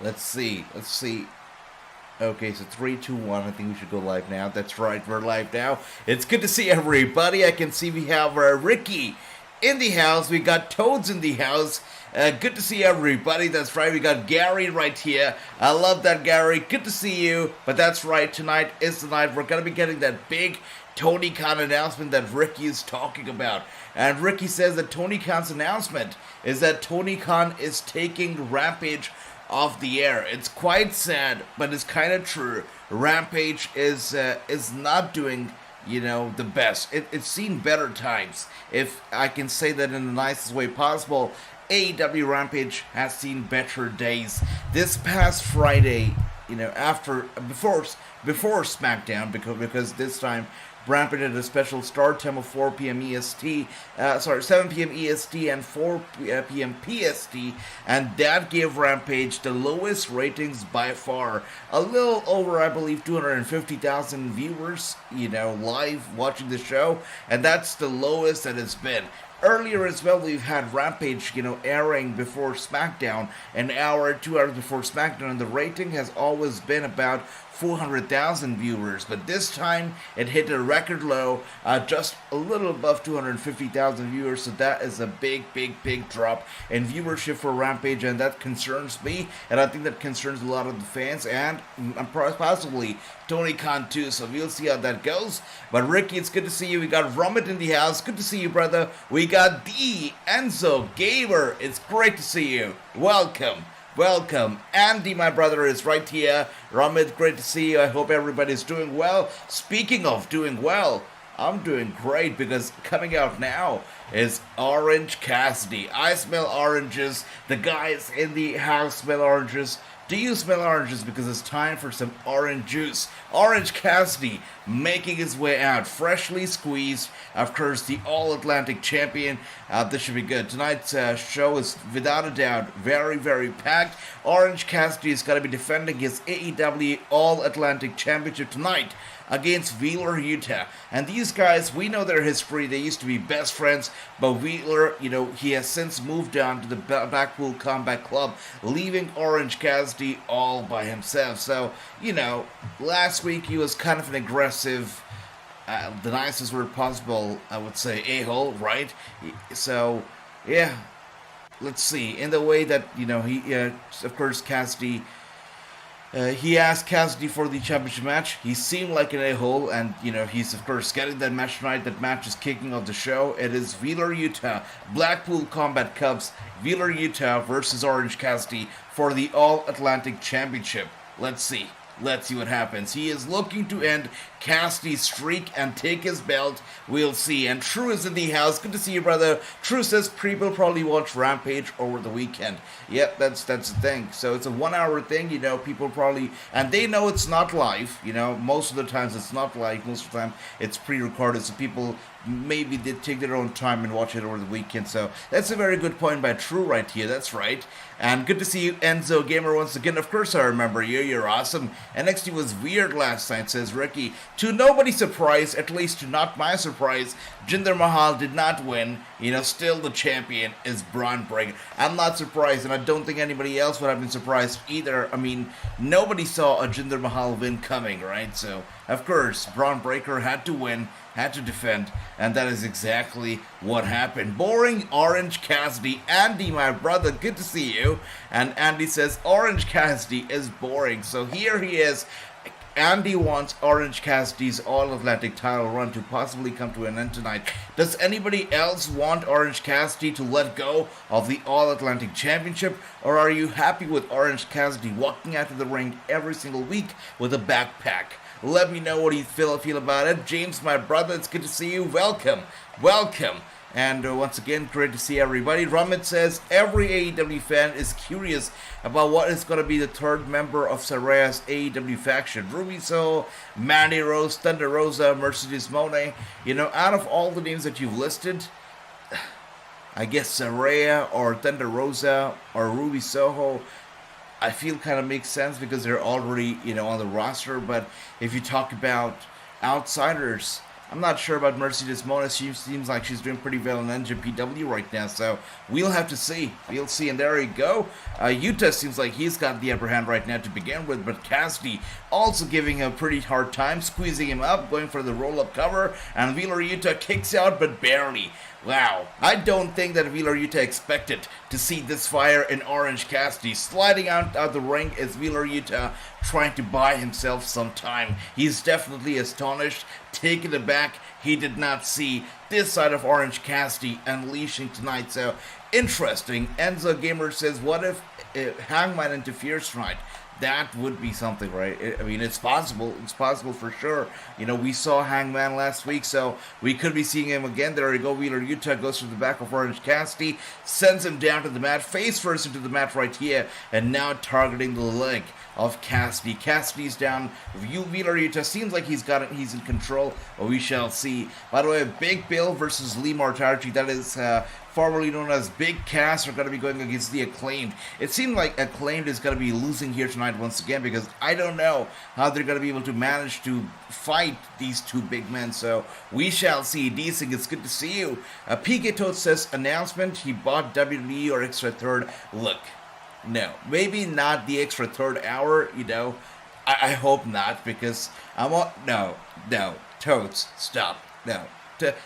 Let's see. Okay, so 3, 2, 1. I think we should go live now. That's right, we're live now. It's good to see everybody. I can see we have Ricky in the house. We got Toads in the house. Good to see everybody. That's right, we got Gary right here. I love that, Gary. Good to see you. But that's right, tonight is the night we're going to be getting that big Tony Khan announcement that Ricky is talking about. And Ricky says that Tony Khan's announcement is that Tony Khan is taking Rampage off the air. It's quite sad, but it's kind of true. Rampage is not doing, the best. It's seen better times, if I can say that in the nicest way possible. AEW Rampage has seen better days. This past Friday, before SmackDown, because this time Rampage had a special start time of 4 p.m. EST, 7 p.m. EST and 4 p.m. PST, and that gave Rampage the lowest ratings by far. A little over, I believe, 250,000 viewers, live watching the show, and that's the lowest that it's been. Earlier as well, we've had Rampage, airing before SmackDown, an hour, 2 hours before SmackDown, and the rating has always been about 400,000 viewers, but this time it hit a record low, just a little above 250,000 viewers, so that is a big drop in viewership for Rampage, and that concerns me, and I think that concerns a lot of the fans, and possibly Tony Khan too, so we'll see how that goes. But Ricky, it's good to see you. We got Rummet in the house. Good to see you, brother. We got the Enzo Gamer. It's great to see you. Welcome. Andy, my brother, is right here. Ramit, great to see you. I hope everybody's doing well. Speaking of doing well, I'm doing great, because coming out now is Orange Cassidy. I smell oranges. The guys in the house smell oranges. Do you smell oranges? Because it's time for some orange juice. Orange Cassidy making his way out, freshly squeezed. Of course, the All-Atlantic champion. This should be good. Tonight's show is, without a doubt, very packed. Orange Cassidy is going to be defending his AEW All-Atlantic Championship tonight against Wheeler Yuta. And these guys, we know their history. They used to be best friends, but Wheeler, he has since moved on to the Blackpool Combat Club, leaving Orange Cassidy all by himself. So, last week he was kind of an aggressive, the nicest word possible, I would say, a-hole, right? So, yeah, let's see. In the way that, of course, Cassidy, he asked Cassidy for the championship match. He seemed like an a-hole, and, he's, of course, getting that match tonight. That match is kicking off the show. It is Wheeler Yuta, Blackpool Combat Cubs, Wheeler Yuta versus Orange Cassidy for the All-Atlantic Championship. Let's see what happens. He is looking to end Cassidy's streak and take his belt. We'll see. And True is in the house. Good to see you, brother. True says people probably watch Rampage over the weekend. Yep, that's the thing. So it's a 1 hour thing, people probably, and they know it's not live, most of the times it's not live, most of the time it's pre-recorded, so people maybe they take their own time and watch it over the weekend. So that's a very good point by True right here. That's right. And good to see you, Enzo Gamer, once again. Of course I remember you. You're awesome. NXT was weird last night, says Ricky. To nobody's surprise, at least to not my surprise, Jinder Mahal did not win. Still the champion is Braun Breaker. I'm not surprised, and I don't think anybody else would have been surprised either. I mean, nobody saw a Jinder Mahal win coming, right? So, of course, Braun Breaker had to win, had to defend, and that is exactly what happened. Boring Orange Cassidy. Andy, my brother, good to see you. And Andy says, Orange Cassidy is boring. So here he is. Andy wants Orange Cassidy's All-Atlantic title run to possibly come to an end tonight. Does anybody else want Orange Cassidy to let go of the All-Atlantic Championship? Or are you happy with Orange Cassidy walking out of the ring every single week with a backpack? Let me know what you feel about it. James, my brother, it's good to see you. Welcome. And once again, great to see everybody. Ramit says, every AEW fan is curious about what is going to be the third member of Saraya's AEW faction. Ruby Soho, Mandy Rose, Thunder Rosa, Mercedes Moné. Out of all the names that you've listed, I guess Saraya or Thunder Rosa or Ruby Soho, I feel kind of makes sense because they're already, on the roster. But if you talk about outsiders, I'm not sure about Mercedes Mona. She seems like she's doing pretty well in NJPW right now, so we'll have to see. We'll see, and there you go. Yuta seems like he's got the upper hand right now to begin with, but Cassidy also giving him a pretty hard time, squeezing him up, going for the roll-up cover, and Wheeler Yuta kicks out, but barely. Wow, I don't think that Wheeler Yuta expected to see this fire in Orange Cassidy. Sliding out of the ring is Wheeler Yuta trying to buy himself some time. He's definitely astonished, taken aback. He did not see this side of Orange Cassidy unleashing tonight. So, interesting. Enzo Gamer says, what if Hangman interferes tonight? That would be something, right? I mean, it's possible. It's possible for sure. You know, we saw Hangman last week, so we could be seeing him again. There you go. Wheeler Yuta goes to the back of Orange Cassidy, sends him down to the mat, face first into the mat right here, and now targeting the leg of Cassidy. Cassidy's down. Wheeler Yuta seems like he's got it. He's in control. But we shall see. By the way, Big Bill versus Lee Martarchi. That is formerly known as Big Cass, are going to be going against the Acclaimed. It seemed like Acclaimed is going to be losing here tonight once again, because I don't know how they're going to be able to manage to fight these two big men. So we shall see. D-Sing, it's good to see you. PK Toad says, announcement, he bought WWE or extra third. Look, no, maybe not the extra third hour, you know. I hope not, because no, Toads, stop, no.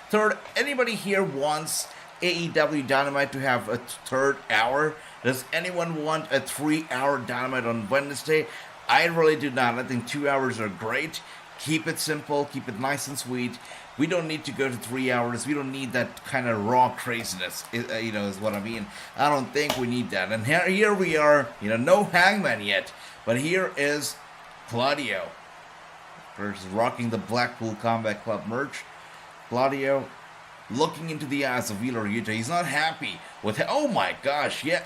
Third, anybody here wants AEW Dynamite to have a third hour? Does anyone want a 3-hour Dynamite on Wednesday? I really do not. I think 2 hours are great. Keep it simple, keep it nice and sweet. We don't need to go to 3 hours. We don't need that kind of raw craziness, you know, is what I mean. I don't think we need that. And here we are, you know, no Hangman yet. But here is Claudio versus rocking the Blackpool Combat Club merch. Claudio looking into the eyes of Wheeler Yuta. He's not happy with it. Oh my gosh, yeah.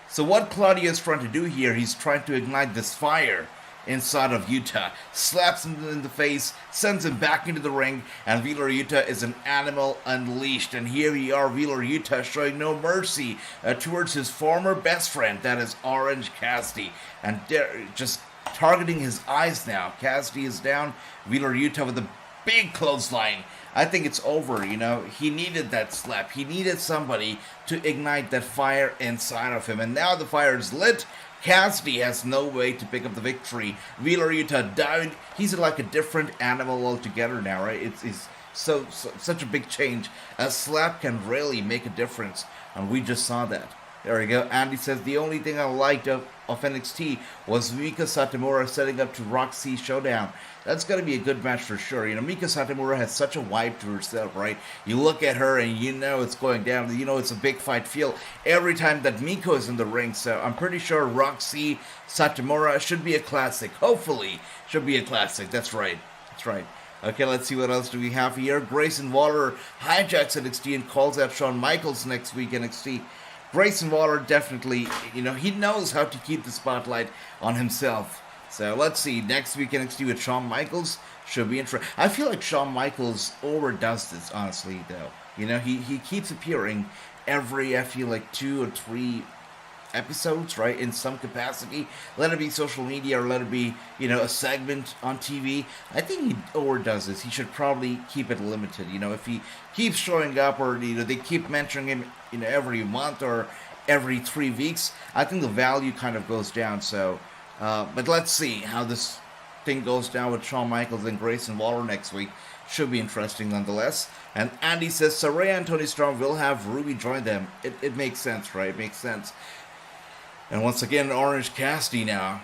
So what Claudio is trying to do here, he's trying to ignite this fire inside of Yuta. Slaps him in the face, sends him back into the ring, and Wheeler Yuta is an animal unleashed. And here we are, Wheeler Yuta showing no mercy towards his former best friend, that is Orange Cassidy. And they're just targeting his eyes now. Cassidy is down, Wheeler Yuta with a big clothesline. I think it's over, you know. He needed that slap. He needed somebody to ignite that fire inside of him. And now the fire is lit. Cassidy has no way to pick up the victory. Wheeler Yuta died. He's like a different animal altogether now, right? It's such a big change. A slap can really make a difference. And we just saw that. There we go. Andy says, the only thing I liked of NXT was Mika Satomura setting up to Roxy Showdown. That's going to be a good match for sure. You know, Mika Satomura has such a vibe to herself, right? You look at her and you know it's going down. You know it's a big fight feel every time that Miko is in the ring. So I'm pretty sure Roxy Satomura should be a classic. Hopefully, should be a classic. That's right. That's right. Okay, let's see what else do we have here. Grayson Waller hijacks NXT and calls out Shawn Michaels next week NXT. Grayson Waller definitely, you know, he knows how to keep the spotlight on himself. So let's see, next week NXT with Shawn Michaels should be interesting. I feel like Shawn Michaels overdoes this, honestly, though. You know, he keeps appearing every, I feel like, 2 or 3 episodes, right, in some capacity. Let it be social media or let it be, you know, a segment on TV. I think he overdoes this. He should probably keep it limited. You know, if he keeps showing up or, you know, they keep mentioning him, you know, every month or every 3 weeks, I think the value kind of goes down. So, but let's see how this thing goes down with Shawn Michaels and Grayson Waller next week. Should be interesting nonetheless. And Andy says, Saraya and Tony Storm will have Ruby join them. It makes sense, right? It makes sense. And once again, Orange Cassidy now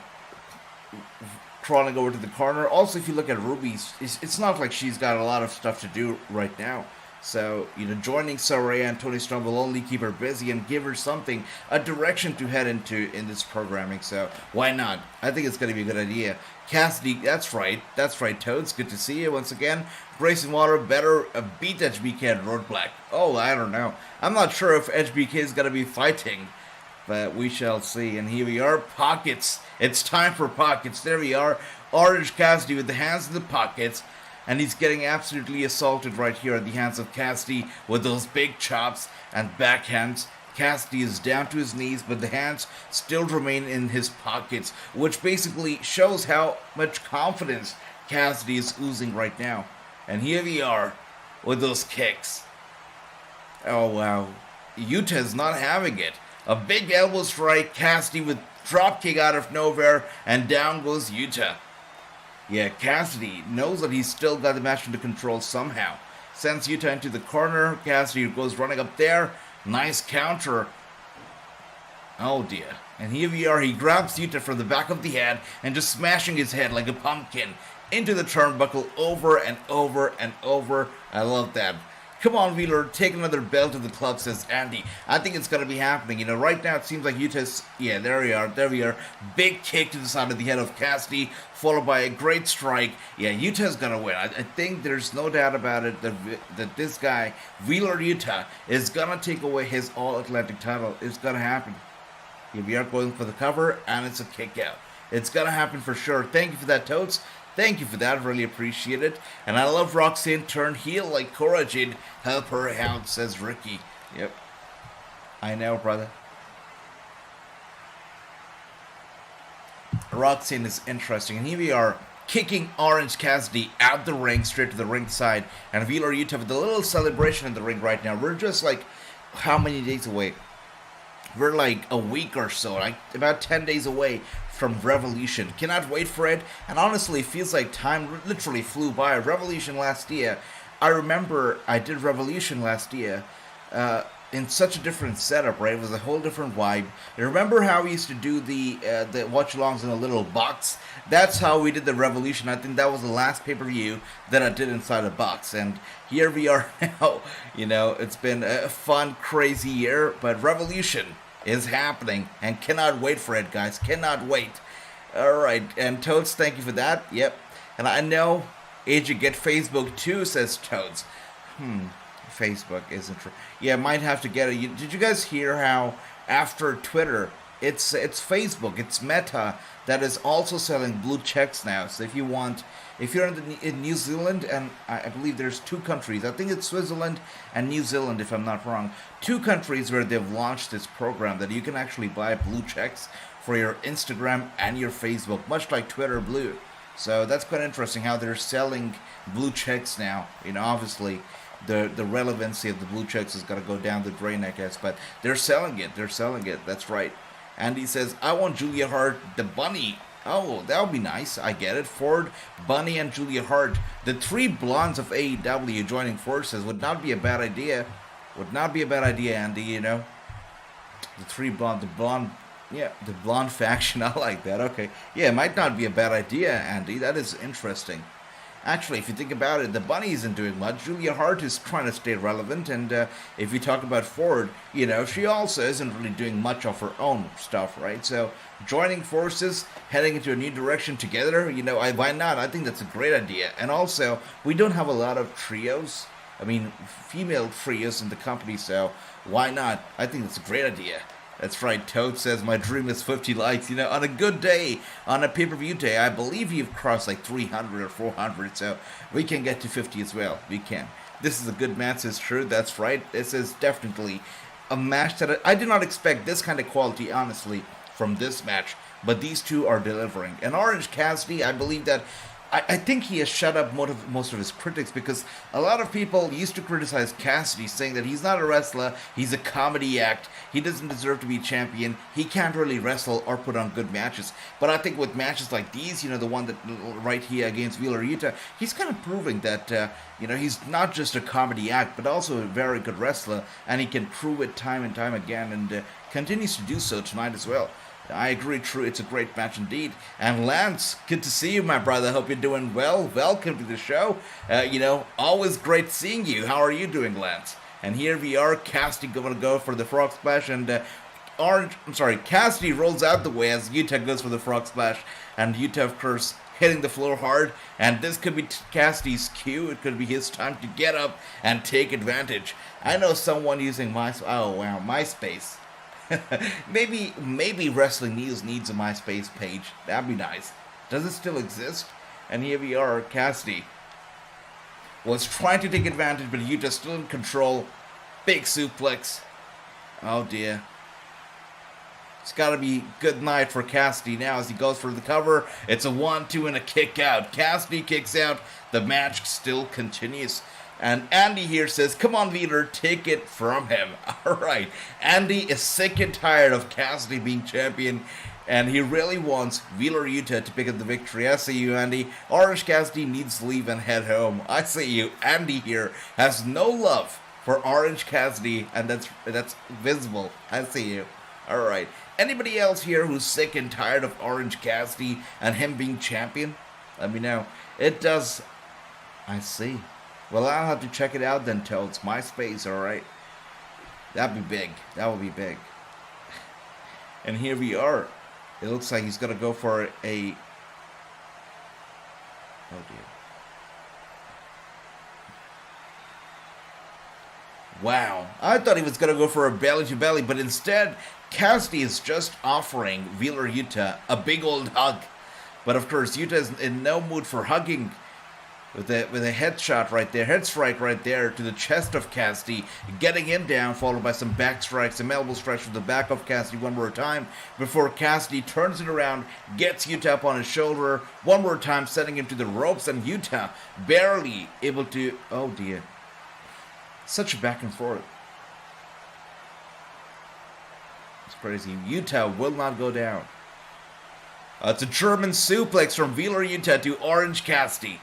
crawling over to the corner. Also, if you look at Ruby, it's not like she's got a lot of stuff to do right now. So, you know, joining Saraya and Tony Storm will only keep her busy and give her something, a direction to head into in this programming. So, why not? I think it's going to be a good idea. Cassidy, that's right, Toads. Good to see you once again. Grayson Waller better beat HBK at Roadblock. Oh, I don't know. I'm not sure if HBK is going to be fighting, but we shall see. And here we are, pockets. It's time for pockets. There we are. Orange Cassidy with the hands in the pockets. And he's getting absolutely assaulted right here at the hands of Cassidy with those big chops and backhands. Cassidy is down to his knees, but the hands still remain in his pockets, which basically shows how much confidence Cassidy is oozing right now. And here we are with those kicks. Oh, wow. Yuta is not having it. A big elbow strike, Cassidy with drop kick out of nowhere, and down goes Yuta. Yeah, Cassidy knows that he's still got the match under control somehow. Sends Yuta into the corner. Cassidy goes running up there. Nice counter. Oh dear. And here we are. He grabs Yuta from the back of the head and just smashing his head like a pumpkin into the turnbuckle over and over and over. I love that. Come on, Wheeler, take another belt to the club, says Andy. I think it's going to be happening. You know, right now it seems like Yuta's... Yeah, there we are. Big kick to the side of the head of Cassidy, followed by a great strike. Yeah, Yuta's going to win. I think there's no doubt about it that this guy, Wheeler Yuta, is going to take away his All-Atlantic title. It's going to happen. Here we are going for the cover, and it's a kick out. It's going to happen for sure. Thank you for that, Toads. Thank you for that, really appreciate it. And I love Roxanne turn heel like Cora did. Help her out, says Ricky. Yep. I know, brother. Roxanne is interesting. And here we are, kicking Orange Cassidy out the ring, straight to the ringside. And Wheeler Yuta with a little celebration in the ring right now. We're just like, how many days away? We're like a week or so, like about 10 days away from Revolution. Cannot wait for it. And honestly, it feels like time literally flew by. Revolution last year. I remember I did Revolution last year in such a different setup, right? It was a whole different vibe. You remember how we used to do the watch-alongs in a little box? That's how we did the Revolution. I think that was the last pay-per-view that I did inside a box. And here we are now. You know, it's been a fun, crazy year. But Revolution is happening, and cannot wait for it, guys. Cannot wait. All right, and Toads, thank you for that. Yep, and I know AJ get Facebook too, says Toads. Facebook isn't true. Yeah, might have to get it. Did you guys hear how after Twitter, it's Facebook, it's Meta that is also selling blue checks now. So if you're in New Zealand, and I believe there's two countries, I think it's Switzerland and New Zealand if I'm not wrong, two countries where they've launched this program that you can actually buy blue checks for your Instagram and your Facebook, much like Twitter Blue. So that's quite interesting how they're selling blue checks now. You know, obviously the relevancy of the blue checks is going to go down the drain, I guess, but they're selling it. That's right. Andy says, I want Julia Hart, the bunny. Oh, that would be nice. I get it. Ford, Bunny, and Julia Hart. The three blondes of AEW joining forces would not be a bad idea. Andy, you know. The blonde faction. I like that. Okay. Yeah, it might not be a bad idea, Andy. That is interesting. Actually, if you think about it, the bunny isn't doing much. Julia Hart is trying to stay relevant, and if you talk about Ford, you know, she also isn't really doing much of her own stuff, right? So, joining forces, heading into a new direction together, you know, why not? I think that's a great idea. And also, we don't have a lot of trios. I mean, female trios in the company, so why not? I think that's a great idea. That's right, Toad says, my dream is 50 likes. You know, on a good day, on a pay-per-view day, I believe you've crossed like 300 or 400, so we can get to 50 as well. We can. This is a good match, says True. That's right. This is definitely a match that I did not expect this kind of quality, honestly, from this match. But these two are delivering. And Orange Cassidy, I believe that I think he has shut up most of his critics, because a lot of people used to criticize Cassidy, saying that he's not a wrestler, he's a comedy act, he doesn't deserve to be champion, he can't really wrestle or put on good matches. But I think with matches like these, you know, the one that right here against Wheeler Yuta, he's kind of proving that, you know, he's not just a comedy act, but also a very good wrestler, and he can prove it time and time again, and continues to do so tonight as well. I agree, True. It's a great match indeed. And Lance, good to see you, my brother. Hope you're doing well. Welcome to the show. You know, always great seeing you. How are you doing, Lance? And here we are, Cassidy going to go for the frog splash, and Cassidy rolls out the way as Yuta goes for the frog splash, and Yuta, of course, hitting the floor hard. And this could be Cassidy's cue. It could be his time to get up and take advantage. I know someone using MySpace. maybe Wrestling News needs a MySpace page. That'd be nice. Does it still exist? And here we are. Cassidy was trying to take advantage, but Yuta's still in control. Big suplex. Oh dear. It's got to be good night for Cassidy now as he goes for the cover. It's a 1-2 and a kick out. Cassidy kicks out. The match still continues. And Andy here says, come on, Wheeler, take it from him. All right. Andy is sick and tired of Cassidy being champion, and he really wants Wheeler Yuta to pick up the victory. I see you, Andy. Orange Cassidy needs to leave and head home. I see you. Andy here has no love for Orange Cassidy, and that's visible. I see you. All right. Anybody else here who's sick and tired of Orange Cassidy and him being champion? Let me know. It does. I see. Well, I'll have to check it out then, Toads. MySpace, alright. That'd be big. That would be big. And here we are. It looks like he's going to go for a... Oh, dear. Wow. I thought he was going to go for a belly-to-belly, but instead, Cassidy is just offering Wheeler Yuta a big old hug. But of course, Yuta is in no mood for hugging. With a headshot right there, head strike right there to the chest of Cassidy, getting him down, followed by some back strikes, some elbow strikes from the back of Cassidy one more time, before Cassidy turns it around, gets Yuta up on his shoulder, one more time, sending him to the ropes, and Yuta barely able to, oh dear, such a back and forth. It's crazy. Yuta will not go down. It's a German suplex from Wheeler Yuta to Orange Cassidy.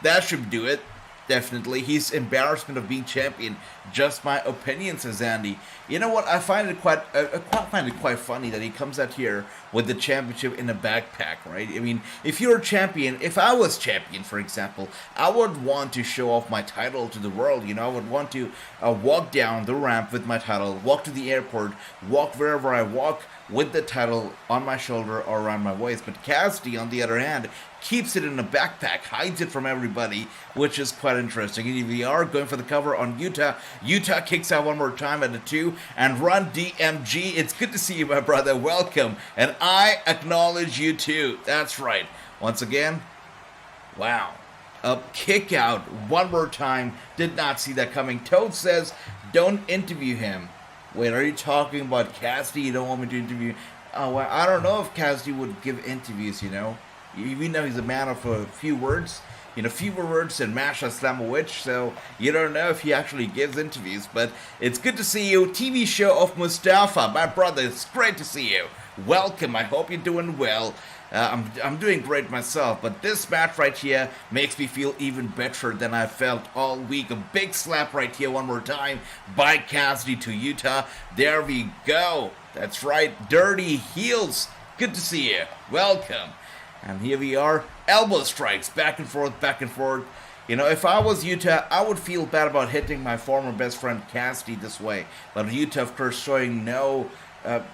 That should do it. Definitely. He's embarrassment of being champion. Just my opinion, says Andy. You know what? I find it quite funny that he comes out here with the championship in a backpack, right? I mean, if you're a champion, if I was champion, for example, I would want to show off my title to the world. You know, I would want to walk down the ramp with my title, walk to the airport, walk wherever I walk with the title on my shoulder or around my waist. But Cassidy, on the other hand, keeps it in a backpack, hides it from everybody, which is quite interesting. And we are going for the cover on Yuta. Yuta kicks out one more time at the 2, and Run DMG. It's good to see you, my brother. Welcome. And I acknowledge you too. That's right. Once again, wow. A kick out one more time. Did not see that coming. Toad says, don't interview him. Wait, are you talking about Cassidy? You don't want me to interview? Oh, well, I don't know if Cassidy would give interviews, you know. We know he's a man of a few words. You know, fewer words than Masha Slam a Witch, so you don't know if he actually gives interviews. But it's good to see you. TV show of Mustafa, my brother. It's great to see you. Welcome. I hope you're doing well. I'm doing great myself, but this match right here makes me feel even better than I felt all week. A big slap right here one more time by Cassidy to Yuta. There we go. That's right. Dirty heels. Good to see you. Welcome. And here we are. Elbow strikes. Back and forth, back and forth. You know, if I was Yuta, I would feel bad about hitting my former best friend Cassidy this way. But Yuta, of course, showing no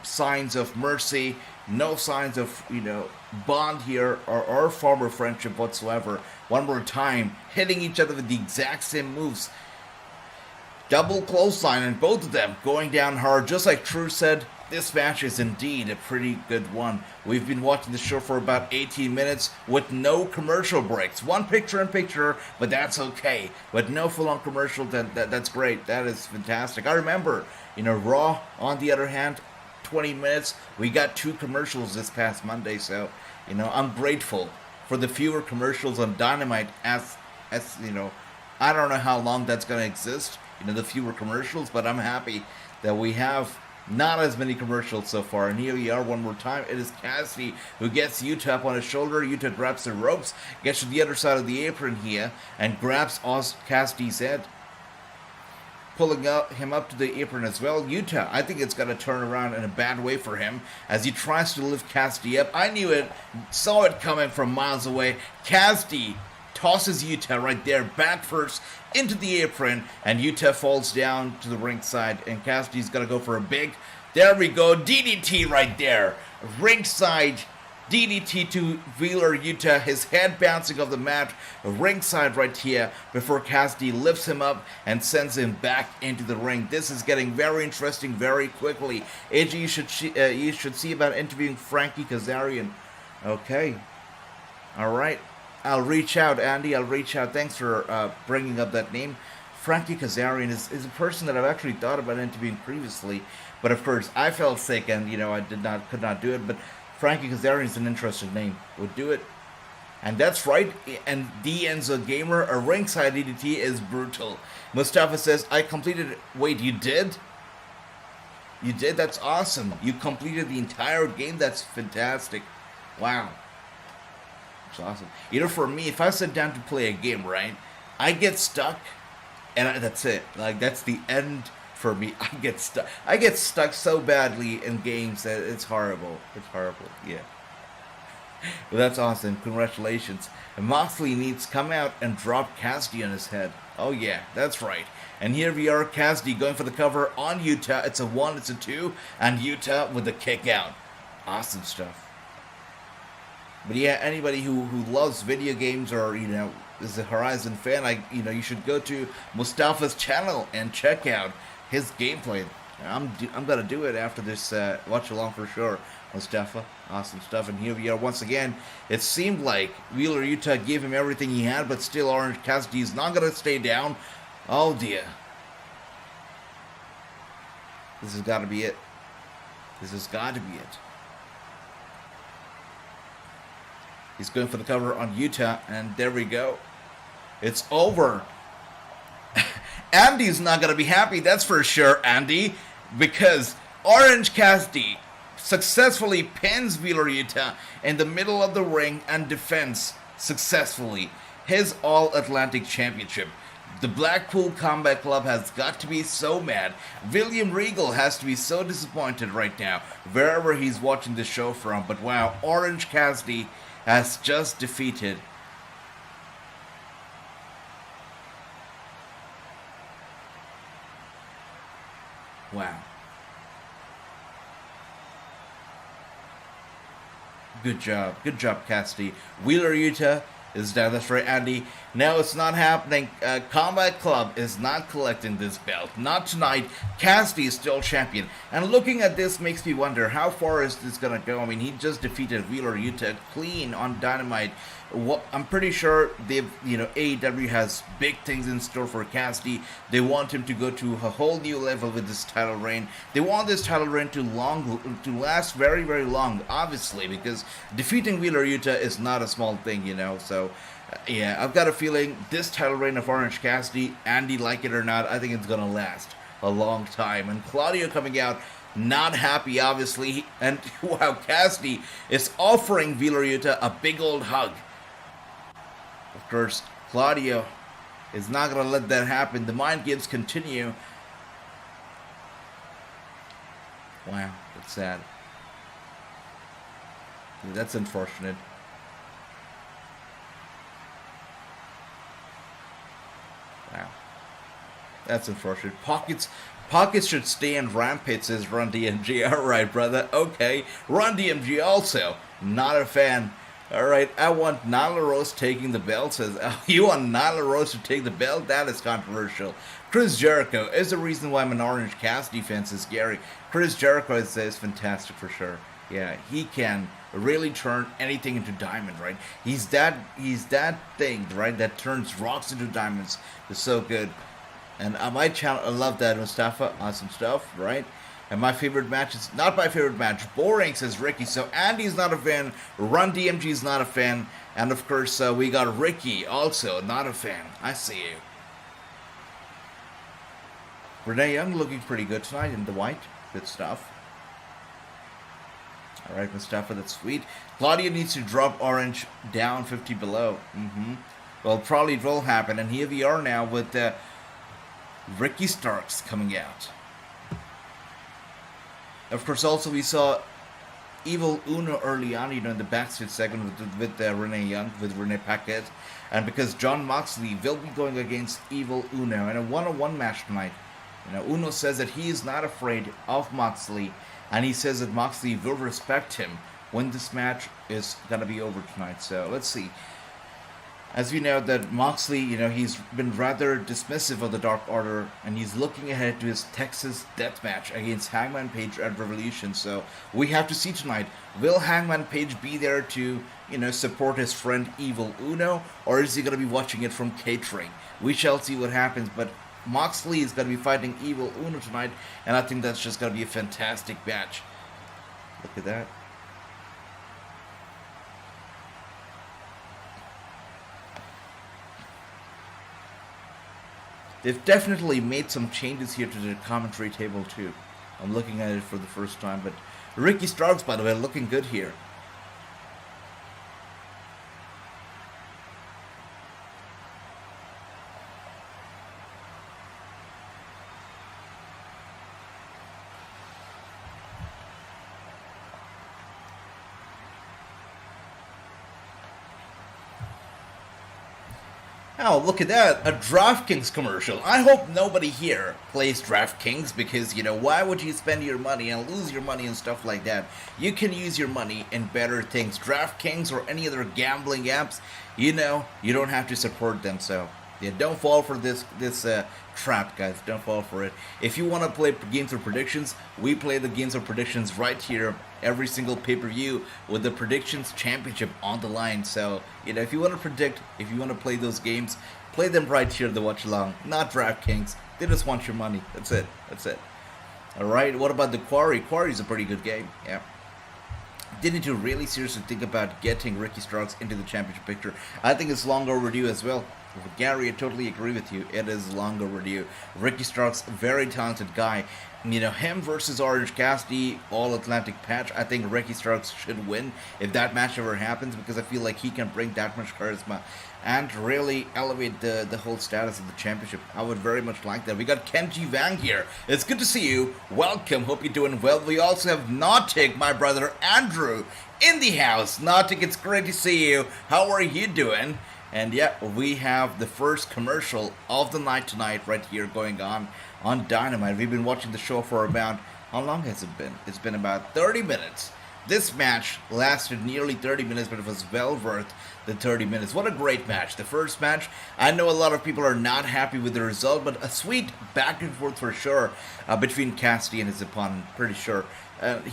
signs of mercy, no signs of, you know, bond here or former friendship whatsoever. One more time, hitting each other with the exact same moves. Double clothesline, and both of them going down hard. Just like True said, this match is indeed a pretty good one. We've been watching the show for about 18 minutes with no commercial breaks. One picture-in-picture, but that's okay. But no full-on commercial, that's great. That is fantastic. I remember, you know, Raw, on the other hand, 20 minutes. We got 2 commercials this past Monday, so, you know, I'm grateful for the fewer commercials on Dynamite as you know, I don't know how long that's going to exist, you know, the fewer commercials, but I'm happy that we have not as many commercials so far. And here we are one more time. It is Cassidy who gets Yuta up on his shoulder. Yuta grabs the ropes, gets to the other side of the apron here, and grabs Cassidy's head, pulling him up to the apron as well. Yuta, I think it's going to turn around in a bad way for him as he tries to lift Cassidy up. I knew it, saw it coming from miles away. Cassidy tosses Yuta right there, back first, into the apron, and Yuta falls down to the ringside, and Cassidy's got to go for a big, there we go, DDT right there. Ringside DDT to Wheeler Yuta, his head bouncing off the mat, ringside right here, before Cassidy lifts him up and sends him back into the ring. This is getting very interesting very quickly. AJ, you should see about interviewing Frankie Kazarian. Okay. Alright. I'll reach out, Andy. I'll reach out. Thanks for bringing up that name. Frankie Kazarian is a person that I've actually thought about interviewing previously, but of course I felt sick and I could not do it. But Frankie Kazarian is an interesting name. Would do it. And that's right, and the Enzo Gamer, a ringside DDT is brutal. Mustafa says, I completed it. Wait, you did? You did? That's awesome. You completed the entire game? That's fantastic. Wow. That's awesome. For me, if I sit down to play a game, right, I get stuck, and that's it. Like, that's the end for me. I get stuck so badly in games that it's horrible. It's horrible, yeah. Well, that's awesome. Congratulations. And Moxley needs to come out and drop Cassidy on his head. Oh, yeah, that's right. And here we are, Cassidy going for the cover on Utah. It's a 1, it's a 2, and Utah with the kick out. Awesome stuff. But yeah, anybody who loves video games or, is a Horizon fan, you should go to Mustafa's channel and check out his gameplay. I'm gonna do it after this watch-along for sure. Mustafa, awesome stuff. And here we are once again. It seemed like Wheeler Yuta gave him everything he had, but still Orange Cassidy is not going to stay down. Oh dear. This has got to be it. This has got to be it. He's going for the cover on Utah, and there we go. It's over. Andy's not going to be happy, that's for sure, Andy, because Orange Cassidy successfully pins Wheeler Yuta in the middle of the ring and defends successfully his All-Atlantic Championship. The Blackpool Combat Club has got to be so mad. William Regal has to be so disappointed right now, wherever he's watching the show from. But wow, Orange Cassidy has just defeated wow. Good job, Cassidy. Wheeler Yuta is down. That's right, Andy. No, it's not happening. Combat Club is not collecting this belt. Not tonight. Cassidy is still champion. And looking at this makes me wonder, how far is this going to go? I mean, he just defeated Wheeler Yuta clean on Dynamite. I'm pretty sure AEW has big things in store for Cassidy. They want him to go to a whole new level with this title reign. They want this title reign to last very, very long, obviously, because defeating Wheeler Yuta is not a small thing, So, yeah, I've got a feeling this title reign of Orange Cassidy, Andy, like it or not, I think it's going to last a long time. And Claudio coming out not happy, obviously, and wow, Cassidy is offering Wheeler Yuta a big old hug. Of course, Claudio is not going to let that happen. The mind games continue. Wow, that's sad. Yeah, that's unfortunate. Wow. That's unfortunate. Pockets should stay in Rampage, says Run DMG. Alright, brother. Okay. Run DMG also. Not a fan. Alright, I want Nyla Rose taking the belt, says, oh, you want Nyla Rose to take the belt? That is controversial. Chris Jericho is the reason why I'm an Orange Cassidy fan, says Gary. Chris Jericho is fantastic for sure. Yeah, he can really turn anything into diamond, right? He's that thing, right, that turns rocks into diamonds. It's so good. And on my channel, I love that, Mustafa. Awesome stuff, right? And my favorite match is not my favorite match. Boring, says Ricky. So Andy's not a fan. Run DMG is not a fan. And of course, we got Ricky also not a fan. I see you. Renee Young looking pretty good tonight in the white. Good stuff. Alright, Mustafa, that's sweet. Claudia needs to drop Orange down 50 below. Well, probably it will happen. And here we are now with Ricky Starks coming out. Of course, also we saw Evil Uno early on, in the backstage segment with Renee Young, with Renee Paquette. And because Jon Moxley will be going against Evil Uno in a one-on-one match tonight. Uno says that he is not afraid of Moxley. And he says that Moxley will respect him when this match is going to be over tonight. So, let's see. As we know that Moxley, he's been rather dismissive of the Dark Order, and he's looking ahead to his Texas death match against Hangman Page at Revolution. So we have to see tonight, will Hangman Page be there to, support his friend Evil Uno, or is he going to be watching it from catering? We shall see what happens, but Moxley is going to be fighting Evil Uno tonight, and I think that's just going to be a fantastic match. Look at that. They've definitely made some changes here to the commentary table too. I'm looking at it for the first time, but Ricky Starks, by the way, looking good here. Oh, look at that, a DraftKings commercial. I hope nobody here plays DraftKings because, you know, why would you spend your money and lose your money and stuff like that? You can use your money in better things. DraftKings or any other gambling apps, you know, you don't have to support them, so yeah, don't fall for this trap, guys. Don't fall for it. If you want to play games of predictions, we play the games of predictions right here every single pay-per-view with the predictions championship on the line. So, you know, if you want to predict, if you want to play those games, play them right here, the Watchalong, not DraftKings. They just want your money. That's it. That's it. All right. What about the Quarry? Quarry's a pretty good game. Yeah. Didn't you really seriously think about getting Ricky Starks into the championship picture? I think it's long overdue as well. Gary, I totally agree with you. It is long overdue. Ricky Starks, very talented guy. You know, him versus Orange Cassidy, All-Atlantic patch. I think Ricky Starks should win if that match ever happens because I feel like he can bring that much charisma and really elevate the whole status of the championship. I would very much like that. We got Kenji Wang here. It's good to see you. Welcome. Hope you're doing well. We also have Nautic, my brother Andrew, in the house. Nautic, it's great to see you. How are you doing? And yeah, we have the first commercial of the night tonight right here going on Dynamite. We've been watching the show for about, how long has it been? It's been about 30 minutes. This match lasted nearly 30 minutes, but it was well worth the 30 minutes. What a great match. The first match, I know a lot of people are not happy with the result, but a sweet back and forth for sure between Cassidy and his opponent, pretty sure.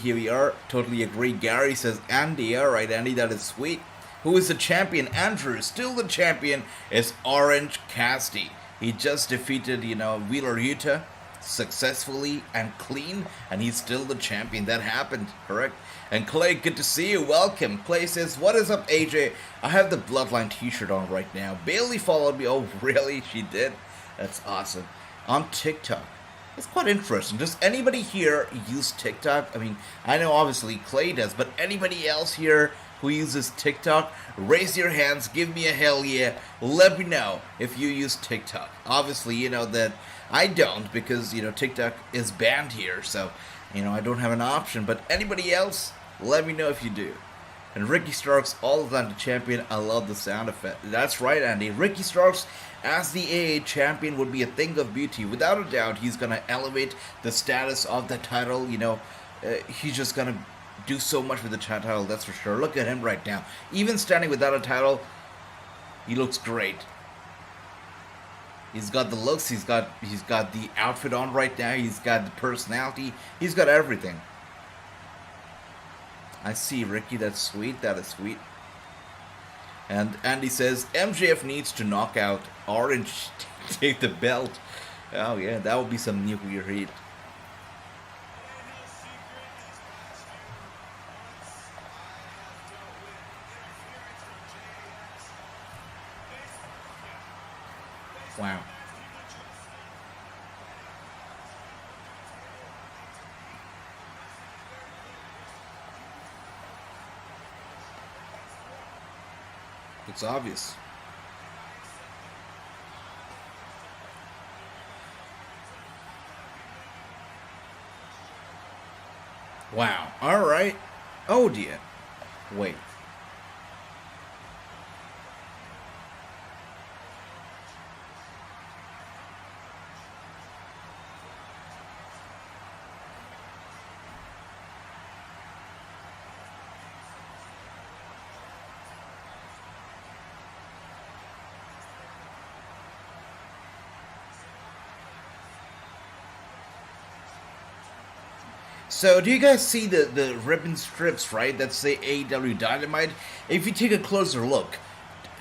Here we are, totally agree. Gary says, Andy, alright Andy, that is sweet. Who is the champion? Andrew. Still the champion is Orange Cassidy. He just defeated, you know, Wheeler Yuta successfully and clean, and he's still the champion. That happened, correct? And Clay, good to see you. Welcome. Clay says, what is up, AJ? I have the Bloodline t-shirt on right now. Bailey followed me. Oh, really? She did? That's awesome. On TikTok. It's quite interesting. Does anybody here use TikTok? I mean, I know obviously Clay does, but anybody else here who uses TikTok, raise your hands, give me a hell yeah, let me know if you use TikTok. Obviously, you know that I don't because, you know, TikTok is banned here, so, you know, I don't have an option, but anybody else, let me know if you do. And Ricky Starks, All-Atlantic champion, I love the sound effect. That's right, Andy. Ricky Starks as the AA champion would be a thing of beauty. Without a doubt, he's going to elevate the status of the title, you know, he's just going to do so much with the title, that's for sure. Look at him right now. Even standing without a title, he looks great. He's got the looks, he's got the outfit on right now, he's got the personality, he's got everything. I see, Ricky, that's sweet, that is sweet. And Andy says, MJF needs to knock out Orange to take the belt. Oh yeah, that would be some nuclear heat. Wow. It's obvious. Wow. All right. Oh dear. Wait. So, do you guys see the ribbon strips, right, that say AEW Dynamite? If you take a closer look,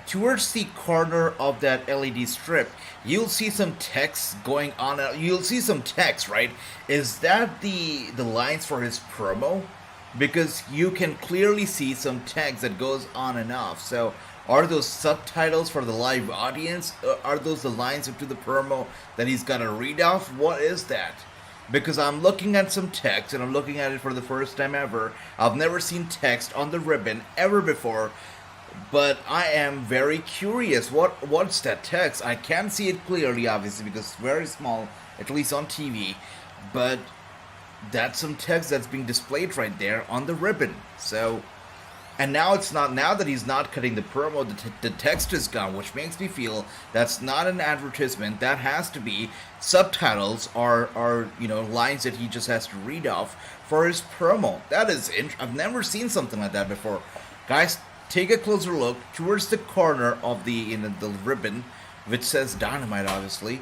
towards the corner of that LED strip, you'll see some text going on. You'll see some text, right? Is that the lines for his promo? Because you can clearly see some text that goes on and off. So, are those subtitles for the live audience? Are those the lines to the promo that he's got to read off? What is that? Because I'm looking at some text, and I'm looking at it for the first time ever. I've never seen text on the ribbon ever before, but I am very curious. What's that text? I can't see it clearly, obviously, because it's very small, at least on TV. But that's some text that's being displayed right there on the ribbon. So, and now it's not. Now that he's not cutting the promo, the text is gone, which makes me feel that's not an advertisement. That has to be subtitles or lines that he just has to read off for his promo. That is I've never seen something like that before, guys. Take a closer look towards the corner of the ribbon, which says Dynamite. Obviously,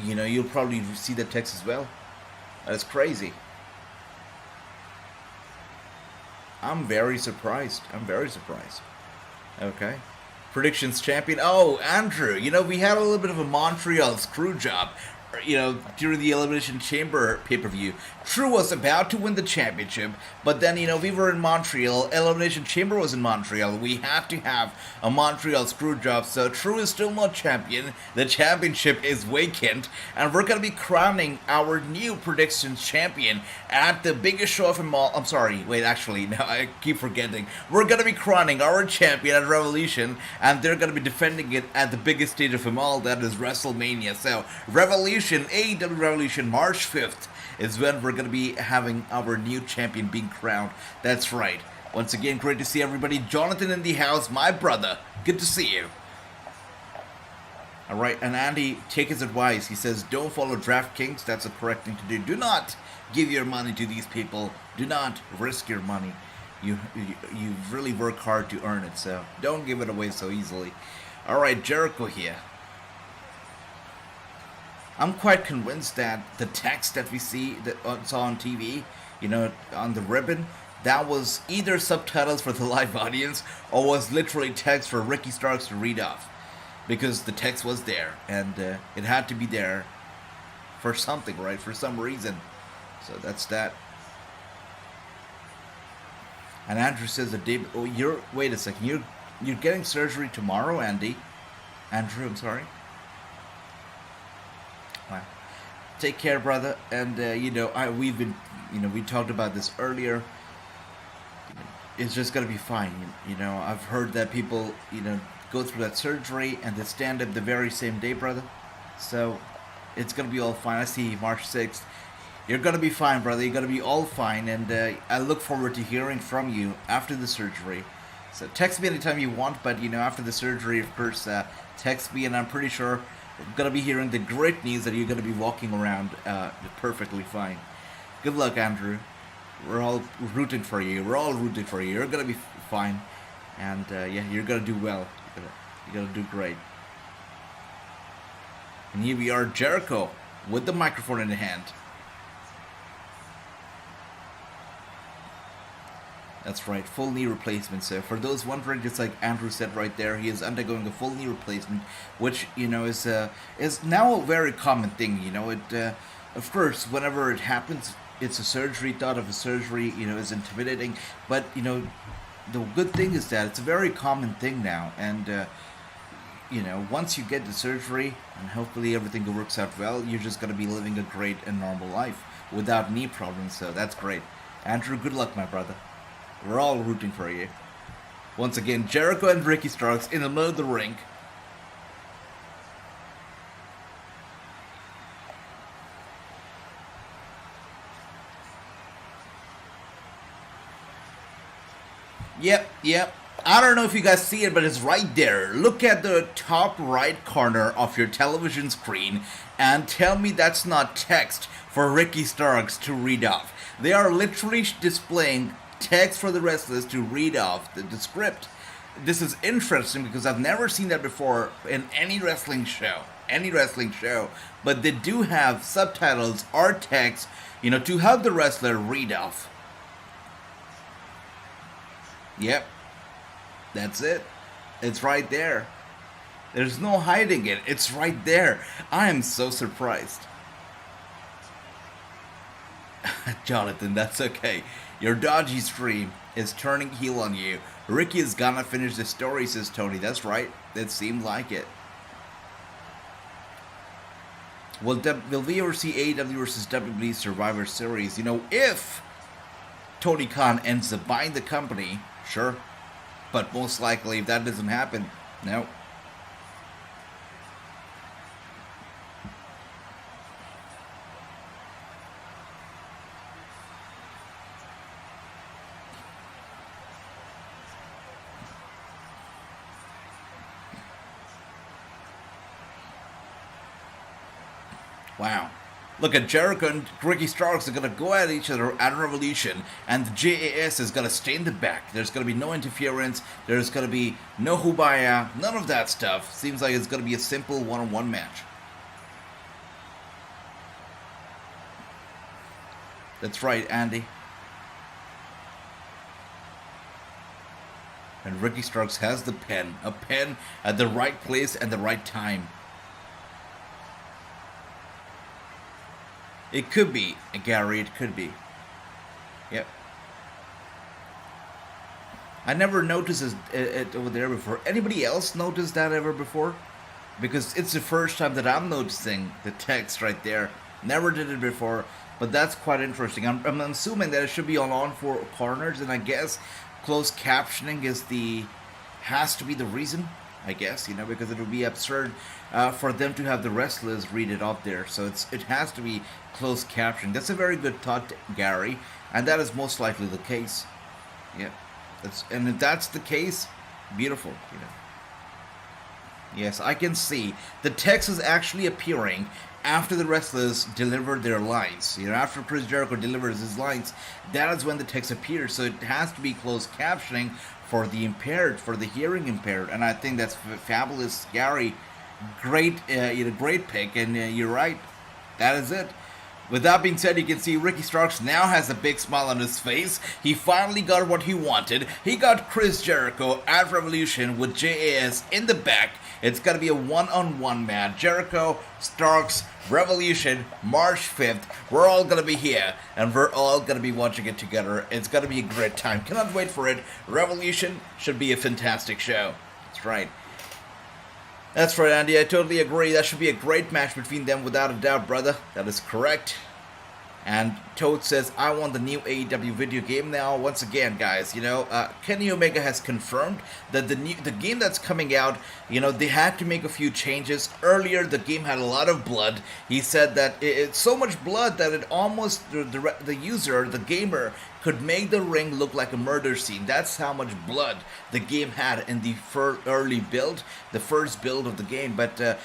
you'll probably see the text as well. That's crazy. I'm very surprised. Okay. Predictions champion. Oh, Andrew. We had a little bit of a Montreal screw job. During the Elimination Chamber pay-per-view. True was about to win the championship, but then, we were in Montreal. Elimination Chamber was in Montreal. We had to have a Montreal screw job, so True is still not champion. The championship is vacant, and we're going to be crowning our new predictions champion at the biggest show of them all. I'm sorry, wait, actually, no, I keep forgetting. We're going to be crowning our champion at Revolution, and they're going to be defending it at the biggest stage of them all, that is Wrestlemania. So, AEW Revolution, March 5th is when we're going to be having our new champion being crowned. That's right. Once again, great to see everybody. Jonathan in the house, my brother. Good to see you. Alright, and Andy, take his advice. He says, don't follow DraftKings. That's the correct thing to do. Do not give your money to these people. Do not risk your money. You really work hard to earn it, so don't give it away so easily. Alright, Jericho here. I'm quite convinced that the text that we saw on TV, on the ribbon, that was either subtitles for the live audience or was literally text for Ricky Starks to read off. Because the text was there, and it had to be there for something, right? For some reason. So that's that. And Andrew says that wait a second, you're getting surgery tomorrow, Andy? Andrew, I'm sorry. Wow. Take care, brother. And we talked about this earlier. It's just gonna be fine. I've heard that people, go through that surgery and they stand up the very same day, brother. So it's gonna be all fine. I see March 6th. You're gonna be fine, brother. You're gonna be all fine, and I look forward to hearing from you after the surgery. So text me anytime you want, but after the surgery, of course, text me, and I'm pretty sure I'm gonna be hearing the great news that you're gonna be walking around perfectly fine. Good luck, Andrew. We're all rooting for you. You're gonna be fine, and you're gonna do well. You're gonna do great. And here we are, Jericho, with the microphone in hand. That's right, full knee replacement. So for those wondering, just like Andrew said right there, he is undergoing a full knee replacement, which is now a very common thing. Of course, whenever it happens, it's a surgery. Thought of a surgery, is intimidating. But the good thing is that it's a very common thing now, and once you get the surgery, and hopefully everything works out well, you're just gonna be living a great and normal life without knee problems. So that's great, Andrew. Good luck, my brother. We're all rooting for you. Once again, Jericho and Ricky Starks in the middle of the ring. Yep. I don't know if you guys see it, but it's right there. Look at the top right corner of your television screen and tell me that's not text for Ricky Starks to read off. They are literally displaying text for the wrestlers to read off the script. This is interesting because I've never seen that before in any wrestling show. But they do have subtitles or text, to help the wrestler read off. Yep. That's it. It's right there. There's no hiding it. It's right there. I am so surprised. Jonathan, that's okay. Your dodgy stream is turning heel on you. Ricky is gonna finish the story, says Tony. That's right. It seemed like it. Will we ever see AEW versus WWE Survivor Series? You know, if Tony Khan ends up buying the company, sure. But most likely, if that doesn't happen, no. Wow. Look at Jericho and Ricky Starks are going to go at each other at Revolution, and the JAS is going to stay in the back. There's going to be no interference. There's going to be no hubaya. None of that stuff. Seems like it's going to be a simple one-on-one match. That's right, Andy. And Ricky Starks has the pen. A pen at the right place at the right time. It could be, Gary, it could be. Yep. I never noticed it over there before. Anybody else noticed that ever before? Because it's the first time that I'm noticing the text right there. Never did it before, but that's quite interesting. I'm assuming that it should be on all four corners, and I guess closed captioning has to be the reason. I guess, because it would be absurd for them to have the wrestlers read it up there. So it has to be closed captioning. That's a very good thought, Gary, and that is most likely the case. Yeah, and if that's the case, beautiful. Yes, I can see the text is actually appearing after the wrestlers deliver their lines. After Chris Jericho delivers his lines, that is when the text appears. So it has to be closed captioning for the impaired, for the hearing impaired, and I think that's fabulous, Gary. Great, great pick, and you're right. That is it. With that being said, you can see Ricky Starks now has a big smile on his face. He finally got what he wanted. He got Chris Jericho at Revolution with JAS in the back. It's going to be a one-on-one match. Jericho, Starks, Revolution, March 5th. We're all going to be here, and we're all going to be watching it together. It's going to be a great time. Cannot wait for it. Revolution should be a fantastic show. That's right. That's right, Andy. I totally agree. That should be a great match between them, without a doubt, brother. That is correct. And Toad says, I want the new AEW video game now. Once again, guys, Kenny Omega has confirmed that the game that's coming out, they had to make a few changes. Earlier, the game had a lot of blood. He said that it's so much blood that it almost, the user, the gamer, could make the ring look like a murder scene. That's how much blood the game had in the early build, the first build of the game. But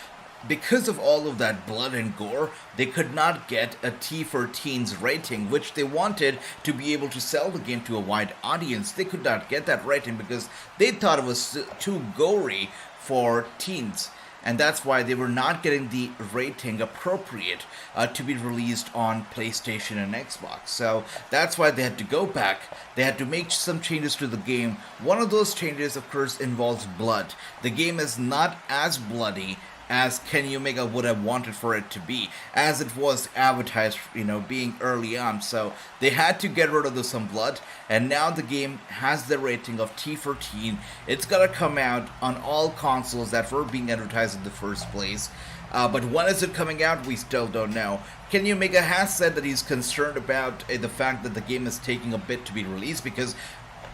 because of all of that blood and gore, they could not get a T for teens rating, which they wanted to be able to sell the game to a wide audience. They could not get that rating because they thought it was too gory for teens. And that's why they were not getting the rating appropriate to be released on PlayStation and Xbox. So that's why they had to go back. They had to make some changes to the game. One of those changes, of course, involves blood. The game is not as bloody as Kenny Omega would have wanted for it to be, as it was advertised, being early on. So they had to get rid of some blood, and now the game has the rating of T for teen. It's gonna come out on all consoles that were being advertised in the first place. But when is it coming out? We still don't know. Kenny Omega has said that he's concerned about the fact that the game is taking a bit to be released, because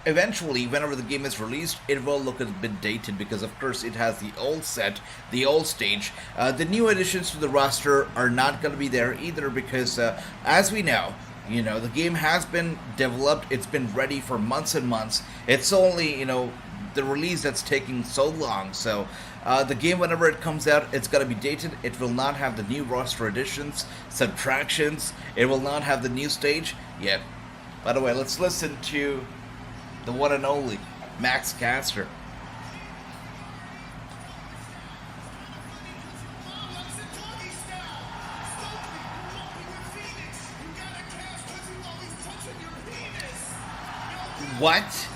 eventually, whenever the game is released, it will look a bit dated because, of course, it has the old set, the old stage. The new additions to the roster are not going to be there either because, as we know, the game has been developed. It's been ready for months and months. It's only, the release that's taking so long. So the game, whenever it comes out, it's going to be dated. It will not have the new roster additions, subtractions. It will not have the new stage. Yeah. By the way, let's listen to the one and only Max Caster. What?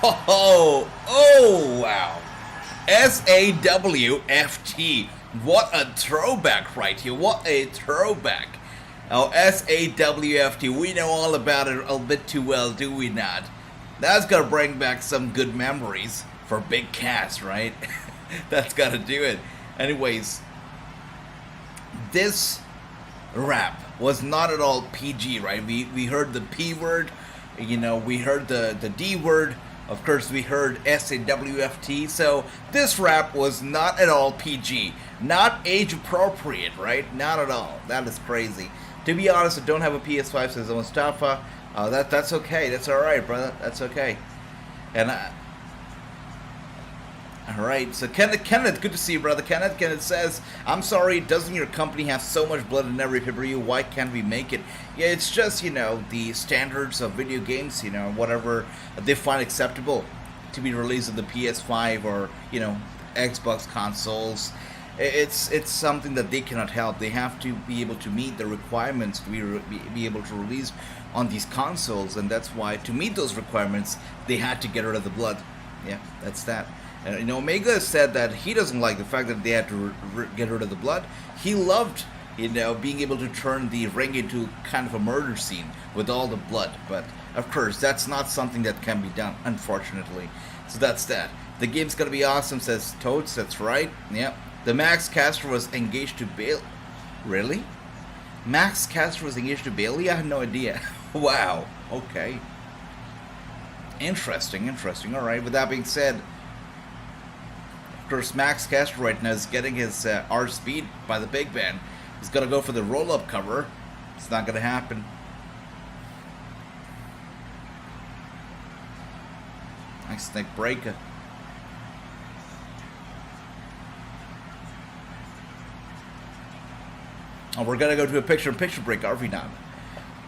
Oh, wow. SAWFT. What a throwback right here. What a throwback. Oh, SAWFT. We know all about it a bit too well, do we not? That's gonna bring back some good memories for Big Cass, right? That's gotta do it. Anyways, this rap was not at all PG, right? We heard the P word, we heard the D word. Of course, we heard SAWFT. So this rap was not at all PG, not age appropriate, right? Not at all. That is crazy. To be honest, I don't have a PS5, says Mustafa. That's okay. That's all right, brother. That's okay. And all right. So Kenneth, good to see you, brother. Kenneth says, "I'm sorry. Doesn't your company have so much blood in every pay-per-view? Why can't we make it?" Yeah, it's just the standards of video games. Whatever they find acceptable to be released on the PS5 or Xbox consoles. It's something that they cannot help. They have to be able to meet the requirements to be able to release on these consoles, and that's why to meet those requirements they had to get rid of the blood. Yeah, that's that. And Omega said that he doesn't like the fact that they had to get rid of the blood. He loved being able to turn the ring into kind of a murder scene with all the blood, but of course that's not something that can be done, unfortunately. So that's that. The game's gonna be awesome, says Toads. That's right. Yep. The Max Caster was engaged to Bailey. Really? Max Caster was engaged to Bailey? I had no idea. Wow. Okay. Interesting. Alright, with that being said, of course, Max Caster right now is getting his R speed by the big band. He's gonna go for the roll-up cover. It's not gonna happen. Nice neck breaker. Oh, we're gonna go to a picture-in-picture break, are we not?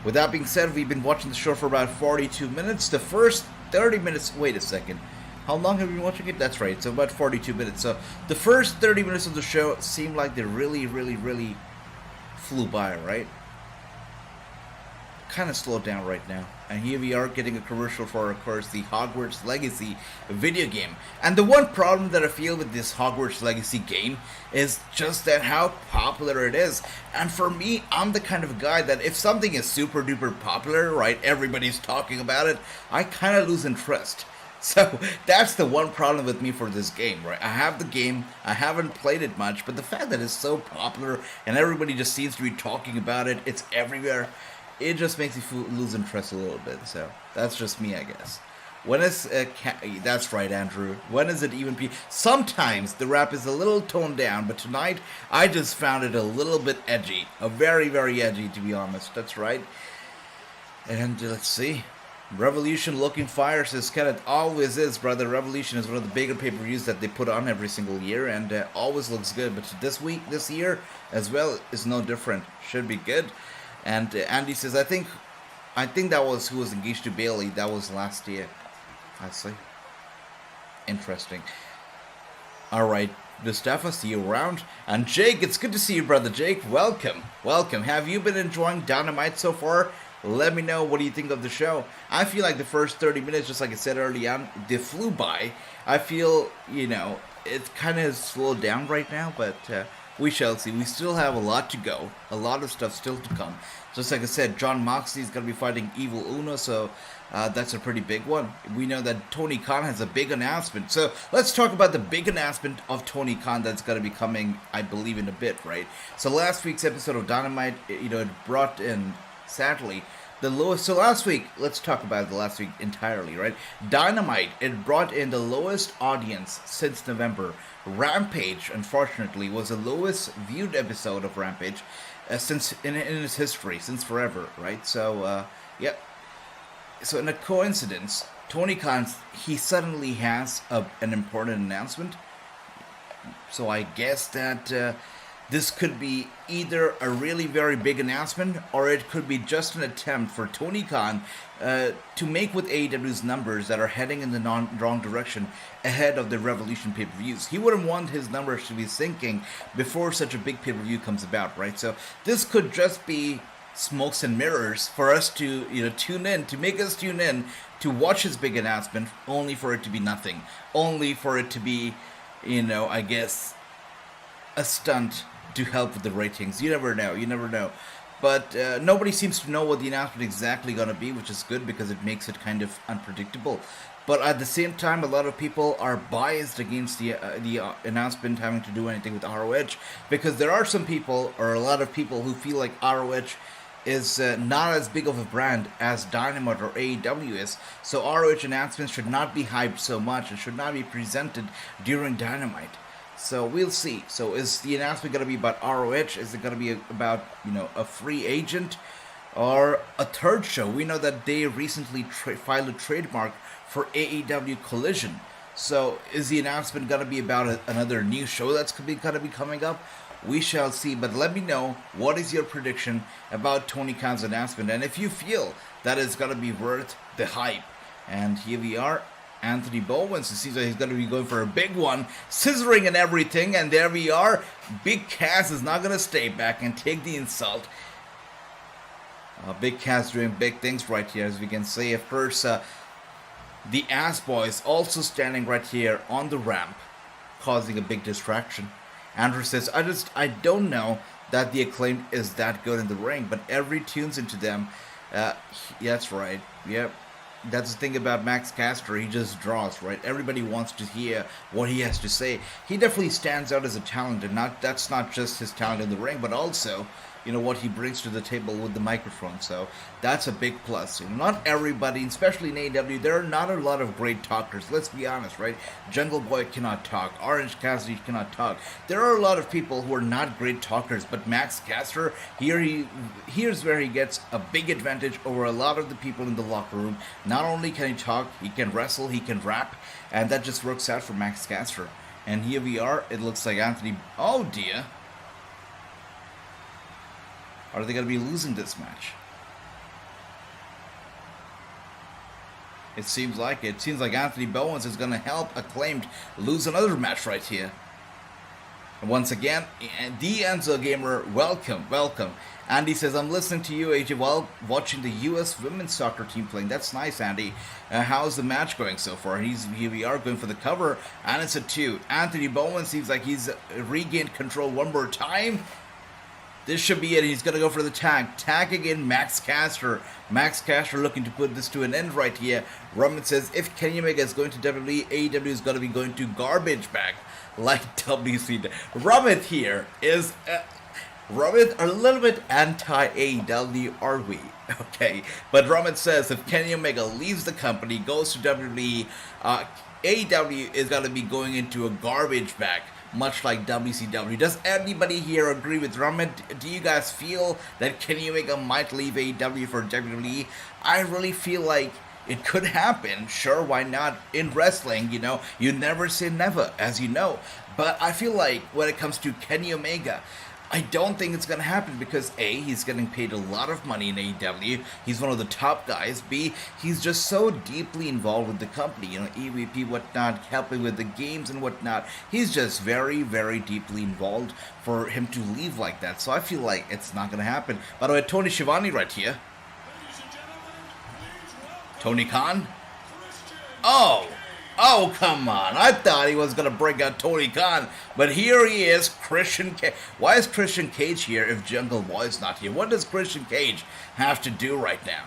With that being said, we've been watching the show for about 42 minutes. The first 30 minutes... Wait a second. How long have we been watching it? That's right, so about 42 minutes. So the first 30 minutes of the show seemed like they really flew by, right? Kind of slowed down right now. And here we are getting a commercial for, of course, the Hogwarts Legacy video game. And the one problem that I feel with this Hogwarts Legacy game is just that how popular it is. And for me, I'm the kind of guy that if something is super duper popular, right, everybody's talking about it, I kind of lose interest. So that's the one problem with me for this game, right? I have the game, I haven't played it much, but the fact that it's so popular and everybody just seems to be talking about it, it's everywhere, it just makes me lose interest a little bit. So that's just me, I guess. When is that's right, Andrew. When is it even sometimes the rap is a little toned down, but tonight I just found it a little bit edgy. Very edgy, to be honest. That's right. And let's see. Revolution looking fire, says Kenneth. Always is, brother. Revolution is one of the bigger pay-per-views that they put on every single year, and always looks good. But this year as well is no different. Should be good. And Andy says, I think that was who was engaged to Bailey. That was last year. I see. Interesting. All right, Mustafa, see you around. And Jake, it's good to see you, brother Jake. Welcome. Have you been enjoying Dynamite so far? Let me know, what do you think of the show? I feel like the first 30 minutes, just like I said early on, they flew by. I feel, it kind of slowed down right now, but we shall see. We still have a lot to go. A lot of stuff still to come. Just like I said, Jon Moxley is going to be fighting Evil Uno, so that's a pretty big one. We know that Tony Khan has a big announcement. So let's talk about the big announcement of Tony Khan that's going to be coming, I believe, in a bit, right? So last week's episode of Dynamite, it brought in... Sadly, the lowest. So last week, let's talk about the last week entirely, right? Dynamite, it brought in the lowest audience since November. Rampage, unfortunately, was the lowest viewed episode of Rampage since in its history, since forever, right? So, yep. So in a coincidence, Tony Khan, he suddenly has an important announcement. So I guess that this could be either a really very big announcement, or it could be just an attempt for Tony Khan to make with AEW's numbers that are heading in the wrong direction ahead of the Revolution pay-per-views. He wouldn't want his numbers to be sinking before such a big pay-per-view comes about, right? So this could just be smokes and mirrors for us to, tune in, to make us tune in to watch his big announcement, only for it to be nothing, only for it to be, I guess, a stunt to help with the ratings. You never know. But nobody seems to know what the announcement exactly going to be, which is good because it makes it kind of unpredictable. But at the same time, a lot of people are biased against the announcement having to do anything with ROH, because there are some people, or a lot of people, who feel like ROH is not as big of a brand as Dynamite or AEW is. So ROH announcements should not be hyped so much. It should not be presented during Dynamite. So we'll see. So is the announcement going to be about ROH? Is it going to be about, a free agent or a third show? We know that they recently filed a trademark for AEW Collision. So is the announcement going to be about another new show that's going to be coming up? We shall see. But let me know, what is your prediction about Tony Khan's announcement, and if you feel that it's going to be worth the hype. And here we are. Anthony Bowens, it seems like he's going to be going for a big one, scissoring and everything, and there we are. Big Cass is not going to stay back and take the insult. Big Cass doing big things right here, as we can see. Of course, the Ass Boys also standing right here on the ramp, causing a big distraction. Andrew says, I don't know that the Acclaimed is that good in the ring, but every tunes into them. That's right, yep. That's the thing about Max Caster, he just draws, right? Everybody wants to hear what he has to say. He definitely stands out as a talent, and that's not just his talent in the ring, but also, what he brings to the table with the microphone. So that's a big plus. Not everybody, especially in AEW, there are not a lot of great talkers. Let's be honest, right? Jungle Boy cannot talk. Orange Cassidy cannot talk. There are a lot of people who are not great talkers, but Max Caster, here's where he gets a big advantage over a lot of the people in the locker room. Not only can he talk, he can wrestle, he can rap, and that just works out for Max Caster. And here we are. It looks like Anthony... Oh, dear. Are they going to be losing this match? It seems like it. It seems like Anthony Bowens is going to help Acclaimed lose another match right here. And once again, the Enzo Gamer, welcome. Andy says, I'm listening to you, AJ, while watching the U.S. women's soccer team playing. That's nice, Andy. How's the match going so far? Here we are going for the cover, and it's a 2. Anthony Bowens seems like he's regained control one more time. This should be it. He's going to go for the tag. Tag again, Max Caster. Max Caster looking to put this to an end right here. Roman says, if Kenny Omega is going to WWE, AEW is going to be going to garbage bag like WC. Roman here is... Roman a little bit anti-AEW, are we? Okay. But Roman says, if Kenny Omega leaves the company, goes to WWE, AEW is going to be going into a garbage bag, much like WCW. Does anybody here agree with Roman? Do you guys feel that Kenny Omega might leave AEW for WWE? I really feel like it could happen. Sure, why not? In wrestling, you never say never, as you know. But I feel like when it comes to Kenny Omega, I don't think it's going to happen because A, he's getting paid a lot of money in AEW. He's one of the top guys. B, he's just so deeply involved with the company. EVP, whatnot, helping with the games and whatnot. He's just very, very deeply involved for him to leave like that. So I feel like it's not going to happen. By the way, Tony Schiavone right here. Tony Khan? Oh, come on. I thought he was going to bring out Tony Khan. But here he is, Christian Cage. Why is Christian Cage here if Jungle Boy is not here? What does Christian Cage have to do right now?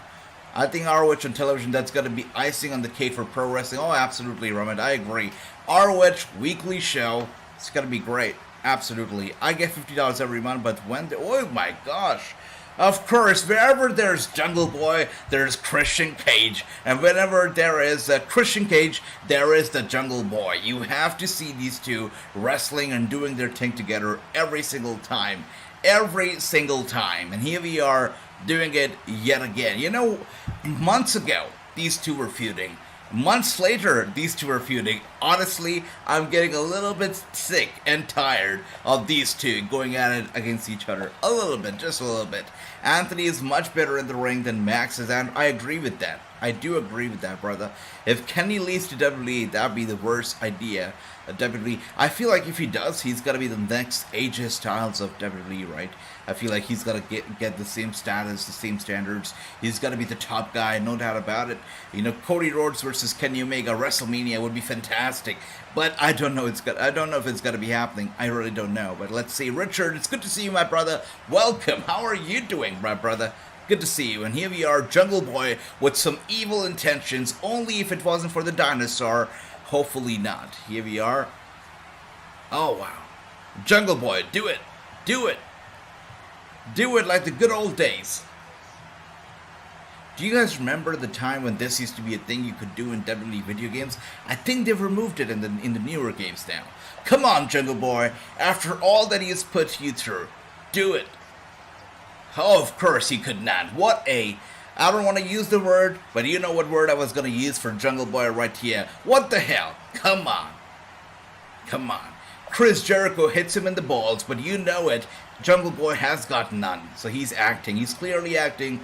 I think ROH on television, that's going to be icing on the cake for pro wrestling. Oh, absolutely, Roman. I agree. ROH weekly show. It's going to be great. Absolutely. I get $50 every month, but oh my gosh. Of course, wherever there's Jungle Boy, there's Christian Cage. And whenever there is Christian Cage, there is the Jungle Boy. You have to see these two wrestling and doing their thing together every single time. Every single time. And here we are doing it yet again. Months ago, these two were feuding. Months later, these two are feuding. Honestly, I'm getting a little bit sick and tired of these two going at it against each other. A little bit, just a little bit. Anthony is much better in the ring than Max is, and I agree with that. I do agree with that, brother. If Kenny leaves to WWE, that'd be the worst idea. WWE. I feel like if he does, he's gotta be the next AJ Styles of WWE, right? I feel like he's gotta get the same status, the same standards. He's gotta be the top guy, no doubt about it. You know, Cody Rhodes versus Kenny Omega Wrestlemania would be fantastic, but I don't know. I don't know if it's gonna be happening. I really don't know. But let's see, Richard. It's good to see you, my brother. Welcome. How are you doing, my brother? Good to see you. And here we are, Jungle Boy, with some evil intentions. Only if it wasn't for the dinosaur. Hopefully not. Here we are. Oh, wow. Jungle Boy, do it. Do it. Do it like the good old days. Do you guys remember the time when this used to be a thing you could do in WWE video games? I think they've removed it in the newer games now. Come on, Jungle Boy. After all that he has put you through, do it. Oh, of course he could not. I don't want to use the word, but you know what word I was going to use for Jungle Boy right here. What the hell? Come on. Come on. Chris Jericho hits him in the balls, but you know it. Jungle Boy has got none. So he's acting. He's clearly acting.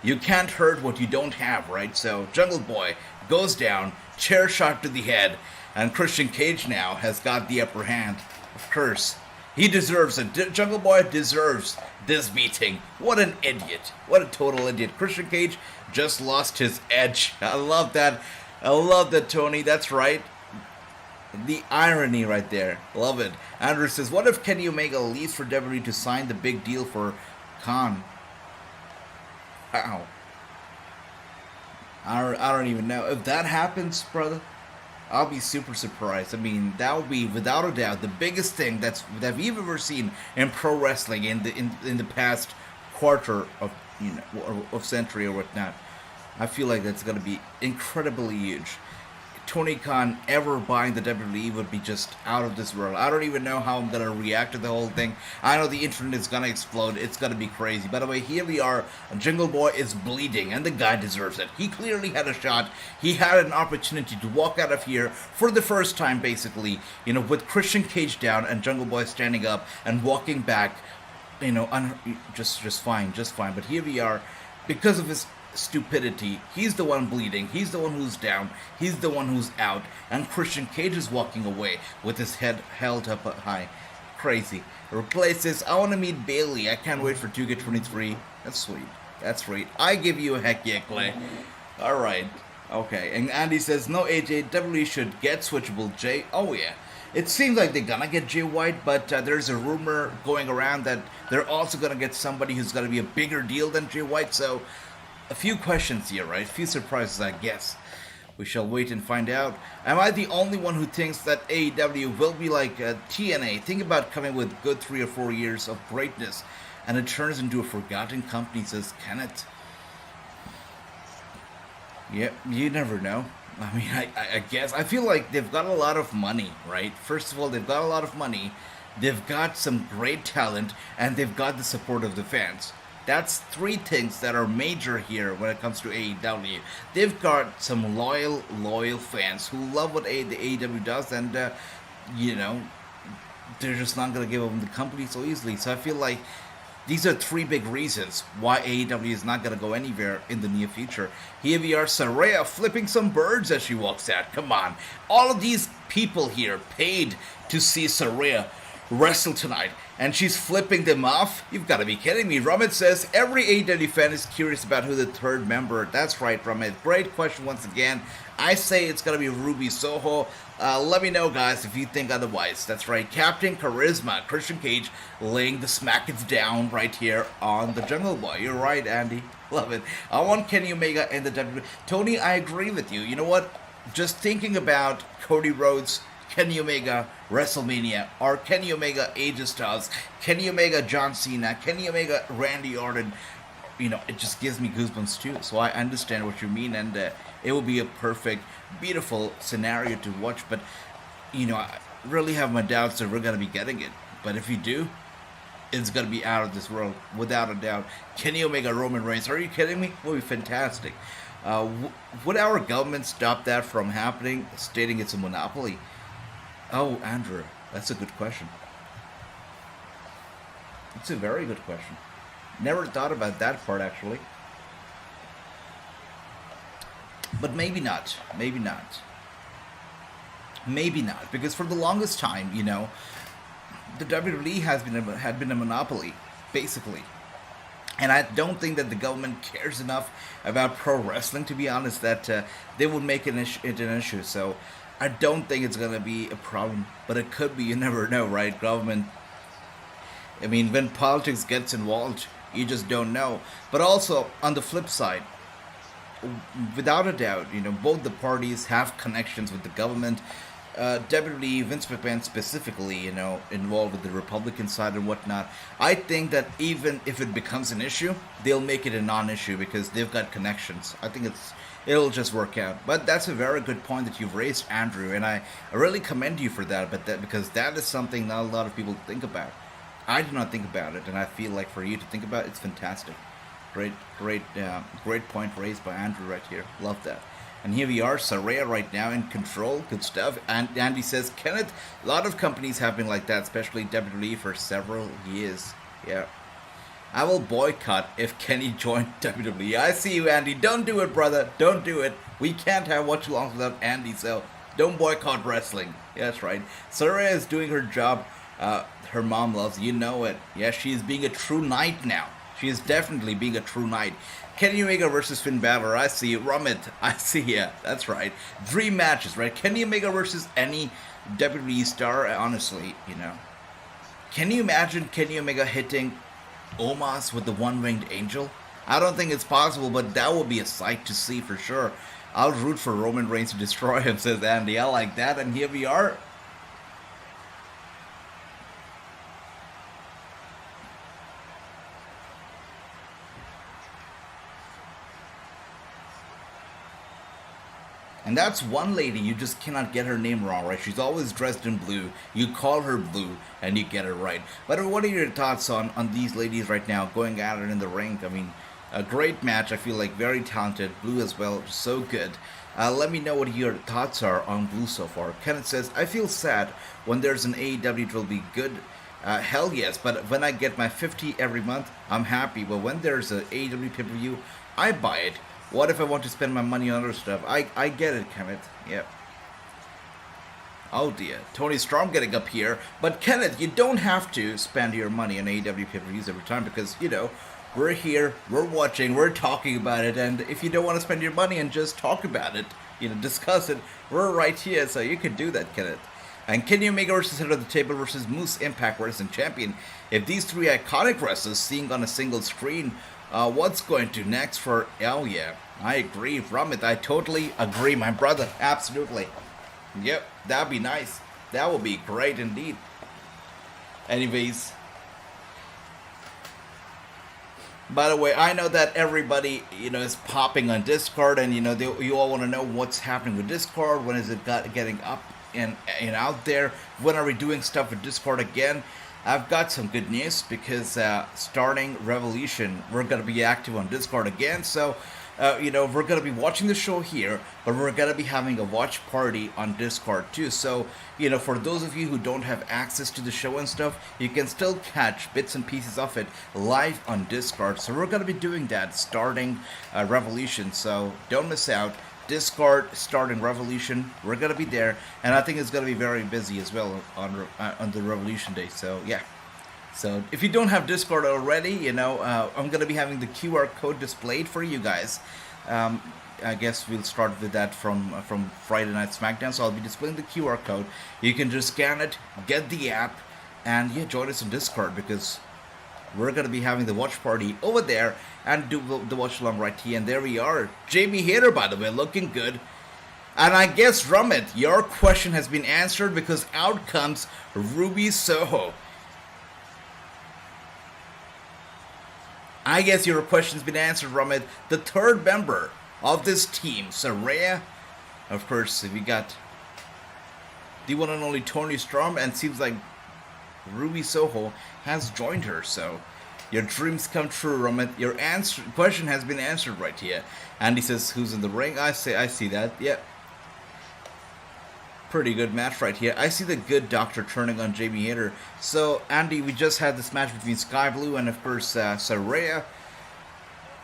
You can't hurt what you don't have, right? So Jungle Boy goes down, chair shot to the head, and Christian Cage now has got the upper hand. Of course. He deserves it. Jungle Boy deserves this beating. What an idiot. What a total idiot. Christian Cage just lost his edge. I love that. I love that, Tony. That's right. The irony right there. Love it. Andrew says, what if Kenny Omega leaves for WWE to sign the big deal for Khan? Wow. I don't even know. If that happens, brother, I'll be super surprised. I mean, that would be without a doubt the biggest thing that we've ever seen in pro wrestling in the past quarter of of century or whatnot. I feel like that's gonna be incredibly huge. Tony Khan ever buying the WWE would be just out of this world. I don't even know how I'm gonna react to the whole thing. I know the internet is gonna explode. It's gonna be crazy. By the way, here we are. Jungle Boy is bleeding, and the guy deserves it. He clearly had a shot. He had an opportunity to walk out of here for the first time, basically. You know, with Christian Cage down and Jungle Boy standing up and walking back. You know, just fine. But here we are, because of his stupidity. He's the one bleeding. He's the one who's down. He's the one who's out. And Christian Cage is walking away with his head held up high. Crazy. Replaces, I want to meet Bailey. I can't wait for 2K23. That's sweet. That's sweet. I give you a heck yeah, Clay. Alright. Okay. And Andy says, no, AJ, WWE should get switchable Jay. Oh, yeah. It seems like they're gonna get Jay White, but there's a rumor going around that they're also gonna get somebody who's gonna be a bigger deal than Jay White, so a few questions here, right? A few surprises, I guess. We shall wait and find out. Am I the only one who thinks that AEW will be like TNA? Think about coming with good 3 or 4 years of greatness, and it turns into a forgotten company, says Kenneth. Yep, you never know. I mean, I guess. I feel like they've got a lot of money, right? First of all, they've got a lot of money. They've got some great talent, and they've got the support of the fans. That's 3 things that are major here when it comes to AEW. They've got some loyal fans who love what the AEW does, and, you know, they're just not going to give them the company so easily. So I feel like these are 3 big reasons why AEW is not going to go anywhere in the near future. Here we are, Saraya flipping some birds as she walks out. Come on. All of these people here paid to see Saraya wrestle tonight, and she's flipping them off? You've got to be kidding me. Ramit says, every AEW fan is curious about who the 3rd member. That's right, Ramit. Great question once again. I say it's going to be Ruby Soho. Let me know, guys, if you think otherwise. That's right, Captain Charisma, Christian Cage, laying the smackets down right here on the Jungle Boy. You're right, Andy. Love it. I want Kenny Omega in the WWE. Tony, I agree with you. You know what? Just thinking about Cody Rhodes, Kenny Omega, Wrestlemania, or Kenny Omega, AJ Styles, Kenny Omega, John Cena, Kenny Omega, Randy Orton, you know, it just gives me goosebumps too. So I understand what you mean, and it will be a perfect, beautiful scenario to watch. But, you know, I really have my doubts that we're going to be getting it. But if you do, it's going to be out of this world, without a doubt. Kenny Omega, Roman Reigns, are you kidding me? It will be fantastic. Would our government stop that from happening, stating it's a monopoly? Oh, Andrew, that's a good question. It's a very good question. Never thought about that part, actually. But maybe not. Maybe not. Maybe not. Because for the longest time, the WWE had been a monopoly, basically. And I don't think that the government cares enough about pro wrestling, to be honest, that they would make it an issue. So I don't think it's going to be a problem. But it could be. You never know, right? Government. I mean, when politics gets involved, you just don't know. But also, on the flip side, without a doubt, both the parties have connections with the government. WWE, Vince McMahon specifically, involved with the Republican side and whatnot. I think that even if it becomes an issue, they'll make it a non-issue because they've got connections. I think it'll just work out. But that's a very good point that you've raised, Andrew, and I really commend you for that. Because that is something not a lot of people think about. I do not think about it, and I feel like for you to think about it, it's fantastic. Great point raised by Andrew right here. Love that. And here we are, Saraya right now in control. Good stuff. And Andy says, Kenneth, a lot of companies have been like that, especially WWE for several years. Yeah. I will boycott if Kenny joined WWE. I see you, Andy. Don't do it, brother. Don't do it. We can't have watch-alongs without Andy, so don't boycott wrestling. Yeah, that's right. Saraya is doing her job. Her mom loves, you know it. Yeah, she is being a true knight now. She is definitely being a true knight. Kenny Omega versus Finn Balor, I see you. Rummet, I see you. That's right. Dream matches, right? Kenny Omega versus any WWE star, honestly, Can you imagine Kenny Omega hitting Omos with the one-winged angel? I don't think it's possible, but that would be a sight to see for sure. I'll root for Roman Reigns to destroy him, says Andy. I like that, and here we are. And that's one lady, you just cannot get her name wrong, right? She's always dressed in blue. You call her Blue, and you get it right. But what are your thoughts on these ladies right now going at it in the ring? I mean, a great match. I feel like very talented. Blue as well, so good. Let me know what your thoughts are on Blue so far. Kenneth says, I feel sad when there's an AEW, it will be good. Hell yes, but when I get my 50 every month, I'm happy. But when there's an AEW pay-per-view, I buy it. What if I want to spend my money on other stuff? I get it, Kenneth. Yep. Oh dear. Tony Storm getting up here. But Kenneth, you don't have to spend your money on AEW pay-per-views every time because, we're here, we're watching, we're talking about it. And if you don't want to spend your money and just talk about it, discuss it, we're right here. So you can do that, Kenneth. And Kenny Omega versus Head of the Table versus Moose Impact Wrestling Champion. If these three iconic wrestlers seeing on a single screen, what's going to next for... Oh, yeah. I agree, Rummet. I totally agree, my brother. Absolutely. Yep, that'd be nice. That would be great indeed. Anyways. By the way, I know that everybody, is popping on Discord, and, you all want to know what's happening with Discord. When is it getting up and out there? When are we doing stuff with Discord again? I've got some good news because starting Revolution, we're going to be active on Discord again. So, we're going to be watching the show here, but we're going to be having a watch party on Discord too. So, for those of you who don't have access to the show and stuff, you can still catch bits and pieces of it live on Discord. So we're going to be doing that starting Revolution. So don't miss out. Discord starting Revolution, we're gonna be there, and I think it's gonna be very busy as well on the Revolution day. So yeah, so if you don't have Discord already, I'm gonna be having the QR code displayed for you guys. I guess we'll start with that from Friday Night SmackDown. So I'll be displaying the QR code. You can just scan it, get the app, and yeah, join us on Discord because we're going to be having the watch party over there and do the watch along right here. And there we are. Jamie Hayter, by the way, looking good. And I guess, Rummet, your question has been answered because out comes Ruby Soho. I guess your question's been answered, Rummet. The third member of this team, Saraya. Of course, we got the one and only Tony Storm, and seems like Ruby Soho has joined her. So your dreams come true, Rummet. Your question has been answered right here. Andy says, who's in the ring? I see that. Yep. Pretty good match right here. I see the good doctor turning on Jamie Hayter. So, Andy, we just had this match between Sky Blue and, of course, Saraya.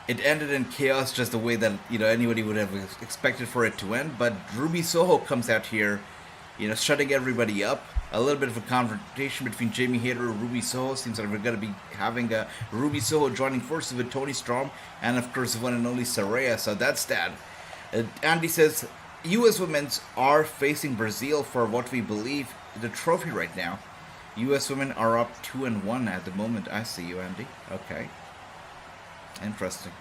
it ended in chaos, just the way that anybody would have expected for it to end. But Ruby Soho comes out here, shutting everybody up. A little bit of a confrontation between Jamie Hayter and Ruby Soho. Seems like we're going to be having Ruby Soho joining forces with Toni Storm and, of course, the one and only Saraya. So that's that. Andy says, U.S. women's are facing Brazil for what we believe the trophy right now. U.S. women are up 2-1 at the moment. I see you, Andy. Okay. Interesting.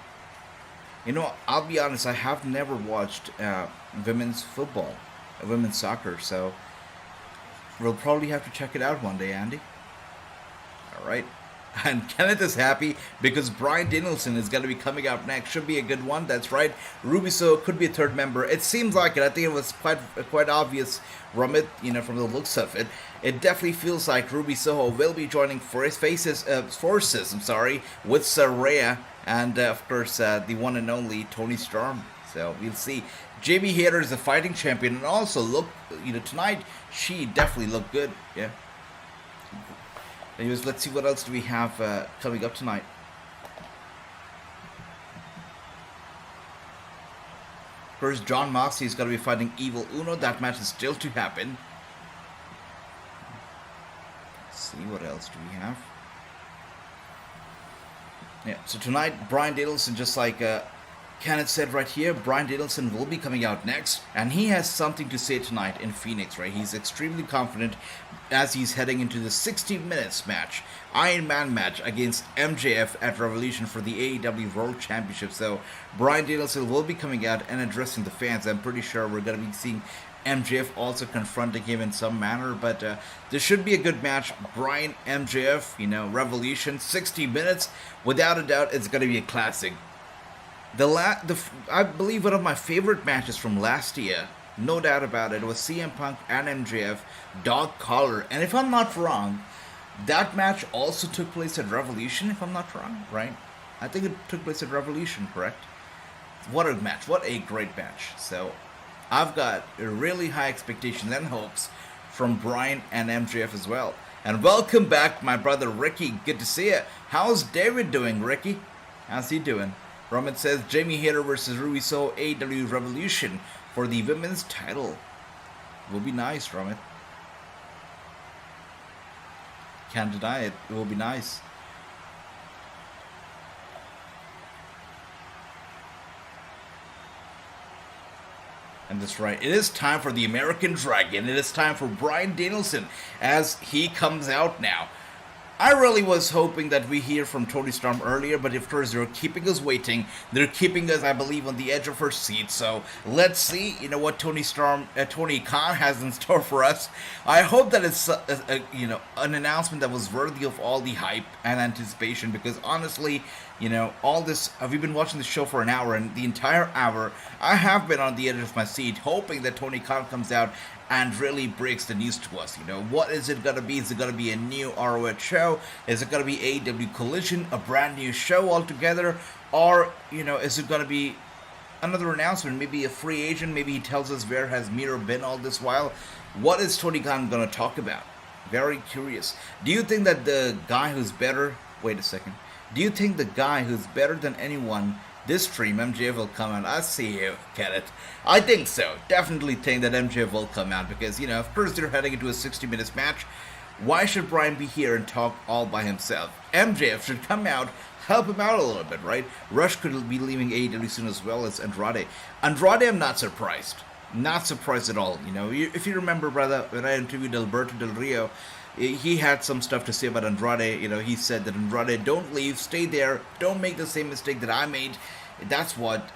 I'll be honest, I have never watched women's football, women's soccer, so we'll probably have to check it out one day, Andy. All right. And Kenneth is happy because Bryan Danielson is going to be coming out next. Should be a good one. That's right. Ruby Soho could be a third member. It seems like it. I think it was quite obvious from it, from the looks of it. It definitely feels like Ruby Soho will be joining forces with Saraya and, of course, the one and only Toni Storm. So we'll see. Jamie Hayter is a fighting champion, and also tonight she definitely looked good. Yeah. Anyways, let's see what else do we have coming up tonight. First, Jon Moxley is going to be fighting Evil Uno. That match is still to happen. Let's see, what else do we have? Yeah, so tonight, Bryan Danielson, just like Kenneth said right here, Bryan Danielson will be coming out next, and he has something to say tonight in Phoenix, right? He's extremely confident as he's heading into the 60 minutes match, Iron Man match against MJF at Revolution for the AEW World Championship. So Bryan Danielson will be coming out and addressing the fans. I'm pretty sure we're going to be seeing MJF also confronting him in some manner, but this should be a good match. Bryan, MJF, Revolution, 60 minutes. Without a doubt, it's going to be a classic. I believe one of my favorite matches from last year, no doubt about it, was CM Punk and MJF, Dog Collar. And if I'm not wrong, that match also took place at Revolution, if I'm not wrong, right? I think it took place at Revolution, correct? What a match. What a great match. So I've got really high expectations and hopes from Bryan and MJF as well. And welcome back, my brother Ricky. Good to see you. How's David doing, Ricky? How's he doing? Roman says Jamie Hayter versus Ruby Soho AEW Revolution for the women's title. Will be nice, Roman. Can't deny it. It will be nice. And that's right. It is time for the American Dragon. It is time for Bryan Danielson as he comes out now. I really was hoping that we hear from Toni Storm earlier, but of course they're keeping us waiting. They're keeping us, I believe, on the edge of our seat. So let's see, what Toni Khan has in store for us. I hope that it's, an announcement that was worthy of all the hype and anticipation. Because honestly, all this, we've been watching the show for an hour, and the entire hour, I have been on the edge of my seat, hoping that Toni Khan comes out and really breaks the news to us. What is it going to be? Is it going to be a new ROH show? Is it going to be AEW Collision, a brand new show altogether? Or, is it going to be another announcement? Maybe a free agent? Maybe he tells us where has Miro been all this while? What is Toni Khan going to talk about? Very curious. Do you think that the guy who's better... Wait a second. Do you think the guy who's better than anyone this stream, MJF, will come out? I see you, Kenneth. I think so. Definitely think that MJF will come out because, of course they're heading into a 60 minutes match. Why should Bryan be here and talk all by himself? MJF should come out, help him out a little bit, right? Rush could be leaving AEW soon as well as Andrade. Andrade, I'm not surprised. Not surprised at all. If you remember, brother, when I interviewed Alberto Del Rio, he had some stuff to say about Andrade. He said that Andrade, don't leave, stay there, don't make the same mistake that I made. That's what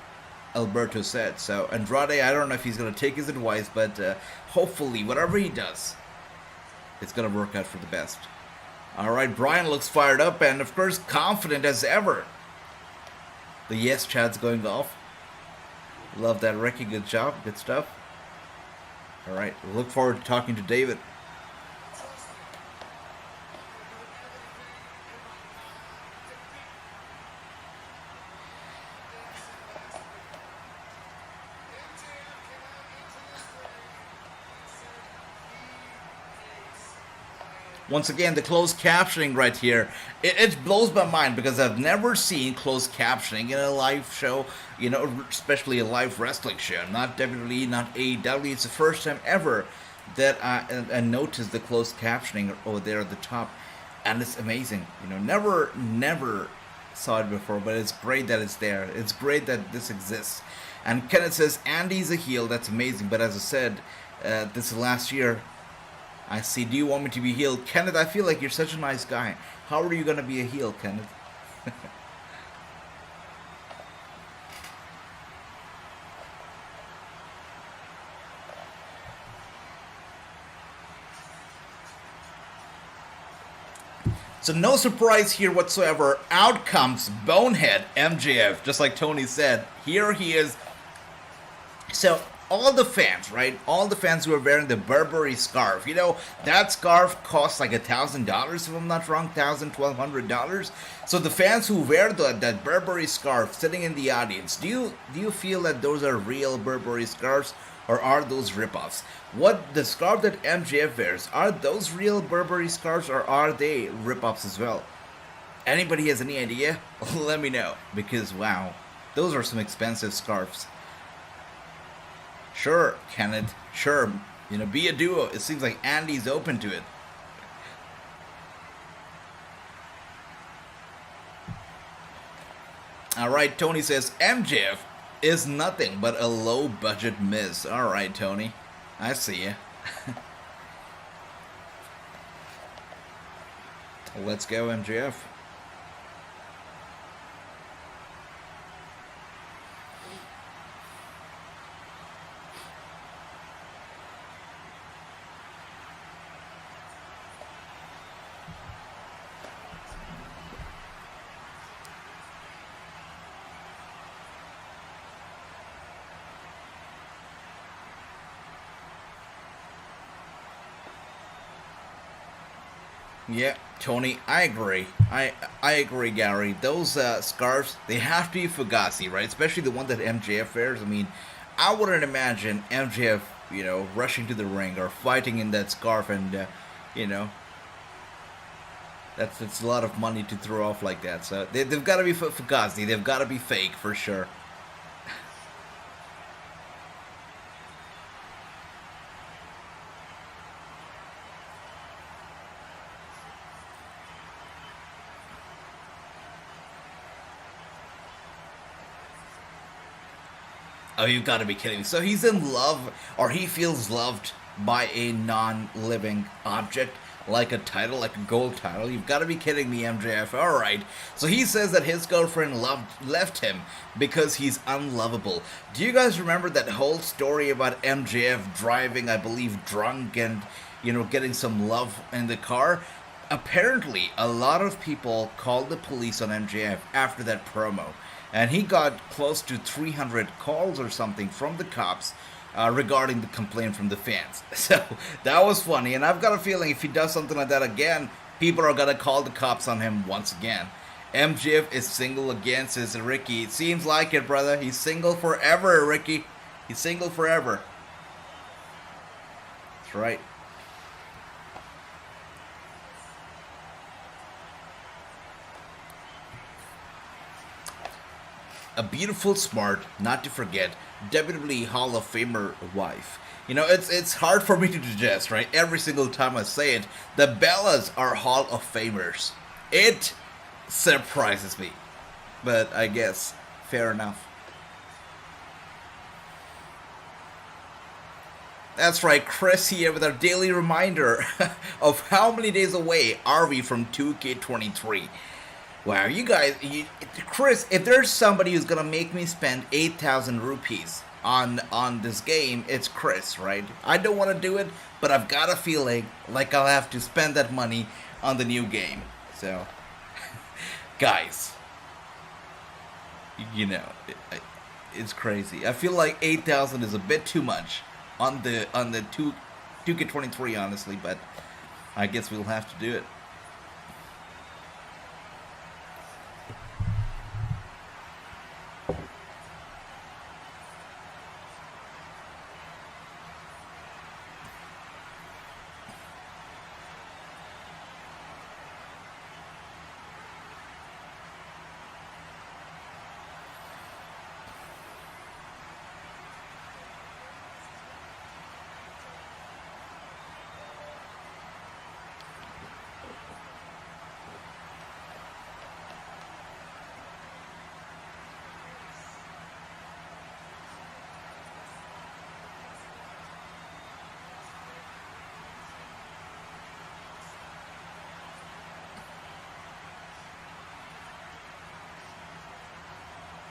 Alberto said. So Andrade, I don't know if he's going to take his advice, but hopefully, whatever he does, it's going to work out for the best. All right, Bryan looks fired up and, of course, confident as ever. The yes chat's going off. Love that, Ricky. Good job. Good stuff. All right, look forward to talking to David. Once again, the closed captioning right here, it blows my mind because I've never seen closed captioning in a live show, especially a live wrestling show. Not WWE, not AEW. It's the first time ever that I noticed the closed captioning over there at the top, and it's amazing. Never saw it before, but it's great that it's there. It's great that this exists. And Kenneth says, Andy's a heel. That's amazing. But as I said, this is last year. I see. Do you want me to be healed? Kenneth, I feel like you're such a nice guy. How are you going to be a heel, Kenneth? So no surprise here whatsoever. Out comes Bonehead MJF, just like Tony said. Here he is. So all the fans, right? All the fans who are wearing the Burberry scarf. That scarf costs like $1,000, if I'm not wrong, $1,200. So the fans who wear that Burberry scarf sitting in the audience, do you feel that those are real Burberry scarves? Or are those ripoffs? The scarf that MJF wears, are those real Burberry scarves or are they ripoffs as well? Anybody has any idea? Let me know. Because wow, those are some expensive scarves. Sure, Kenneth. Sure, be a duo. It seems like Andy's open to it. Alright, Tony says MJF is nothing but a low-budget Miz. Alright, Tony. I see ya. Let's go, MJF. Yeah, Tony, I agree. I agree, Gary. Those scarves, they have to be Fugazi, right? Especially the one that MJF wears. I mean, I wouldn't imagine MJF, rushing to the ring or fighting in that scarf and, that's a lot of money to throw off like that. So they've got to be Fugazi. They've got to be fake for sure. Oh, you gotta be kidding me. So he's in love, or he feels loved by a non-living object, like a title, like a gold title. You've gotta be kidding me, MJF. Alright. So he says that his girlfriend left him because he's unlovable. Do you guys remember that whole story about MJF driving, I believe, drunk and, getting some love in the car? Apparently, a lot of people called the police on MJF after that promo. And he got close to 300 calls or something from the cops regarding the complaint from the fans. So that was funny. And I've got a feeling if he does something like that again, people are going to call the cops on him once again. MJF is single again, says Ricky. It seems like it, brother. He's single forever, Ricky. He's single forever. That's right. A beautiful, smart, not to forget, WWE Hall of Famer wife. It's hard for me to digest, right? Every single time I say it, the Bellas are Hall of Famers. It surprises me. But I guess, fair enough. That's right, Chris here with our daily reminder of how many days away are we from 2K23. Wow, you guys, Chris, if there's somebody who's gonna make me spend 8,000 rupees on this game, it's Chris, right? I don't want to do it, but I've got a feeling like I'll have to spend that money on the new game. So, guys, it's crazy. I feel like 8,000 is a bit too much on the 2K23, honestly, but I guess we'll have to do it.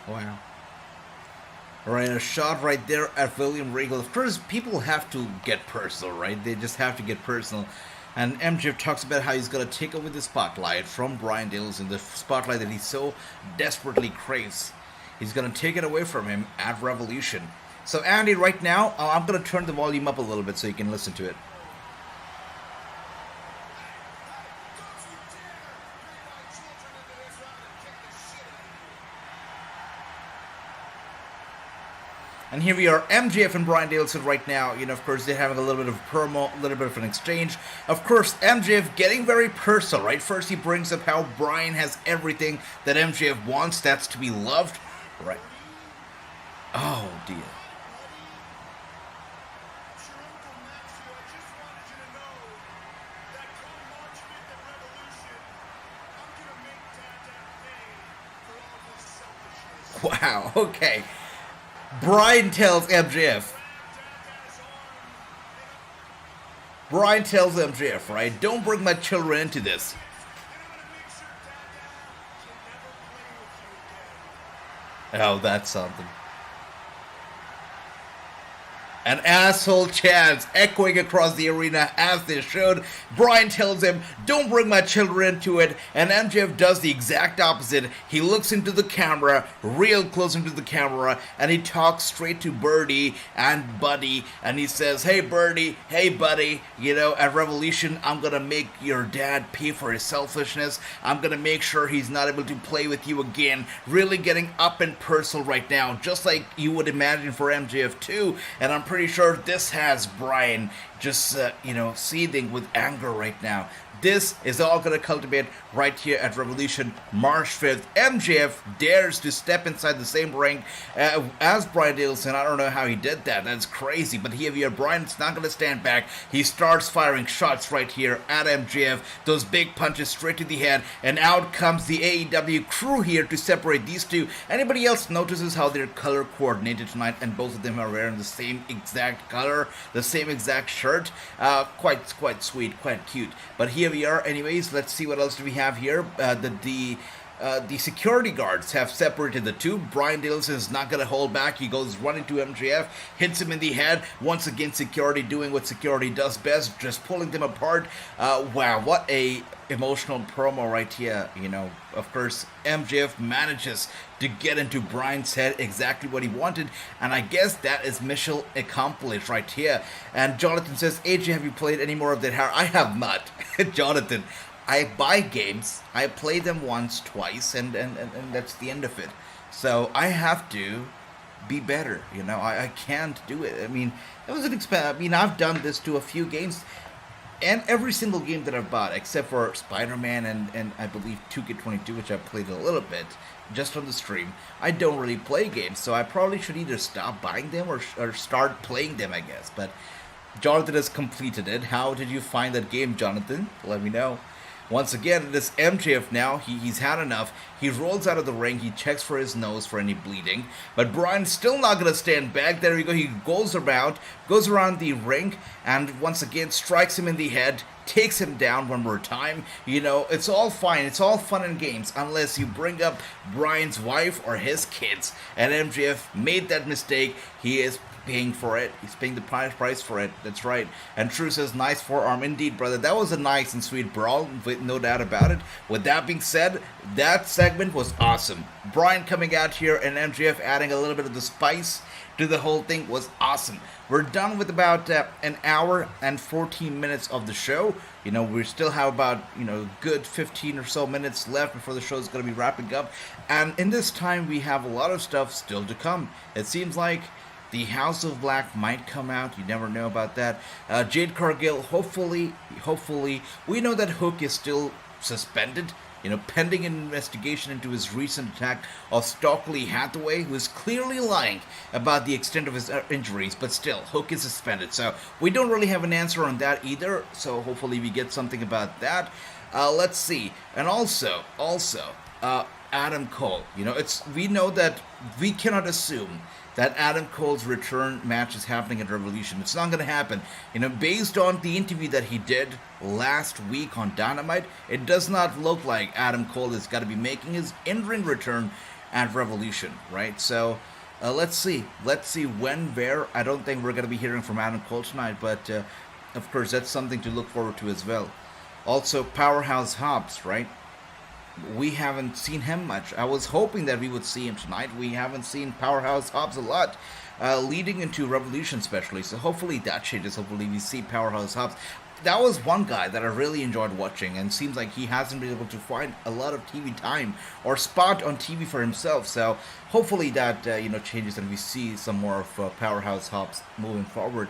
Wow. Right, a shot right there at William Regal. Of course, people have to get personal, right? They just have to get personal. And MJF talks about how he's going to take over the spotlight from Bryan Danielson, the spotlight that he so desperately craves. He's going to take it away from him at Revolution. So, Andy, right now, I'm going to turn the volume up a little bit so you can listen to it. And here we are, MJF and Bryan Danielson right now. You know, of course, they're having a little bit of promo, a little bit of an exchange. Of course, MJF getting very personal, right? First, he brings up how Bryan has everything that MJF wants. That's to be loved, right? Oh, dear. Wow, okay. Bryan tells MJF, right? Don't bring my children into this. Oh, that's something. An asshole chants echoing across the arena as they showed. Bryan tells him, don't bring my children into it. And MJF does the exact opposite. He looks into the camera, real close into the camera, and he talks straight to Birdie and Buddy. And he says, hey Birdie, hey Buddy, you know, at Revolution, I'm going to make your dad pay for his selfishness. I'm going to make sure he's not able to play with you again. Really getting up and personal right now, just like you would imagine for MJF too. And I'm pretty sure this has Bryan just, seething with anger right now. This is all going to cultivate right here at Revolution, March 5th. MJF dares to step inside the same ring as Bryan Danielson. I don't know how he did that. That's crazy. But here, Bryan's not going to stand back. He starts firing shots right here at MJF. Those big punches straight to the head. And out comes the AEW crew here to separate these two. Anybody else notices how they're color coordinated tonight? And both of them are wearing the same exact color, the same exact shirt. Quite sweet, quite cute. But here we are. Anyways, let's see what else do we have here. The security guards have separated the two. Bryan Danielson is not going to hold back. He goes running to MJF, hits him in the head. Once again, security doing what security does best, just pulling them apart. Wow, what a emotional promo right here. You know, of course, MJF manages to get into Bryan's head exactly what he wanted, and I guess that is mission accomplished right here. And Jonathan says, AJ, have you played any more of that? I have not. Jonathan, I buy games, I play them once, twice, and that's the end of it. So I have to be better, you know, I can't do it. I mean, it was an expense. I mean, I've done this to a few games, and every single game that I've bought, except for Spider-Man and I believe 2K22, which I played a little bit, just on the stream, I don't really play games, so I probably should either stop buying them or start playing them, I guess. But Jonathan has completed it. How did you find that game, Jonathan? Let me know. Once again, it is MJF now. He's had enough. He rolls out of the ring. He checks for his nose for any bleeding. But Bryan's still not going to stand back. There we go. He goes around the ring, and once again strikes him in the head, takes him down one more time. You know, it's all fine. It's all fun and games unless you bring up Bryan's wife or his kids. And MJF made that mistake. He is paying for it. He's paying the price for it. That's right. And True says, nice forearm indeed, brother. That was a nice and sweet brawl, with no doubt about it. With that being said, that segment was awesome. Bryan coming out here and MJF adding a little bit of the spice to the whole thing was awesome. We're done with about an hour and 14 minutes of the show. You know, we still have about, good 15 or so minutes left before the show is going to be wrapping up. And in this time, we have a lot of stuff still to come. It seems like the House of Black might come out. You never know about that. Jade Cargill, hopefully, we know that Hook is still suspended, pending an investigation into his recent attack of Stockley Hathaway, who is clearly lying about the extent of his injuries, but still, Hook is suspended. So we don't really have an answer on that either, so hopefully we get something about that. Let's see. And also, Adam Cole. We know that we cannot assume that Adam Cole's return match is happening at Revolution. It's not going to happen. Based on the interview that he did last week on Dynamite, it does not look like Adam Cole is going to be making his in-ring return at Revolution, right? So let's see when, where. I don't think we're going to be hearing from Adam Cole tonight, but of course that's something to look forward to as well. Also, Powerhouse Hobbs, right? We haven't seen him much. I was hoping that we would see him tonight. We haven't seen Powerhouse Hobbs a lot, leading into Revolution especially. So hopefully that changes. Hopefully we see Powerhouse Hobbs. That was one guy that I really enjoyed watching, and seems like he hasn't been able to find a lot of TV time or spot on TV for himself. So hopefully that changes and we see some more of Powerhouse Hobbs moving forward.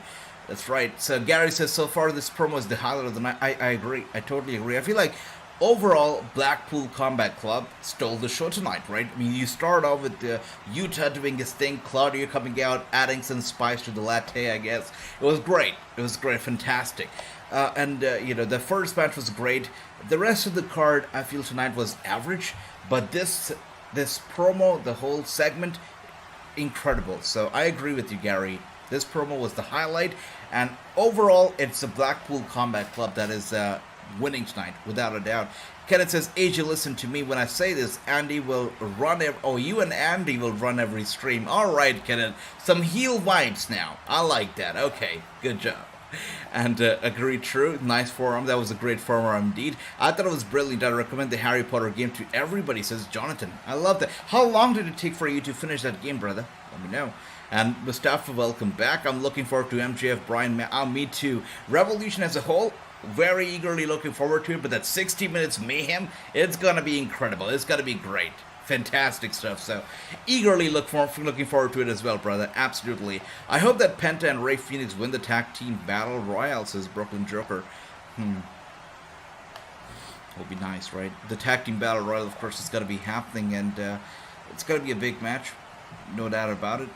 That's right. So Gary says, so far this promo is the highlight of the night. I agree. I totally agree. I feel like overall, Blackpool Combat Club stole the show tonight, right? I mean, you start off with Utah doing his thing, Claudio coming out, adding some spice to the latte, I guess. It was great. It was great. Fantastic. The first match was great. The rest of the card, I feel tonight was average. But this promo, the whole segment, incredible. So I agree with you, Gary. This promo was the highlight. And overall, it's the Blackpool Combat Club that is winning tonight, without a doubt. Kenneth says, AJ, listen to me when I say this. Andy will run you and Andy will run every stream. Alright, Kenneth. Some heel vibes now. I like that. Okay, good job. And agree, true. Nice forearm. That was a great forearm indeed. I thought it was brilliant. I recommend the Harry Potter game to everybody, says Jonathan. I love that. How long did it take for you to finish that game, brother? Let me know. And Mustafa, welcome back. I'm looking forward to MJF, Brian. Me too. Revolution as a whole, very eagerly looking forward to it, but that 60 minutes mayhem, it's gonna be incredible. It's gonna be great. Fantastic stuff. So eagerly looking forward to it as well, brother. Absolutely. I hope that Penta and Rey Fenix win the tag team battle royale, says Brooklyn Joker. Would be nice, right? The tag team battle royal, of course, is gonna be happening, and it's gonna be a big match, no doubt about it.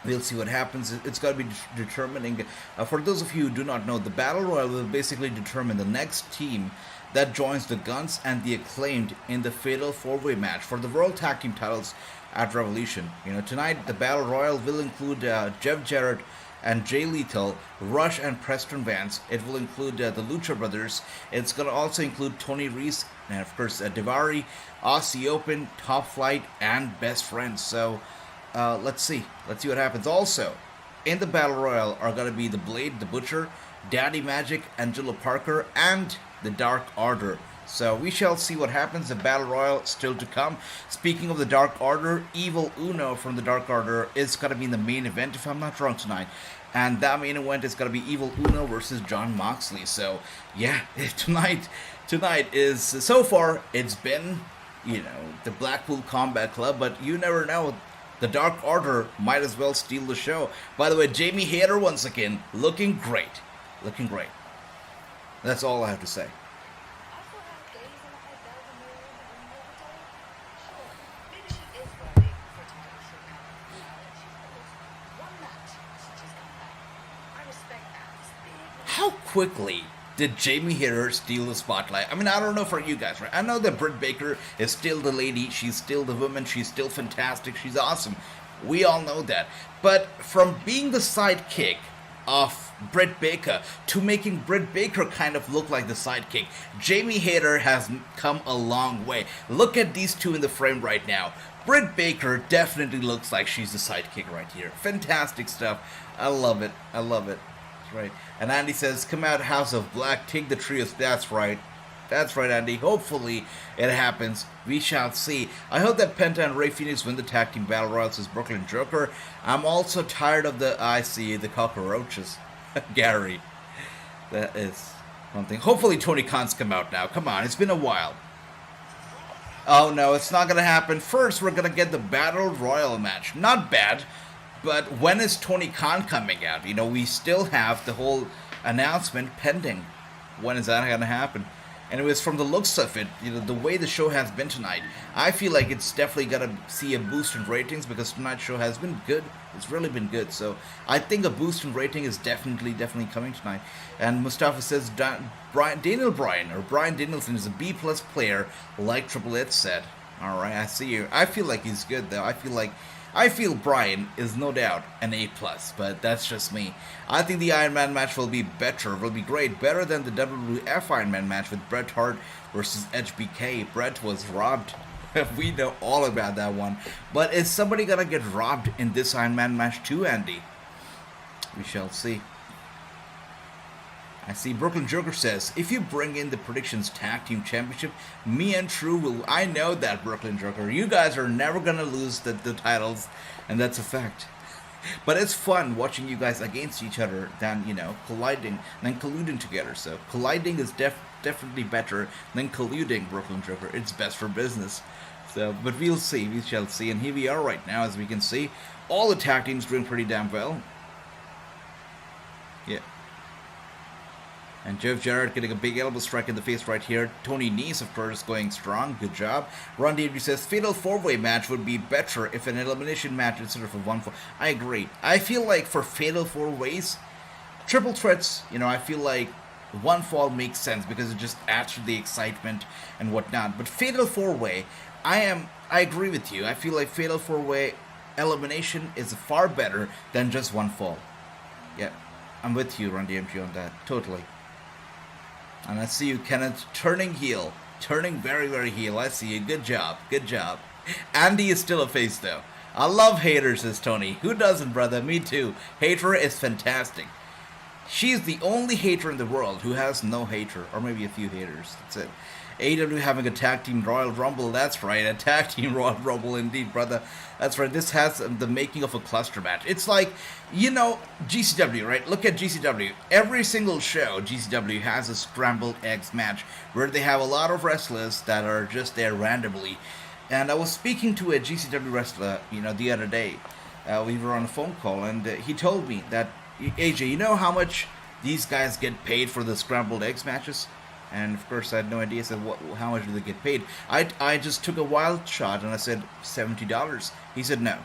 We'll see what happens. It's got to be determining. For those of you who do not know, the Battle Royal will basically determine the next team that joins the Guns and the Acclaimed in the Fatal 4-Way match for the World Tag Team titles at Revolution. Tonight the Battle Royal will include Jeff Jarrett and Jay Lethal, Rush and Preston Vance. It will include the Lucha Brothers. It's going to also include Tony Reese and, of course, Daivari, Aussie Open, Top Flight, and Best Friends. So let's see what happens. Also, in the Battle Royal are going to be the Blade, the Butcher, Daddy Magic, Angelo Parker, and the Dark Order. So we shall see what happens. The Battle Royal still to come. Speaking of the Dark Order, Evil Uno from the Dark Order is going to be in the main event, if I'm not wrong, tonight. And that main event is going to be Evil Uno versus Jon Moxley. So yeah, tonight is, so far it's been, the Blackpool Combat Club, but you never know. The Dark Order might as well steal the show. By the way, Jamie Hayter once again, looking great. Looking great. That's all I have to say. How quickly did Jamie Hayter steal the spotlight? I mean, I don't know for you guys, right? I know that Britt Baker is still the lady. She's still the woman. She's still fantastic. She's awesome. We all know that. But from being the sidekick of Britt Baker to making Britt Baker kind of look like the sidekick, Jamie Hayter has come a long way. Look at these two in the frame right now. Britt Baker definitely looks like she's the sidekick right here. Fantastic stuff. I love it. I love it. Right. And Andy says, come out, House of Black, take the trios. That's right. That's right, Andy. Hopefully it happens. We shall see. I hope that Penta and Rey Fenix win the tag team battle royal, says Brooklyn Joker. I'm also tired of the cockroaches. Gary. That is one thing. Hopefully Tony Khan's come out now. Come on, it's been a while. Oh no, it's not going to happen. First, we're going to get the battle royal match. Not bad. But when is Tony Khan coming out? We still have the whole announcement pending. When is that going to happen? Anyways, from the looks of it, the way the show has been tonight, I feel like it's definitely going to see a boost in ratings because tonight's show has been good. It's really been good. So I think a boost in rating is definitely coming tonight. And Mustafa says Brian Danielson is a B+ player, like Triple H said. All right, I see you. I feel like he's good, though. I feel Brian is no doubt an A+, but that's just me. I think the Iron Man match will be great, better than the WWF Iron Man match with Bret Hart versus HBK. Bret was robbed We know all about that one. But is somebody gonna get robbed in this Iron Man match too, Andy? We shall see. I see Brooklyn Joker says, if you bring in the Predictions Tag Team Championship, me and True will... I know that, Brooklyn Joker. You guys are never gonna lose the titles, and that's a fact. But it's fun watching you guys against each other than, colluding together. So colliding is definitely better than colluding, Brooklyn Joker. It's best for business. So, but we'll see. We shall see. And here we are right now, as we can see. All the tag teams doing pretty damn well. Yeah. And Jeff Jarrett getting a big elbow strike in the face right here. Tony Nese, of course, going strong. Good job. Ron DW says, Fatal 4-Way match would be better if an elimination match instead of a 1-fall. I agree. I feel like for Fatal 4-Ways, triple threats, I feel like 1-fall makes sense because it just adds to the excitement and whatnot. But Fatal 4-Way, I agree with you. I feel like Fatal 4-Way elimination is far better than just 1-fall. Yeah, I'm with you, Ron DMG, on that. Totally. And I see you, Kenneth, turning heel. Turning very, very heel. I see you. Good job. Good job. Andy is still a face, though. I love haters, says Tony. Who doesn't, brother? Me too. Hater is fantastic. She's the only hater in the world who has no hater. Or maybe a few haters. That's it. AEW having a tag team Royal Rumble. That's right. A tag team Royal Rumble indeed, brother. That's right. This has the making of a cluster match. It's like, GCW, right? Look at GCW. Every single show, GCW has a scrambled eggs match where they have a lot of wrestlers that are just there randomly. And I was speaking to a GCW wrestler, the other day. We were on a phone call, and he told me that, AJ, you know how much these guys get paid for the scrambled eggs matches? And of course, I had no idea. I said, how much do they get paid? I just took a wild shot and I said, $70. He said, no.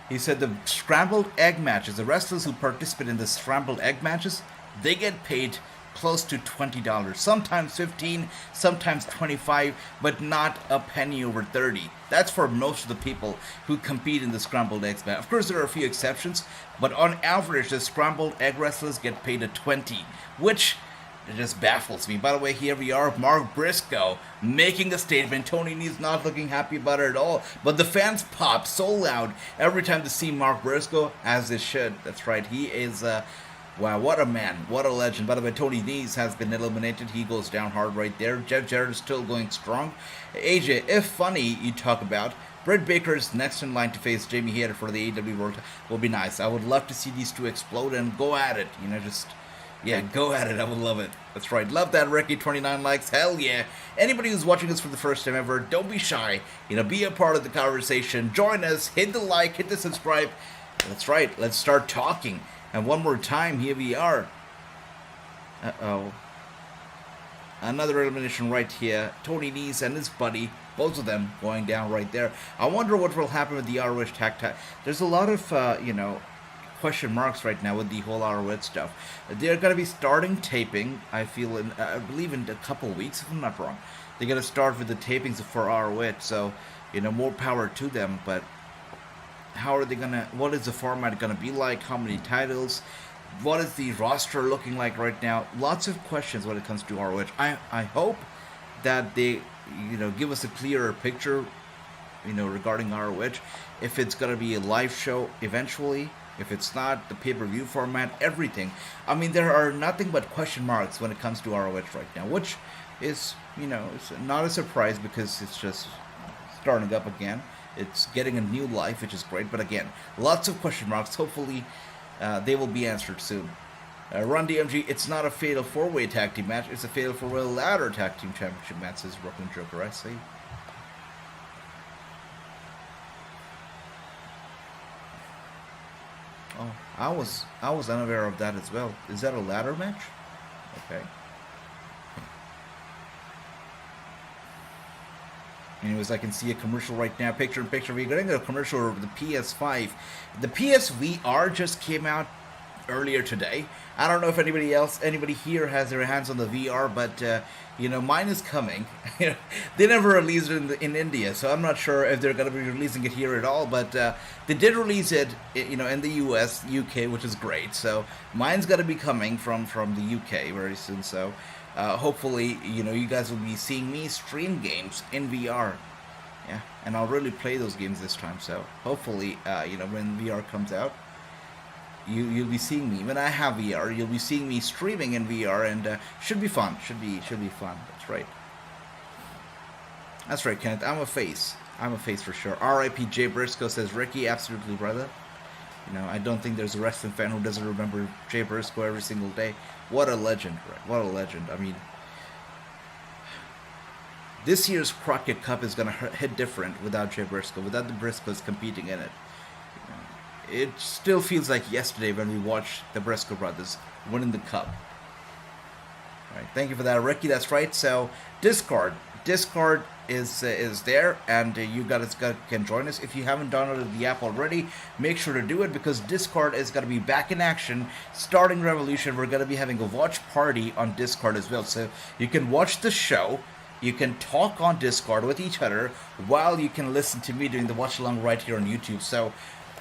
He said the scrambled egg matches, the wrestlers who participate in the scrambled egg matches, they get paid close to $20. Sometimes $15, sometimes $25, but not a penny over $30. That's for most of the people who compete in the scrambled eggs match. Of course, there are a few exceptions, but on average, the scrambled egg wrestlers get paid at $20, which... it just baffles me. By the way, here we are, Mark Briscoe making a statement. Tony Nese not looking happy about it at all. But the fans pop so loud every time they see Mark Briscoe, as they should. That's right, he is, wow, what a man, what a legend. By the way, Tony Nese has been eliminated. He goes down hard right there. Jeff Jarrett is still going strong. AJ, if funny you talk about, Britt Baker is next in line to face Jamie Hayter for the AEW World. Will be nice. I would love to see these two explode and go at it. Yeah, go at it. I would love it. That's right. Love that, Ricky. 29 likes. Hell yeah. Anybody who's watching this for the first time ever, don't be shy. Be a part of the conversation. Join us. Hit the like. Hit the subscribe. That's right. Let's start talking. And one more time, here we are. Uh-oh. Another elimination right here. Tony Nese and his buddy, both of them going down right there. I wonder what will happen with the ROH tag. There's a lot of, question marks right now with the whole ROH stuff. They're going to be starting taping, I believe in a couple weeks, if I'm not wrong. They're going to start with the tapings for ROH, so, more power to them, but how are they going to, what is the format going to be like, how many titles, what is the roster looking like right now? Lots of questions when it comes to ROH. I hope that they, give us a clearer picture, regarding ROH, if it's going to be a live show eventually. If it's not, the pay-per-view format, everything. I mean, there are nothing but question marks when it comes to ROH right now, which is, it's not a surprise because it's just starting up again. It's getting a new life, which is great. But again, lots of question marks. Hopefully, they will be answered soon. Run DMG, it's not a Fatal 4-Way tag team match. It's a Fatal 4-Way ladder tag team championship match, says Brooklyn Joker. I see. Oh, I was unaware of that as well. Is that a ladder match? Okay. Anyways, I can see a commercial right now. Picture in picture. We're getting a commercial of the PS5. The PSVR just came out earlier today. I don't know if anybody here has their hands on the VR, but mine is coming. They never released it in India, so I'm not sure if they're going to be releasing it here at all. But they did release it, in the US, UK, which is great. So mine's going to be coming from the UK very soon. So hopefully, you guys will be seeing me stream games in VR. Yeah, and I'll really play those games this time. So hopefully, when VR comes out, you'll be seeing me. When I have VR, you'll be seeing me streaming in VR, and should be fun. Should be fun. That's right. That's right, Kenneth. I'm a face. I'm a face for sure. R.I.P. Jay Briscoe says, Ricky, absolutely, brother. I don't think there's a wrestling fan who doesn't remember Jay Briscoe every single day. What a legend, right? What a legend. I mean, this year's Crockett Cup is going to hit different without Jay Briscoe, without the Briscoes competing in it. It still feels like yesterday when we watched the Briscoe brothers winning the cup. All right, thank you for that, Ricky. That's right. So Discord is there, and you guys can join us. If you haven't downloaded the app already, make sure to do it, because Discord is going to be back in action starting Revolution. We're going to be having a watch party on Discord as well, so you can watch the show. You can talk on Discord with each other while you can listen to me doing the watch along right here on YouTube. So,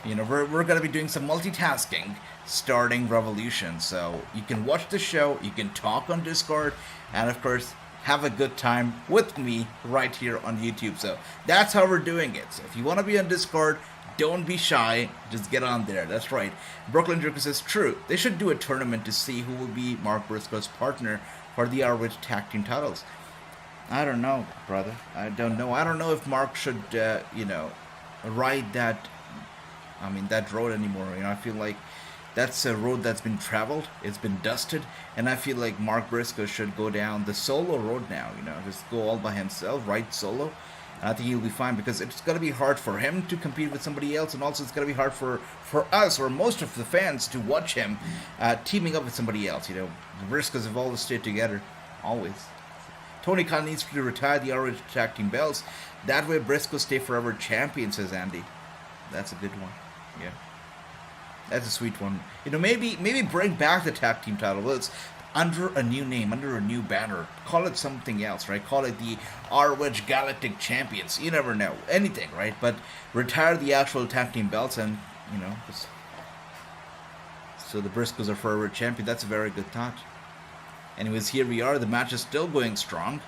we're going to be doing some multitasking starting Revolution. So you can watch the show, you can talk on Discord, and of course, have a good time with me right here on YouTube. So that's how we're doing it. So if you want to be on Discord, don't be shy. Just get on there. That's right. Brooklyn Joker says, true. They should do a tournament to see who will be Mark Briscoe's partner for the ROH Tag Team titles. I don't know, brother. I don't know. I don't know if Mark should, ride that road anymore. I feel like that's a road that's been traveled. It's been dusted. And I feel like Mark Briscoe should go down the solo road now, just go all by himself, ride solo. And I think he'll be fine, because it's going to be hard for him to compete with somebody else. And also it's going to be hard for us, or most of the fans, to watch him teaming up with somebody else. The Briscoes have always stayed together. Always. Tony Khan needs to retire the ROH Tag Team belts. That way Briscoe stay forever champion, says Andy. That's a good one. Yeah. That's a sweet one. Maybe bring back the tag team title. Well, it's under a new name, under a new banner. Call it something else, right? Call it the ROH Galactic Champions. You never know. Anything, right? But retire the actual tag team belts, and, so the Briscoes are forever champion. That's a very good thought. Anyways, here we are. The match is still going strong.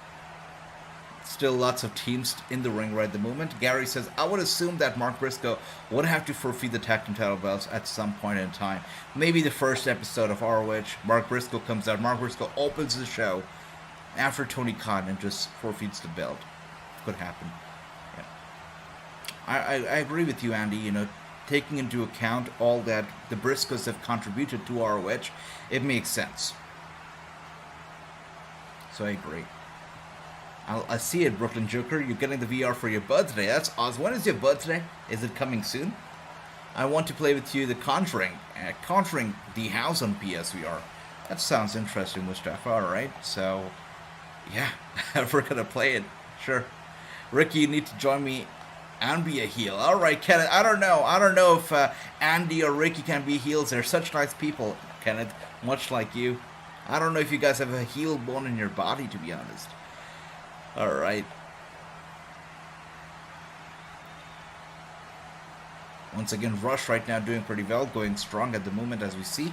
Still lots of teams in the ring right at the moment. Gary says, I would assume that Mark Briscoe would have to forfeit the tag team title belts at some point in time. Maybe the first episode of ROH, Mark Briscoe comes out. Mark Briscoe opens the show after Tony Khan and just forfeits the belt. Could happen. Yeah. I agree with you, Andy. Taking into account all that the Briscoes have contributed to ROH, it makes sense. So I agree. I see it, Brooklyn Joker. You're getting the VR for your birthday. That's awesome. When is your birthday? Is it coming soon? I want to play with you the Conjuring the House on PSVR. That sounds interesting, Mustafa. Alright, so, yeah, we're gonna play it. Sure. Ricky, you need to join me and be a heel. Alright, Kenneth, I don't know if Andy or Ricky can be heels. They're such nice people, Kenneth, much like you. I don't know if you guys have a heel bone in your body, to be honest. Alright. Once again, Rush right now doing pretty well, going strong at the moment as we see.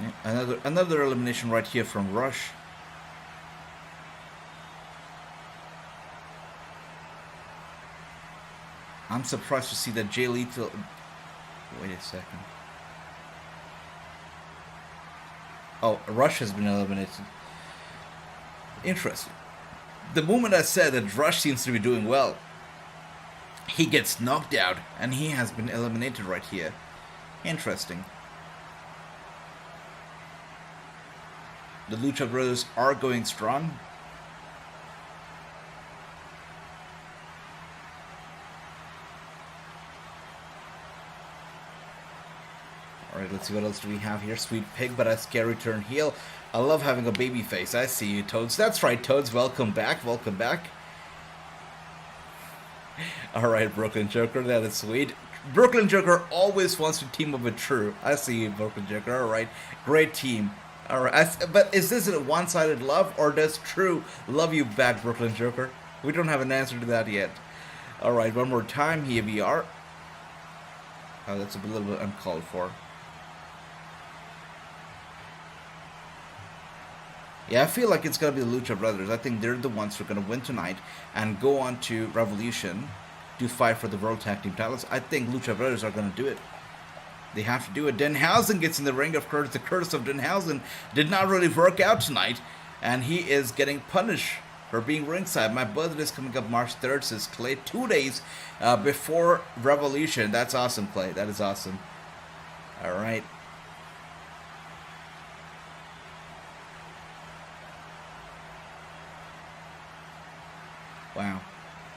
Yeah, another elimination right here from Rush. I'm surprised to see that Jay Lethal... Wait a second. Oh, Rush has been eliminated. Interesting. The moment I said that Rush seems to be doing well, he gets knocked out, and he has been eliminated right here. Interesting. The Lucha Brothers are going strong. Alright, let's see what else do we have here. Sweet Pig, but a scary turn heel. I love having a baby face. I see you, Toads. That's right, Toads. Welcome back. Welcome back. Alright, Brooklyn Joker. That is sweet. Brooklyn Joker always wants to team up with True. I see you, Brooklyn Joker. Alright. Great team. Alright. But is this a one-sided love, or does True love you back, Brooklyn Joker? We don't have an answer to that yet. Alright, one more time. Here we are. Oh, that's a little bit uncalled for. Yeah, I feel like it's going to be the Lucha Brothers. I think they're the ones who are going to win tonight and go on to Revolution to fight for the World Tag Team titles. I think Lucha Brothers are going to do it. They have to do it. Denhausen gets in the ring. Of course, the curse of Denhausen did not really work out tonight, and he is getting punished for being ringside. My birthday is coming up March 3rd, says Clay. 2 days before Revolution. That's awesome, Clay. That is awesome. All right. Wow.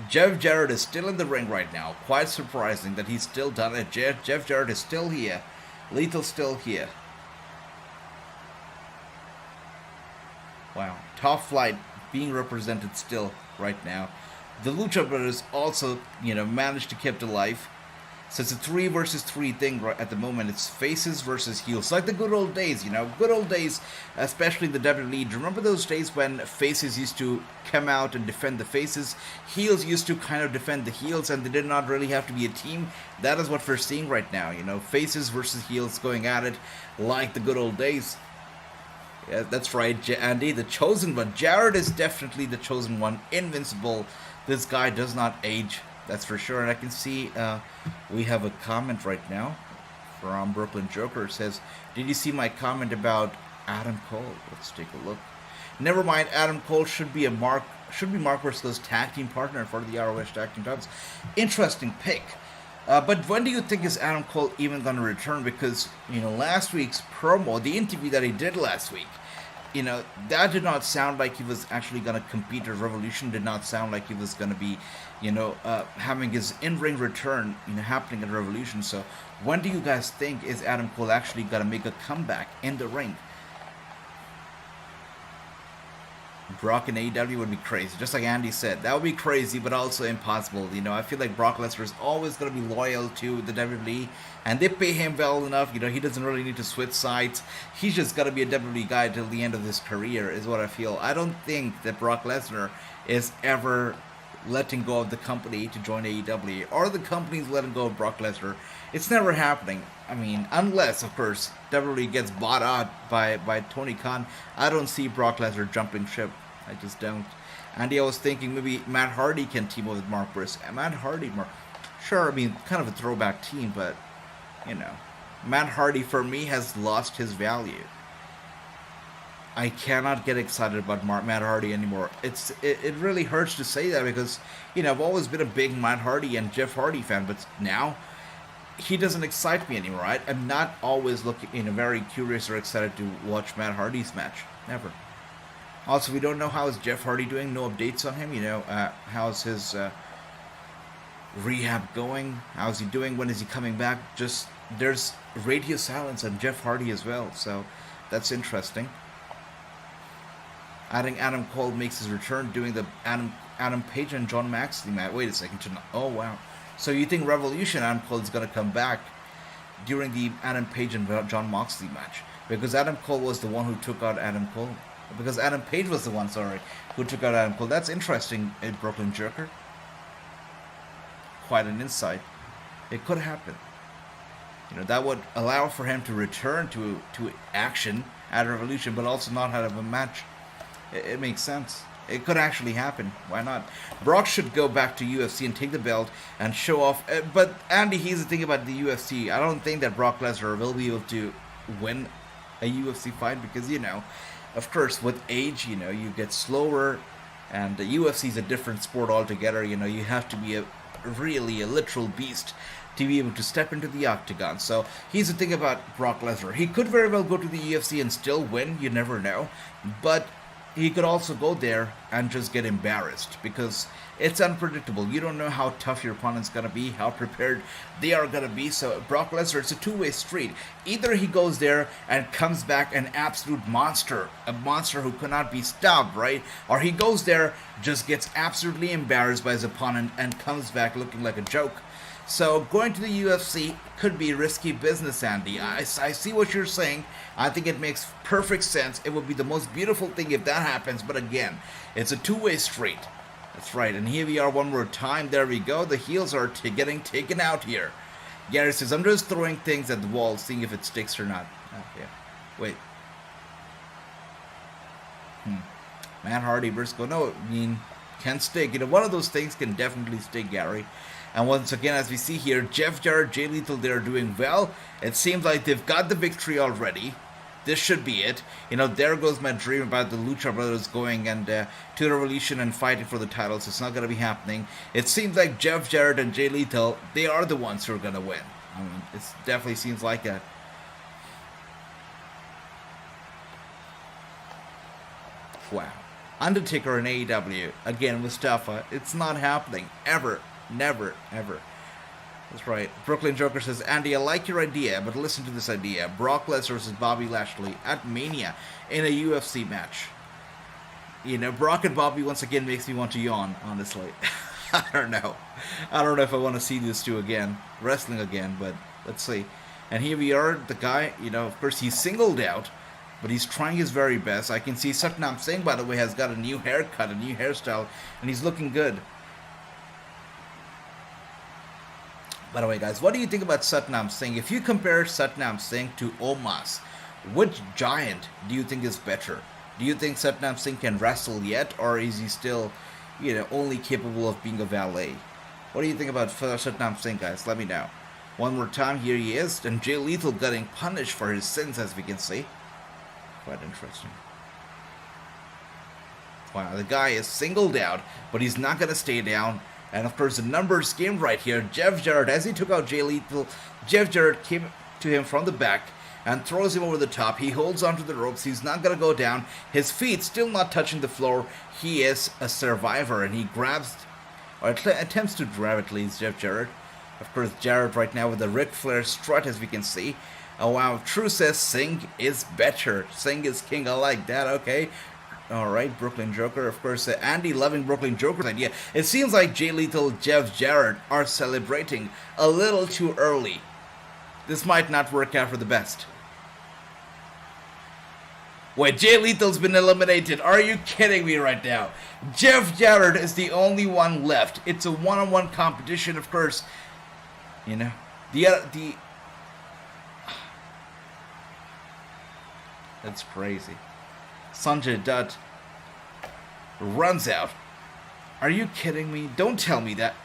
Jeff Jarrett is still in the ring right now. Quite surprising that he's still done it. Jeff Jarrett is still here. Lethal's still here. Wow. Top Flight being represented still right now. The Lucha Brothers also, managed to keep it alive. So it's a 3 versus 3 thing right at the moment. It's faces versus heels. Like the good old days, Good old days, especially the WWE. Remember those days when faces used to come out and defend the faces? Heels used to kind of defend the heels, and they did not really have to be a team. That is what we're seeing right now, Faces versus heels going at it like the good old days. Yeah, that's right, Andy, the chosen one. Jarrett is definitely the chosen one. Invincible. This guy does not age. That's for sure. And I can see we have a comment right now from Brooklyn Joker. It says, did you see my comment about Adam Cole? Let's take a look. Never mind, Adam Cole should be Mark Briscoe's tag team partner for the ROH tag team titles. Interesting pick. But when do you think is Adam Cole even going to return? Because, last week's promo, the interview that he did last week, that did not sound like he was actually going to compete at Revolution. Did not sound like he was going to be, having his in-ring return, happening at Revolution. So when do you guys think is Adam Cole actually going to make a comeback in the ring? Brock in AEW would be crazy. Just like Andy said, that would be crazy, but also impossible. I feel like Brock Lesnar is always going to be loyal to the WWE, and they pay him well enough. He doesn't really need to switch sides. He's just got to be a WWE guy till the end of his career, is what I feel. I don't think that Brock Lesnar is ever letting go of the company to join AEW, or the company's letting go of Brock Lesnar. It's never happening. I mean, unless, of course, WWE gets bought out by Tony Khan. I don't see Brock Lesnar jumping ship. I just don't. Andy, I was thinking maybe Matt Hardy can team up with Mark Briscoe. Matt Hardy, sure, I mean, kind of a throwback team, but, Matt Hardy, for me, has lost his value. I cannot get excited about Matt Hardy anymore. It really hurts to say that because, I've always been a big Matt Hardy and Jeff Hardy fan, but now he doesn't excite me anymore. I'm not always very curious or excited to watch Matt Hardy's match. Never. Also, we don't know how is Jeff Hardy doing. No updates on him. How's his rehab going? How's he doing? When is he coming back? Just there's radio silence on Jeff Hardy as well, so that's interesting. I think Adam Cole makes his return doing the Adam Page and Jon Moxley match. Wait a second. Oh wow. So you think Revolution Adam Cole is going to come back during the Adam Page and Jon Moxley match? Because Adam Cole was the one who took out Adam Cole. Because Adam Page was the one, who took out Adam Cole. That's interesting, Brooklyn Joker. Quite an insight. It could happen. That would allow for him to return to action at Revolution, but also not have a match. It makes sense. It could actually happen. Why not? Brock should go back to UFC and take the belt and show off. But Andy, here's the thing about the UFC. I don't think that Brock Lesnar will be able to win a UFC fight because, of course, with age, you get slower, and the UFC is a different sport altogether. You have to be really a literal beast to be able to step into the octagon. So here's the thing about Brock Lesnar. He could very well go to the UFC and still win. You never know. But he could also go there and just get embarrassed because it's unpredictable. You don't know how tough your opponent's going to be, how prepared they are going to be. So Brock Lesnar, it's a two-way street. Either he goes there and comes back an absolute monster, a monster who cannot be stopped, right? Or he goes there, just gets absolutely embarrassed by his opponent and comes back looking like a joke. So going to the UFC could be risky business, Andy. I see what you're saying. I think it makes perfect sense. It would be the most beautiful thing if that happens. But again, it's a two-way street. That's right. And here we are one more time. There we go. The heels are getting taken out here. Gary says, I'm just throwing things at the wall, seeing if it sticks or not. Oh, yeah. Wait. Matt Hardy, Briscoe, no, I mean, can stick. One of those things can definitely stick, Gary. And once again, as we see here, Jeff Jarrett, Jay Lethal, they're doing well. It seems like they've got the victory already. This should be it. There goes my dream about the Lucha Brothers going and to the Revolution and fighting for the titles. It's not going to be happening. It seems like Jeff Jarrett and Jay Lethal, they are the ones who are going to win. I mean, it definitely seems like that. Wow. Undertaker in AEW. Again, Mustafa. It's not happening. Ever. Never. Ever. That's right. Brooklyn Joker says, Andy, I like your idea, but listen to this idea. Brock Lesnar versus Bobby Lashley at Mania in a UFC match. Brock and Bobby once again makes me want to yawn, honestly. I don't know. I don't know if I want to see these two again, wrestling again, but let's see. And here we are, the guy, of course he's singled out, but he's trying his very best. I can see Satnam Singh, by the way, has got a new haircut, a new hairstyle, and he's looking good. By the way, guys, what do you think about Satnam Singh? If you compare Satnam Singh to Omos, which giant do you think is better? Do you think Satnam Singh can wrestle yet, or is he still, only capable of being a valet? What do you think about Satnam Singh, guys? Let me know. One more time, here he is, and Jay Lethal getting punished for his sins, as we can see. Quite interesting. Wow, the guy is singled out, but he's not going to stay down. And of course, the numbers game right here. Jeff Jarrett, as he took out Jay Lethal, Jeff Jarrett came to him from the back and throws him over the top. He holds onto the ropes. He's not going to go down. His feet still not touching the floor. He is a survivor, and he grabs, or attempts to grab at least, Jeff Jarrett. Of course, Jarrett right now with the Ric Flair strut, as we can see. Oh wow, True says Singh is better. Singh is king. I like that, okay. Alright, Brooklyn Joker. Of course, Andy loving Brooklyn Joker's idea. It seems like Jay Lethal, Jeff Jarrett are celebrating a little too early. This might not work out for the best. Wait, Jay Lethal's been eliminated. Are you kidding me right now? Jeff Jarrett is the only one left. It's a one-on-one competition, of course. That's crazy. Sanjay Dutt runs out. Are you kidding me? Don't tell me that.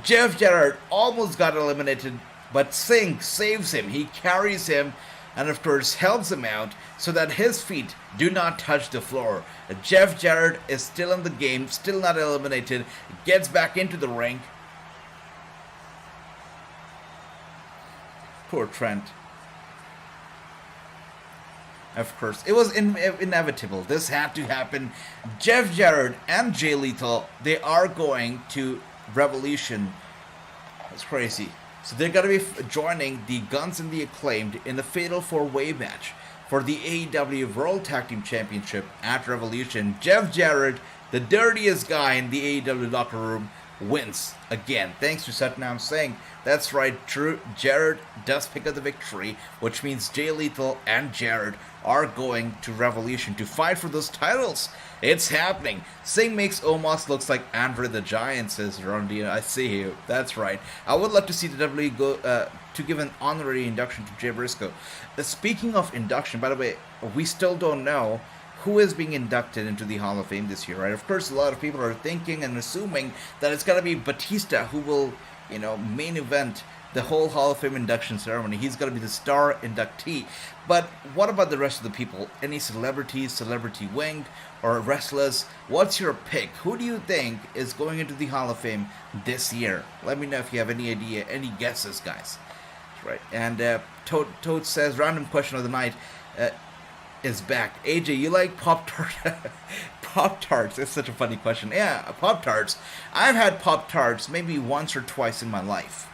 Jeff Jarrett almost got eliminated, but Singh saves him. He carries him and, of course, helps him out so that his feet do not touch the floor. Jeff Jarrett is still in the game, still not eliminated, gets back into the ring. Poor Trent. Of course, it was inevitable. This had to happen. Jeff Jarrett and Jay Lethal, they are going to Revolution. That's crazy. So they're going to be joining the Guns and the Acclaimed in the Fatal 4-Way match for the AEW World Tag Team Championship at Revolution. Jeff Jarrett, the dirtiest guy in the AEW locker room, wins again, thanks to Satnam Singh. That's right, True. Jarrett does pick up the victory, which means Jay Lethal and Jarrett are going to Revolution to fight for those titles. It's happening. Singh makes Omos looks like Andre the Giant, says Rondina. I see you. That's right. I would love to see the WWE go to give an honorary induction to Jay Briscoe. Speaking of induction, by the way, we still don't know who is being inducted into the Hall of Fame this year, right? Of course, a lot of people are thinking and assuming that it's going to be Batista who will, main event the whole Hall of Fame induction ceremony. He's going to be the star inductee. But what about the rest of the people? Any celebrities, celebrity wing, or wrestlers? What's your pick? Who do you think is going into the Hall of Fame this year? Let me know if you have any idea, any guesses, guys. That's right. And Toad says, random question of the night is back. AJ, you like Pop-Tart? Pop-Tarts. It's such a funny question. Yeah, Pop-Tarts. I've had Pop-Tarts maybe once or twice in my life.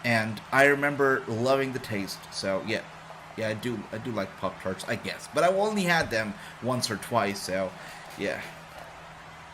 And I remember loving the taste. So, yeah, I do like Pop-Tarts, I guess. But I've only had them once or twice, so, yeah.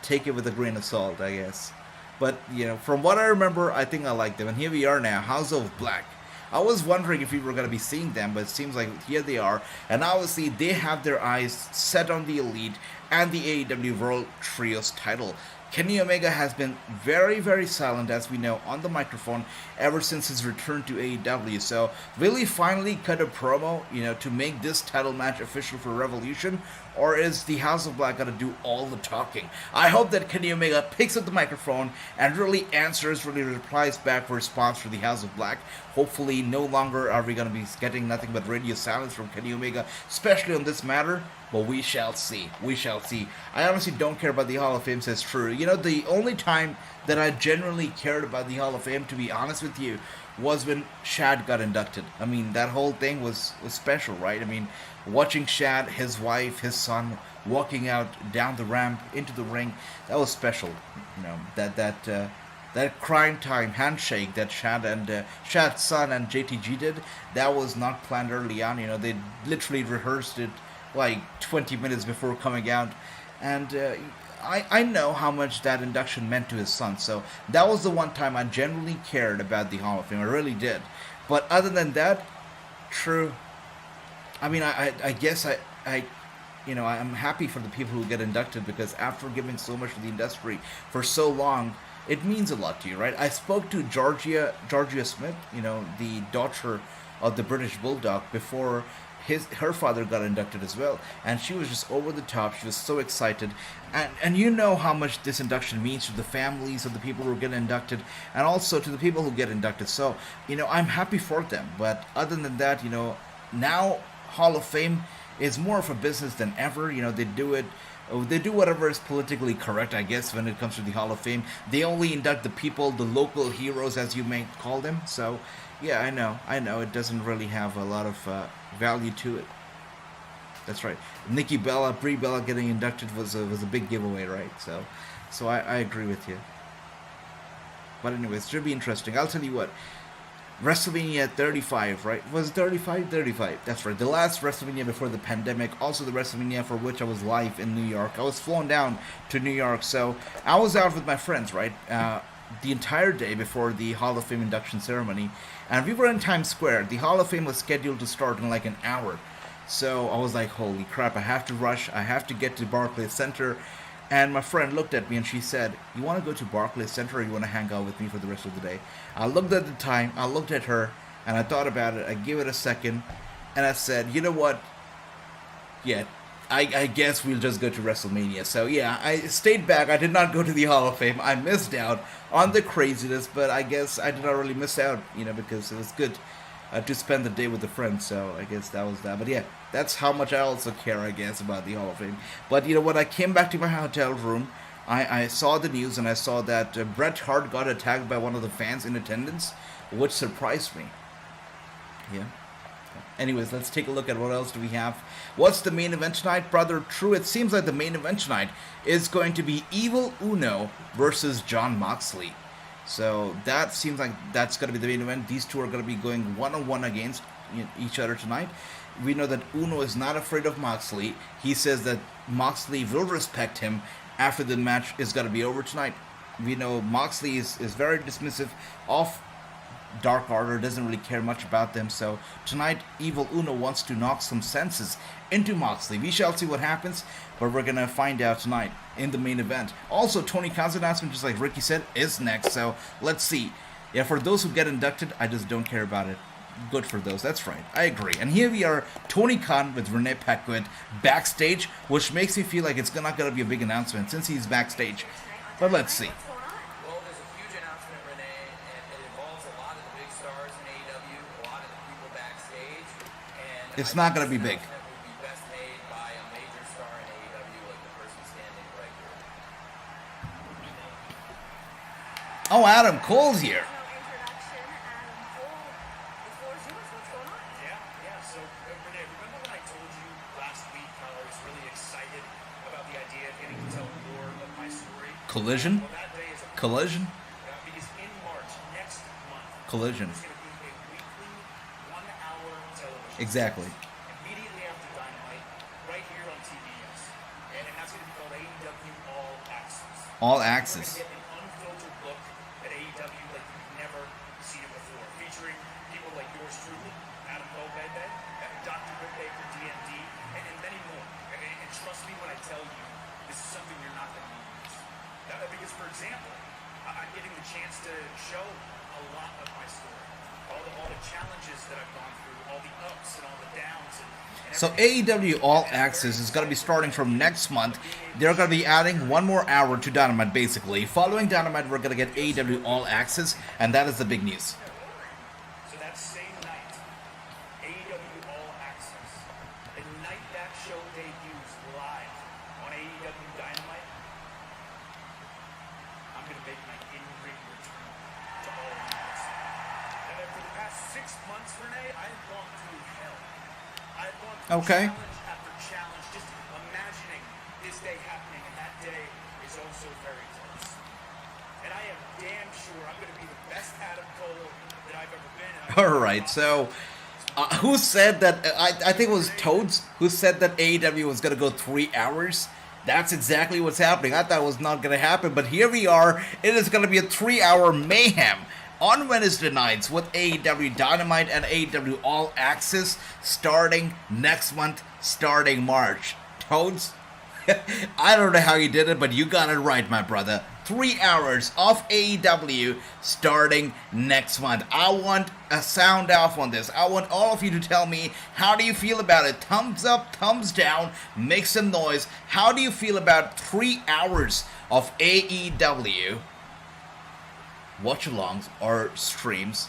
Take it with a grain of salt, I guess. But, from what I remember, I think I like them. And here we are now, House of Black. I was wondering if we were going to be seeing them, but it seems like here they are. And obviously, they have their eyes set on the Elite and the AEW World Trios title. Kenny Omega has been very, very silent, as we know, on the microphone ever since his return to AEW. So, will he finally cut a promo, to make this title match official for Revolution? Or is the House of Black going to do all the talking? I hope that Kenny Omega picks up the microphone and really answers, really replies back for response for the House of Black. Hopefully, no longer are we going to be getting nothing but radio silence from Kenny Omega, especially on this matter. But we shall see. We shall see. I honestly don't care about the Hall of Fame, says True. The only time that I genuinely cared about the Hall of Fame, to be honest with you, was when Shad got inducted. I mean, that whole thing was special, right? I mean, watching Shad, his wife, his son, walking out down the ramp into the ring, that was special. That crime time handshake that Shad's son and JTG did, that was not planned early on. They literally rehearsed it like 20 minutes before coming out. And I know how much that induction meant to his son. So that was the one time I genuinely cared about the Hall of Fame. I really did. But other than that, True. I mean, I guess I'm happy for the people who get inducted, because after giving so much to the industry for so long, it means a lot to you, right? I spoke to Georgia Smith, the daughter of the British Bulldog, before her father got inducted as well, and she was just over the top. She was so excited, and you know how much this induction means to the families of the people who get inducted, and also to the people who get inducted. So I'm happy for them. But other than that, now Hall of Fame is more of a business than ever. They do whatever is politically correct, I guess, when it comes to the Hall of Fame. They only induct the people, the local heroes, as you may call them. So yeah, I know it doesn't really have a lot of value to it. That's right. Nikki Bella, Brie Bella getting inducted was a big giveaway, right? So I agree with you. But anyways, it should be interesting. I'll tell you what. WrestleMania 35, right? Was it 35? 35. That's right. The last WrestleMania before the pandemic. Also the WrestleMania for which I was live in New York. I was flown down to New York, so I was out with my friends, right? The entire day before the Hall of Fame induction ceremony. And we were in Times Square. The Hall of Fame was scheduled to start in like an hour. So I was like, holy crap, I have to rush. I have to get to Barclays Center. And my friend looked at me and she said, you want to go to Barclays Center, or you want to hang out with me for the rest of the day? I looked at the time, I looked at her, and I thought about it. I gave it a second, and I said, you know what? Yeah, I guess we'll just go to WrestleMania. So yeah, I stayed back. I did not go to the Hall of Fame. I missed out on the craziness, but I guess I did not really miss out, because it was good to spend the day with the friends. So I guess that was that. But yeah, that's how much I also care, I guess, about the Hall of Fame. But when I came back to my hotel room, I saw the news, and I saw that Bret Hart got attacked by one of the fans in attendance, which surprised me. Yeah. Anyways, let's take a look at what else do we have. What's the main event tonight, brother? True, it seems like the main event tonight is going to be Evil Uno versus Jon Moxley. So that seems like that's going to be the main event. These two are going to be going one-on-one against each other tonight. We know that Uno is not afraid of Moxley. He says that Moxley will respect him after the match is going to be over tonight. We know Moxley is very dismissive of Dark Order, doesn't really care much about them. So tonight, Evil Uno wants to knock some senses into Moxley. We shall see what happens, but we're going to find out tonight in the main event. Also, Tony Khan's announcement, just like Ricky said, is next. So let's see. Yeah, for those who get inducted, I just don't care about it. Good for those, that's right, I agree. And here we are, Tony Khan with Renee Paquette backstage, which makes me feel like it's not going to be a big announcement since he's backstage. But let's see. Well, there's a huge announcement, Renee, and it involves a lot of the big stars in AEW, a lot of the people backstage, and it's not going to be big. It would be best made by a major star in AEW, like the person standing right here. Oh, Adam Cole's here. Collision? Collision? Because in March, next month, Collision. it's going to be a weekly 1-hour television. Exactly. Immediately after Dynamite, right here on TBS. And that's going to be called AEW All Access. All Access. We're going to get an unfiltered look at AEW like you've never seen it before. Featuring people like yours truly, Adam Cole, Dr. Britt Baker, DMD, and many more. And trust me when I tell you, this is something you're not going to lose. Because, for example, I'm getting the chance to show a lot of my story. All the challenges that I've gone through, all the ups and all the downs. So AEW All Access is going to be starting from next month. They're going to be adding one more hour to Dynamite, basically. Following Dynamite, we're going to get AEW All Access, and that is the big news. So that same night, AEW All Access, the night that show debuts live on AEW Dynamite, I'm going to make my in-ring return to All Access. And then for the past 6 months, Renee, I've gone through hell. I've gone through challenge after challenge, just imagining this day happening, and that day is also very close. And I am damn sure I'm going to be the best Adam Cole that I've ever been. All right, so who said that? I think it was Toads who said that AEW was going to go 3 hours. That's exactly what's happening. I thought it was not going to happen, but here we are. It is going to be a 3-hour mayhem on Wednesday nights with AEW Dynamite and AEW All Access starting next month, starting March. Toads, I don't know how you did it, but you got it right, my brother. 3 hours of AEW starting next month. I want a sound off on this. I want all of you to tell me, how do you feel about it? Thumbs up, thumbs down, make some noise. How do you feel about 3 hours of AEW watch-alongs or streams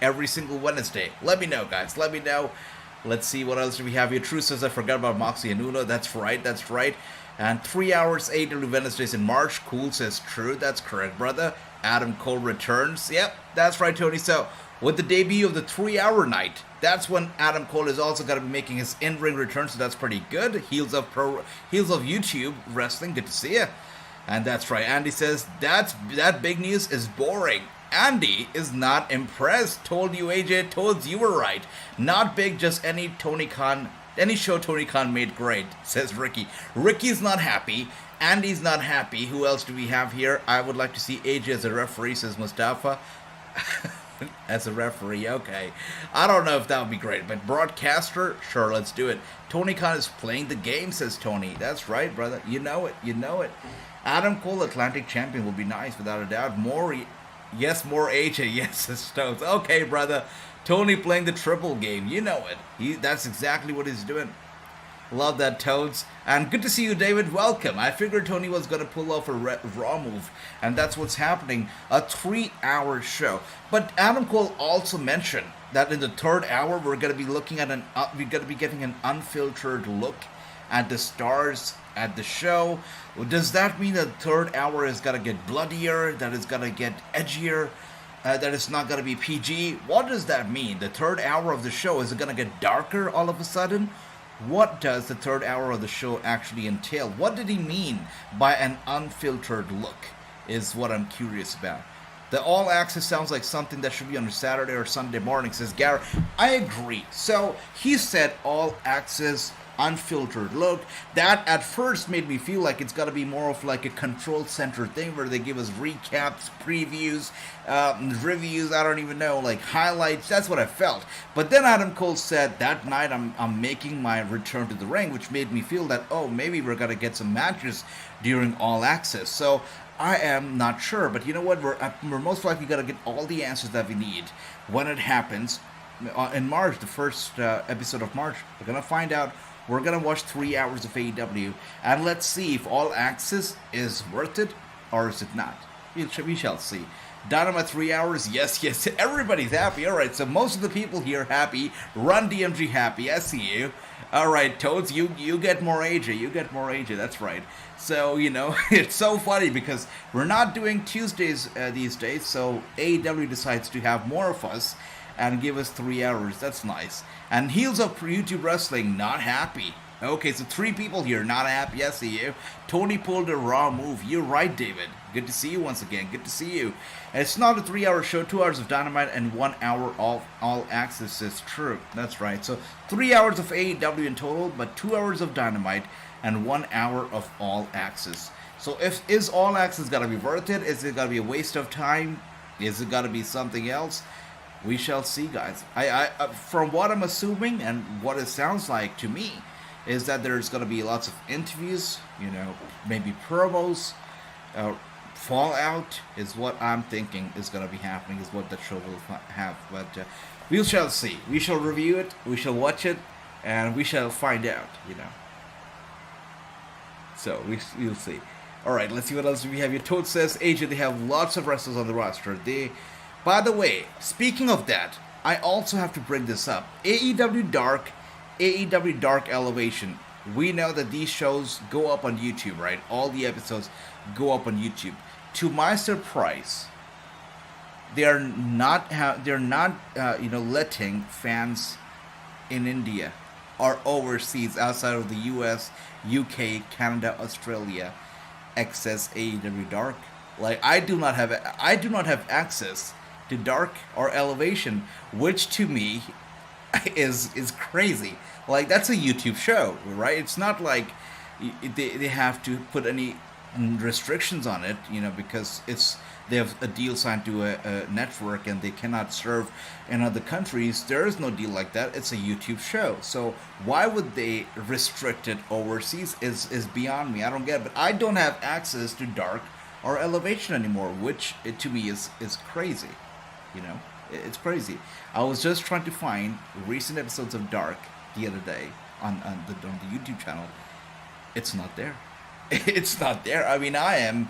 every single Wednesday? Let me know, guys. Let me know. Let's see what else do we have here. True says I forgot about Moxley and Uno. That's right. That's right. And 3 hours AEW Wednesdays in March. Cool says true. That's correct, brother. Adam Cole returns. Yep, that's right, Tony. So with the debut of the 3-hour night, that's when Adam Cole is also going to be making his in-ring return. So that's pretty good. Heels of YouTube Wrestling. Good to see you. And that's right. Andy says that big news is boring. Andy is not impressed. Told you, AJ. Told you were right. Not big, just any show Tony Khan made great, says Ricky. Ricky's not happy. Andy's not happy. Who else do we have here? I would like to see AJ as a referee, says Mustafa. As a referee, okay. I don't know if that would be great, but broadcaster, sure, let's do it. Tony Khan is playing the game, says Tony. That's right, brother. You know it. You know it. Adam Cole, Atlantic champion, will be nice, without a doubt. More AJ. Yes, says Stones. Okay, brother. Tony playing the triple game. You know it. That's exactly what he's doing. Love that, Toads. And good to see you, David. Welcome. I figured Tony was going to pull off a Raw move, and that's what's happening. A 3-hour show. But Adam Cole also mentioned that in the 3rd hour, we're going to be looking at we're going to be getting an unfiltered look at the stars at the show. Does that mean that the 3rd hour is going to get bloodier, that it's going to get edgier, that it's not going to be PG? What does that mean? The 3rd hour of the show, is it going to get darker all of a sudden? What does the 3rd hour of the show actually entail? What did he mean by an unfiltered look is what I'm curious about. The All Access sounds like something that should be on a Saturday or Sunday morning, says Garrett. I agree. So he said All Access unfiltered look. That at first made me feel like it's got to be more of like a Control Center thing where they give us recaps, previews, reviews, I don't even know, like highlights. That's what I felt. But then Adam Cole said that night I'm making my return to the ring, which made me feel that, oh, maybe we're going to get some matches during All Access. So I am not sure, but you know what? We're most likely going to get all the answers that we need when it happens in March, the first episode of March. We're going to find out. We're going to watch 3 hours of AEW, and let's see if All Access is worth it, or is it not? We shall see. Dynamite 3 hours, yes, everybody's happy. Alright, so most of the people here happy. Run DMG happy, I see you. Alright, Toads, you get more AJ, that's right. So, you know, it's so funny because we're not doing Tuesdays these days, so AEW decides to have more of us and give us 3 hours. That's nice. And Heels of YouTube Wrestling, not happy. Okay, so 3 people here, not happy. I see you. Tony pulled a Raw move. You're right, David. Good to see you once again. Good to see you. And it's not a 3-hour show. 2 hours of Dynamite and 1 hour of All Access is true. That's right. So 3 hours of AEW in total, but 2 hours of Dynamite and 1 hour of All Access. So is All Access gonna be worth it? Is it gonna be a waste of time? Is it gonna be something else? We shall see, guys. I from what I'm assuming and what it sounds like to me is that there's going to be lots of interviews, you know, maybe promos, Fallout is what I'm thinking is going to be happening, is what the show will have. But we shall see. We shall review it, we shall watch it, and we shall find out, So, we'll see. Alright, let's see what else we have here. Toad says, AJ, they have lots of wrestlers on the roster. By the way, speaking of that, I also have to bring this up. AEW Dark Elevation. We know that these shows go up on YouTube, right? All the episodes go up on YouTube. To my surprise, they're not letting fans in India or overseas outside of the US, UK, Canada, Australia access AEW Dark. Like I do not have access to Dark or Elevation, which to me is crazy. Like that's a YouTube show, right? It's not like they have to put any restrictions on it, because they have a deal signed to a network and they cannot serve in other countries. There is no deal like that. It's a YouTube show. So why would they restrict it overseas is beyond me. I don't get it. But I don't have access to Dark or Elevation anymore, which to me is crazy. It's crazy. I was just trying to find recent episodes of Dark the other day on the YouTube channel. It's not there. It's not there. I mean, I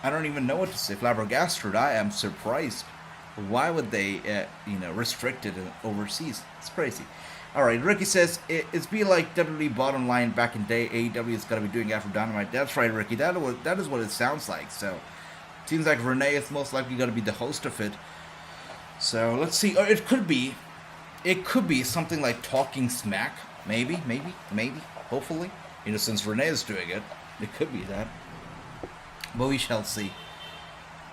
don't even know what to say. Flabbergasted. I am surprised. Why would they, restrict it overseas? It's crazy. All right, Ricky says, it's be like WWE bottom line back in day. AEW is going to be doing after Dynamite. That's right, Ricky. That is what it sounds like. So, seems like Renee is most likely going to be the host of it. So, let's see. Or it could be something like Talking Smack. Maybe. Hopefully. Since Renee is doing it, it could be that. But we shall see.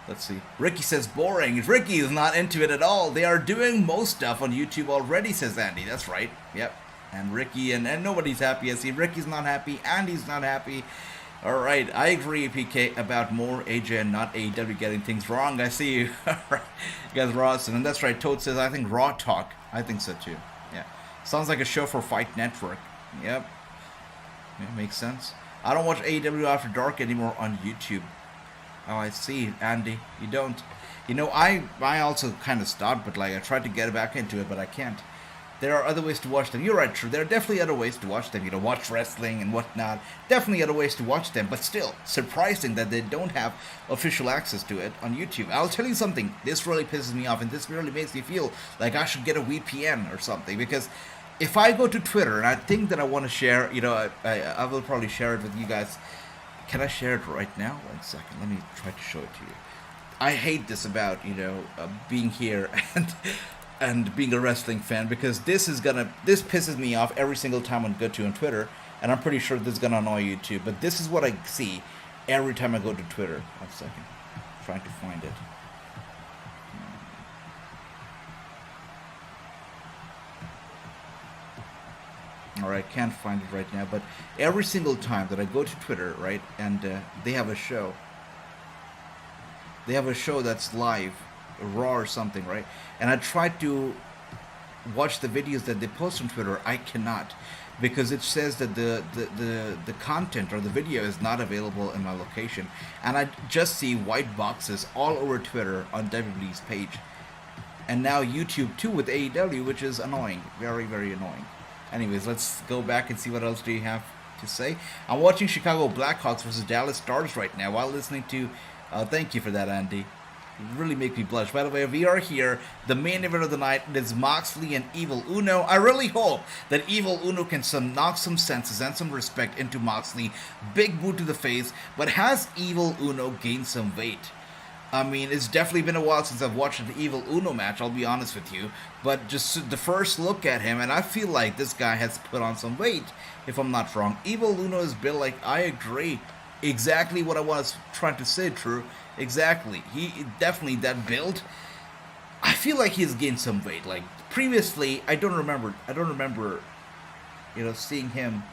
Let's see. Ricky says boring. Ricky is not into it at all. They are doing most stuff on YouTube already, says Andy. That's right. Yep. And Ricky and nobody's happy. I see Ricky's not happy. Andy's not happy. Alright, I agree, PK, about more AJ and not AEW getting things wrong. I see you. Alright. You guys are awesome. And that's right. Toad says, I think Raw Talk. I think so too. Yeah. Sounds like a show for Fight Network. Yep. Yeah, makes sense. I don't watch AEW After Dark anymore on YouTube. Oh, I see, Andy. You don't. I also kind of stopped, but I tried to get back into it, but I can't. There are other ways to watch them. You're right, true. There are definitely other ways to watch them. Watch wrestling and whatnot. Definitely other ways to watch them, but still, surprising that they don't have official access to it on YouTube. I'll tell you something. This really pisses me off, and this really makes me feel like I should get a VPN or something, because if I go to Twitter and I think that I want to share, I will probably share it with you guys. Can I share it right now? 1 second. Let me try to show it to you. I hate this about, being here and being a wrestling fan, because this pisses me off every single time I go to on Twitter, and I'm pretty sure this is going to annoy you too, but this is what I see every time I go to Twitter. 1 second. I'm trying to find it. Alright, can't find it right now, but every single time that I go to Twitter, right, and they have a show. They have a show that's live, Raw or something, right? And I try to watch the videos that they post on Twitter. I cannot, because it says that the content or the video is not available in my location. And I just see white boxes all over Twitter on WWE's page. And now YouTube too with AEW, which is annoying. Very, very annoying. Anyways, let's go back and see what else do you have to say. I'm watching Chicago Blackhawks versus Dallas Stars right now while listening to... thank you for that, Andy. You really make me blush. By the way, we are here. The main event of the night is Moxley and Evil Uno. I really hope that Evil Uno can knock some senses and some respect into Moxley. Big boot to the face. But has Evil Uno gained some weight? I mean, it's definitely been a while since I've watched the Evil Uno match, I'll be honest with you. But just the first look at him, and I feel like this guy has put on some weight, if I'm not wrong. Evil Uno is built like, I agree. Exactly what I was trying to say, True. Exactly. He definitely, that build, I feel like he's gained some weight. Like, previously, I don't remember, seeing him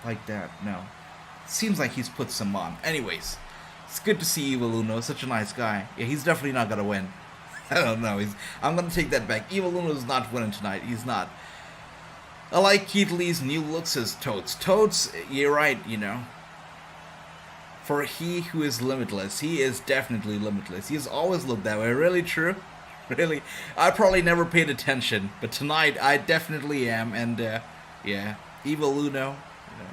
like that, no. Seems like he's put some on. Anyways, it's good to see Evil Uno. Such a nice guy. Yeah, he's definitely not gonna win. I don't know. I'm gonna take that back. Evil Uno is not winning tonight. He's not. I like Keith Lee's new looks as Totes. Totes, you're right, you know. For he who is limitless, he is definitely limitless. He has always looked that way. Really true? Really? I probably never paid attention, but tonight I definitely am. And yeah, Evil Uno. You know.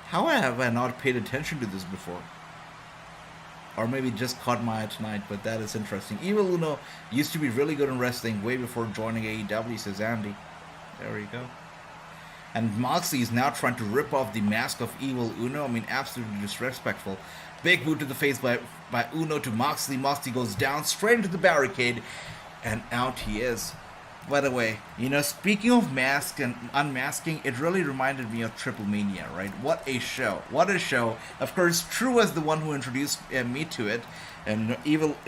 How have I not paid attention to this before? Or maybe just caught my eye tonight, but that is interesting. Evil Uno used to be really good in wrestling way before joining AEW, says Andy. There you go. And Moxley is now trying to rip off the mask of Evil Uno. I mean, absolutely disrespectful. Big boot to the face by Uno to Moxley. Moxley goes down straight into the barricade, and out he is. By the way, you know, speaking of mask and unmasking, it really reminded me of Triple Mania, right? What a show. What a show. Of course, True was the one who introduced me to it. And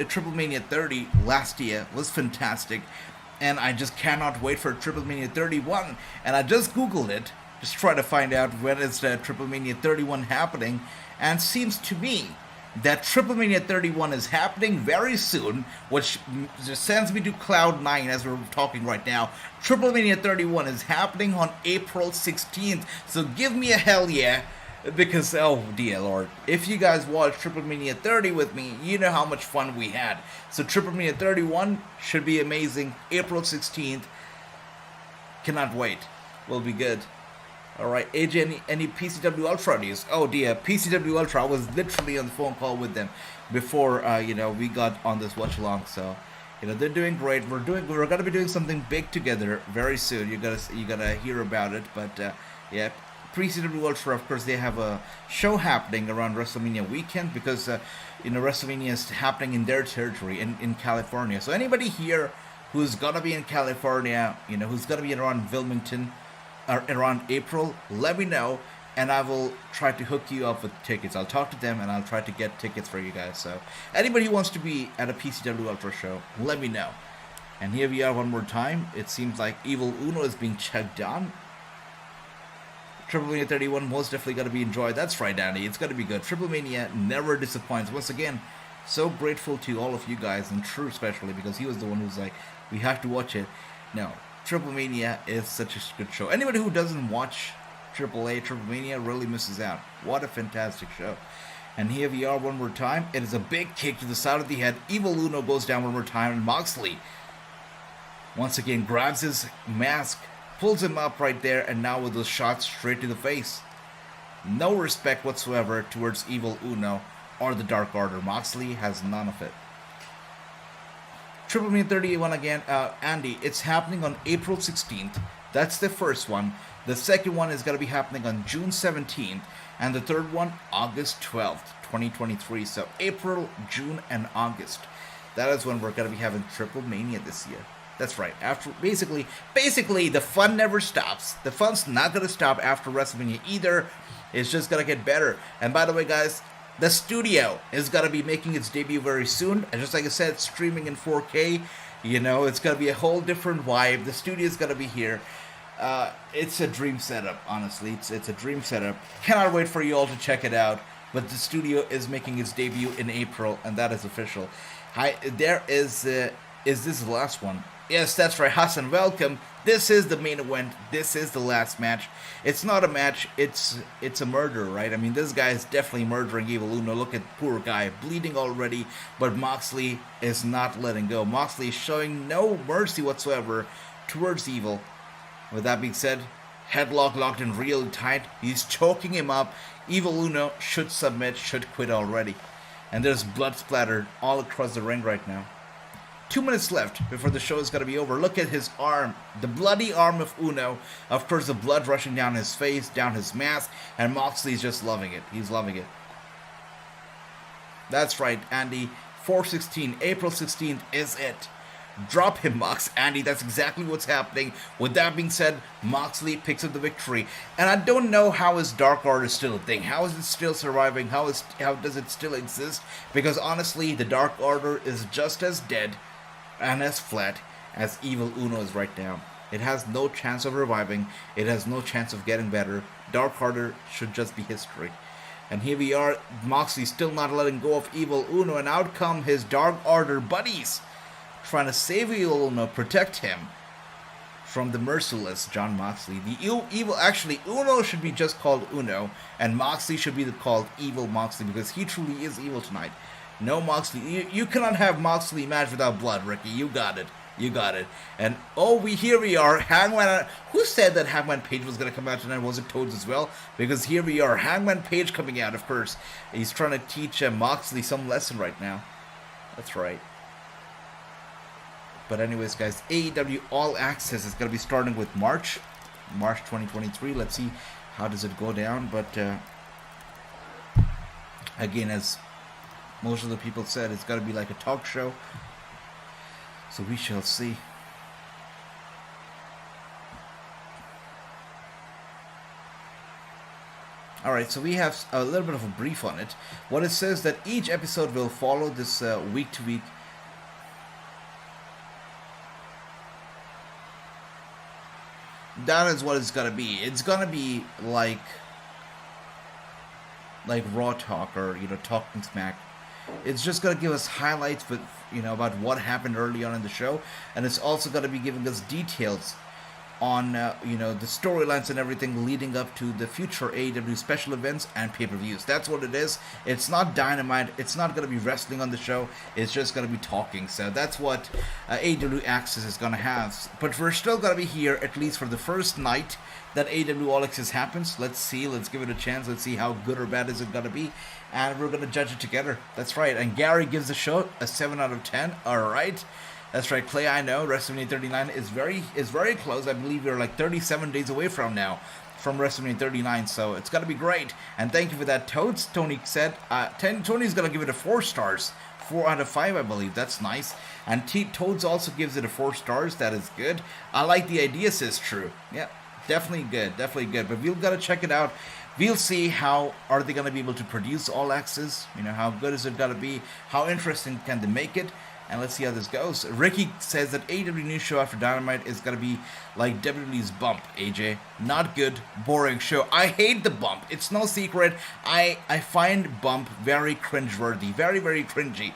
Triple Mania 30 last year was fantastic. And I just cannot wait for Triple Mania 31. And I just Googled it, just try to find out when is Triple Mania 31 happening. And it seems to me that Triple Mania 31 is happening very soon, which just sends me to Cloud 9 as we're talking right now. Triple Mania 31 is happening on April 16th. So give me a hell yeah. Because, oh dear lord, if you guys watch Triple Mania 30 with me, you know how much fun we had. So Triple Mania 31 should be amazing. April 16th. Cannot wait. Will be good. Alright, AJ, any PCW Ultra news? Oh dear, PCW Ultra, I was literally on the phone call with them before, we got on this watch-along. So, they're doing great. We're gonna be doing something big together very soon. You gotta hear about it. But, yeah. PCW Ultra, of course, they have a show happening around WrestleMania weekend because, WrestleMania is happening in their territory in California. So anybody here who's gonna be in California, who's gonna be around Wilmington or around April, let me know, and I will try to hook you up with tickets. I'll talk to them and I'll try to get tickets for you guys. So anybody who wants to be at a PCW Ultra show, let me know. And here we are one more time. It seems like Evil Uno is being checked on. Triple Mania 31 most definitely going to be enjoyed. That's right, Danny. It's going to be good. Triple Mania never disappoints. Once again, so grateful to all of you guys, and True especially, because he was the one who's like, we have to watch it. No, Triple Mania is such a good show. Anybody who doesn't watch Triple Mania really misses out. What a fantastic show. And here we are one more time. It is a big kick to the side of the head. Evil Uno goes down one more time, and Moxley once again grabs his mask, pulls him up right there, and now with those shots straight to the face. No respect whatsoever towards Evil Uno or the Dark Order. Moxley has none of it. Triple Mania 31 again. Andy, it's happening on April 16th. That's the first one. The second one is going to be happening on June 17th. And the third one, August 12th, 2023. So April, June, and August. That is when we're going to be having Triple Mania this year. That's right. After basically, the fun never stops. The fun's not gonna stop after WrestleMania either. It's just gonna get better. And by the way, guys, the studio is gonna be making its debut very soon. And just like I said, streaming in 4K. It's gonna be a whole different vibe. The studio is gonna be here. It's a dream setup. Honestly, it's a dream setup. Cannot wait for you all to check it out. But the studio is making its debut in April, and that is official. Hi, there is this the last one? Yes, that's right, Hassan, welcome. This is the main event. This is the last match. It's not a match, it's a murder, right? I mean, this guy is definitely murdering Evil Uno. Look at poor guy, bleeding already, but Moxley is not letting go. Moxley is showing no mercy whatsoever towards Evil. With that being said, headlock locked in real tight. He's choking him up. Evil Uno should submit, should quit already. And there's blood splattered all across the ring right now. 2 minutes left before the show is going to be over. Look at his arm, the bloody arm of Uno. Of course, the blood rushing down his face, down his mask, and Moxley's just loving it. He's loving it. That's right, Andy. 4/16, April 16th is it. Drop him, Mox. Andy, that's exactly what's happening. With that being said, Moxley picks up the victory. And I don't know how is Dark Order still a thing. How is it still surviving? How does it still exist? Because honestly, the Dark Order is just as dead and as flat as Evil Uno is right now. It has no chance of reviving. It has no chance of getting better. Dark Order should just be history. And here we are, Moxley still not letting go of Evil Uno, and out come his Dark Order buddies, trying to save Evil Uno, protect him, from the merciless Jon Moxley. The evil, actually, Uno should be just called Uno, and Moxley should be called Evil Moxley, because he truly is evil tonight. No Moxley. You cannot have Moxley match without blood, Ricky. You got it. You got it. And here we are. Hangman. Who said that Hangman Page was going to come out tonight? Was it Toads as well? Because here we are. Hangman Page coming out, of course. He's trying to teach Moxley some lesson right now. That's right. But anyways, guys, AEW All Access is going to be starting with March 2023. Let's see how does it go down. But again, as most of the people said, it's got to be like a talk show. So we shall see. Alright, so we have a little bit of a brief on it. What it says that each episode will follow this week to week. That is what it's gonna be. It's gonna be like Raw Talk, or Talking Smack. It's just gonna give us highlights, but about what happened early on in the show, and it's also gonna be giving us details on the storylines and everything leading up to the future AEW special events and pay-per-views. That's what it is. It's not Dynamite. It's not going to be wrestling on the show. It's just going to be talking. So that's what AEW Access is going to have. But we're still going to be here at least for the first night that AEW All Access happens. Let's see. Let's give it a chance. Let's see how good or bad is it going to be. And we're going to judge it together. That's right. And Gary gives the show a 7 out of 10. All right. That's right, Clay. I know Wrestlemania 39 is very close. I believe we're like 37 days away from Wrestlemania 39, so it's gonna be great. And thank you for that, Toads. Tony said Tony's gonna give it a 4 stars, 4 out of 5, I believe. That's nice. And Toads also gives it a 4 stars. That is good. I like the idea, says True. Yeah, definitely good, But we've got to check it out. We'll see how are they gonna be able to produce All Access. How good is it gonna be? How interesting can they make it? And let's see how this goes. Ricky says that AEW new show after Dynamite is going to be like WWE's Bump, AJ. Not good, boring show. I hate the Bump. It's no secret. I find Bump very cringeworthy. Very, very cringy.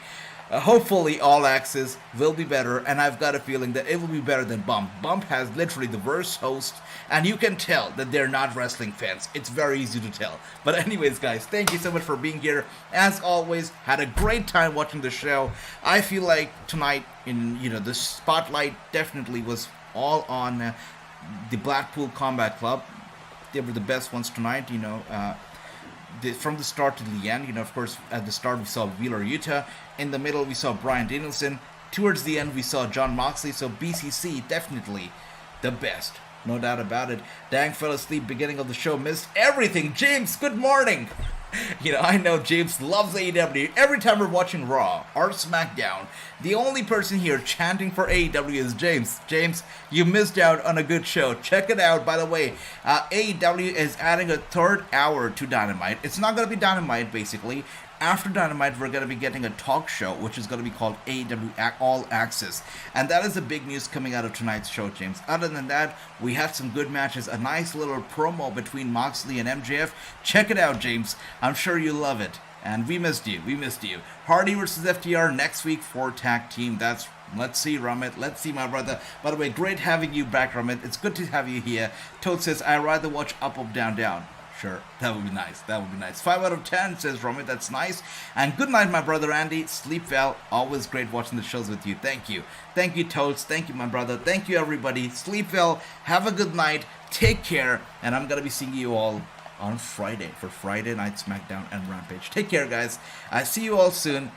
Hopefully All Access will be better, and I've got a feeling that it will be better than Bump. Bump has literally the worst host, and you can tell that they're not wrestling fans. It's very easy to tell. But anyways, guys, thank you so much for being here. As always, had a great time watching the show. I feel like tonight, the spotlight definitely was all on the Blackpool Combat Club. They were the best ones tonight, from the start to the end. Of course, at the start we saw Wheeler Yuta. In the middle we saw Bryan Danielson. Towards the end we saw Jon Moxley. So BCC definitely the best, no doubt about it. Dang, fell asleep beginning of the show, missed everything. James, good morning. I know James loves AEW. Every time we're watching Raw or SmackDown, the only person here chanting for AEW is James. James, you missed out on a good show. Check it out. By the way, AEW is adding a 3rd hour to Dynamite. It's not going to be Dynamite, basically. After Dynamite, we're going to be getting a talk show, which is going to be called AEW All Access. And that is the big news coming out of tonight's show, James. Other than that, we had some good matches. A nice little promo between Moxley and MJF. Check it out, James. I'm sure you love it. And we missed you. Hardy versus FTR next week for tag team. Let's see, Ramit. Let's see, my brother. By the way, great having you back, Ramit. It's good to have you here. Toad says, I'd rather watch Up, Up, Down, Down. Sure, that would be nice. 5 out of 10, says Romy. That's nice. And good night, my brother Andy. Sleep well. Always great watching the shows with you. Thank you. Thank you, Toads. Thank you, my brother. Thank you, everybody. Sleep well. Have a good night. Take care. And I'm going to be seeing you all on Friday for Friday Night SmackDown and Rampage. Take care, guys. I see you all soon.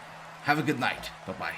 Have a good night. Bye-bye.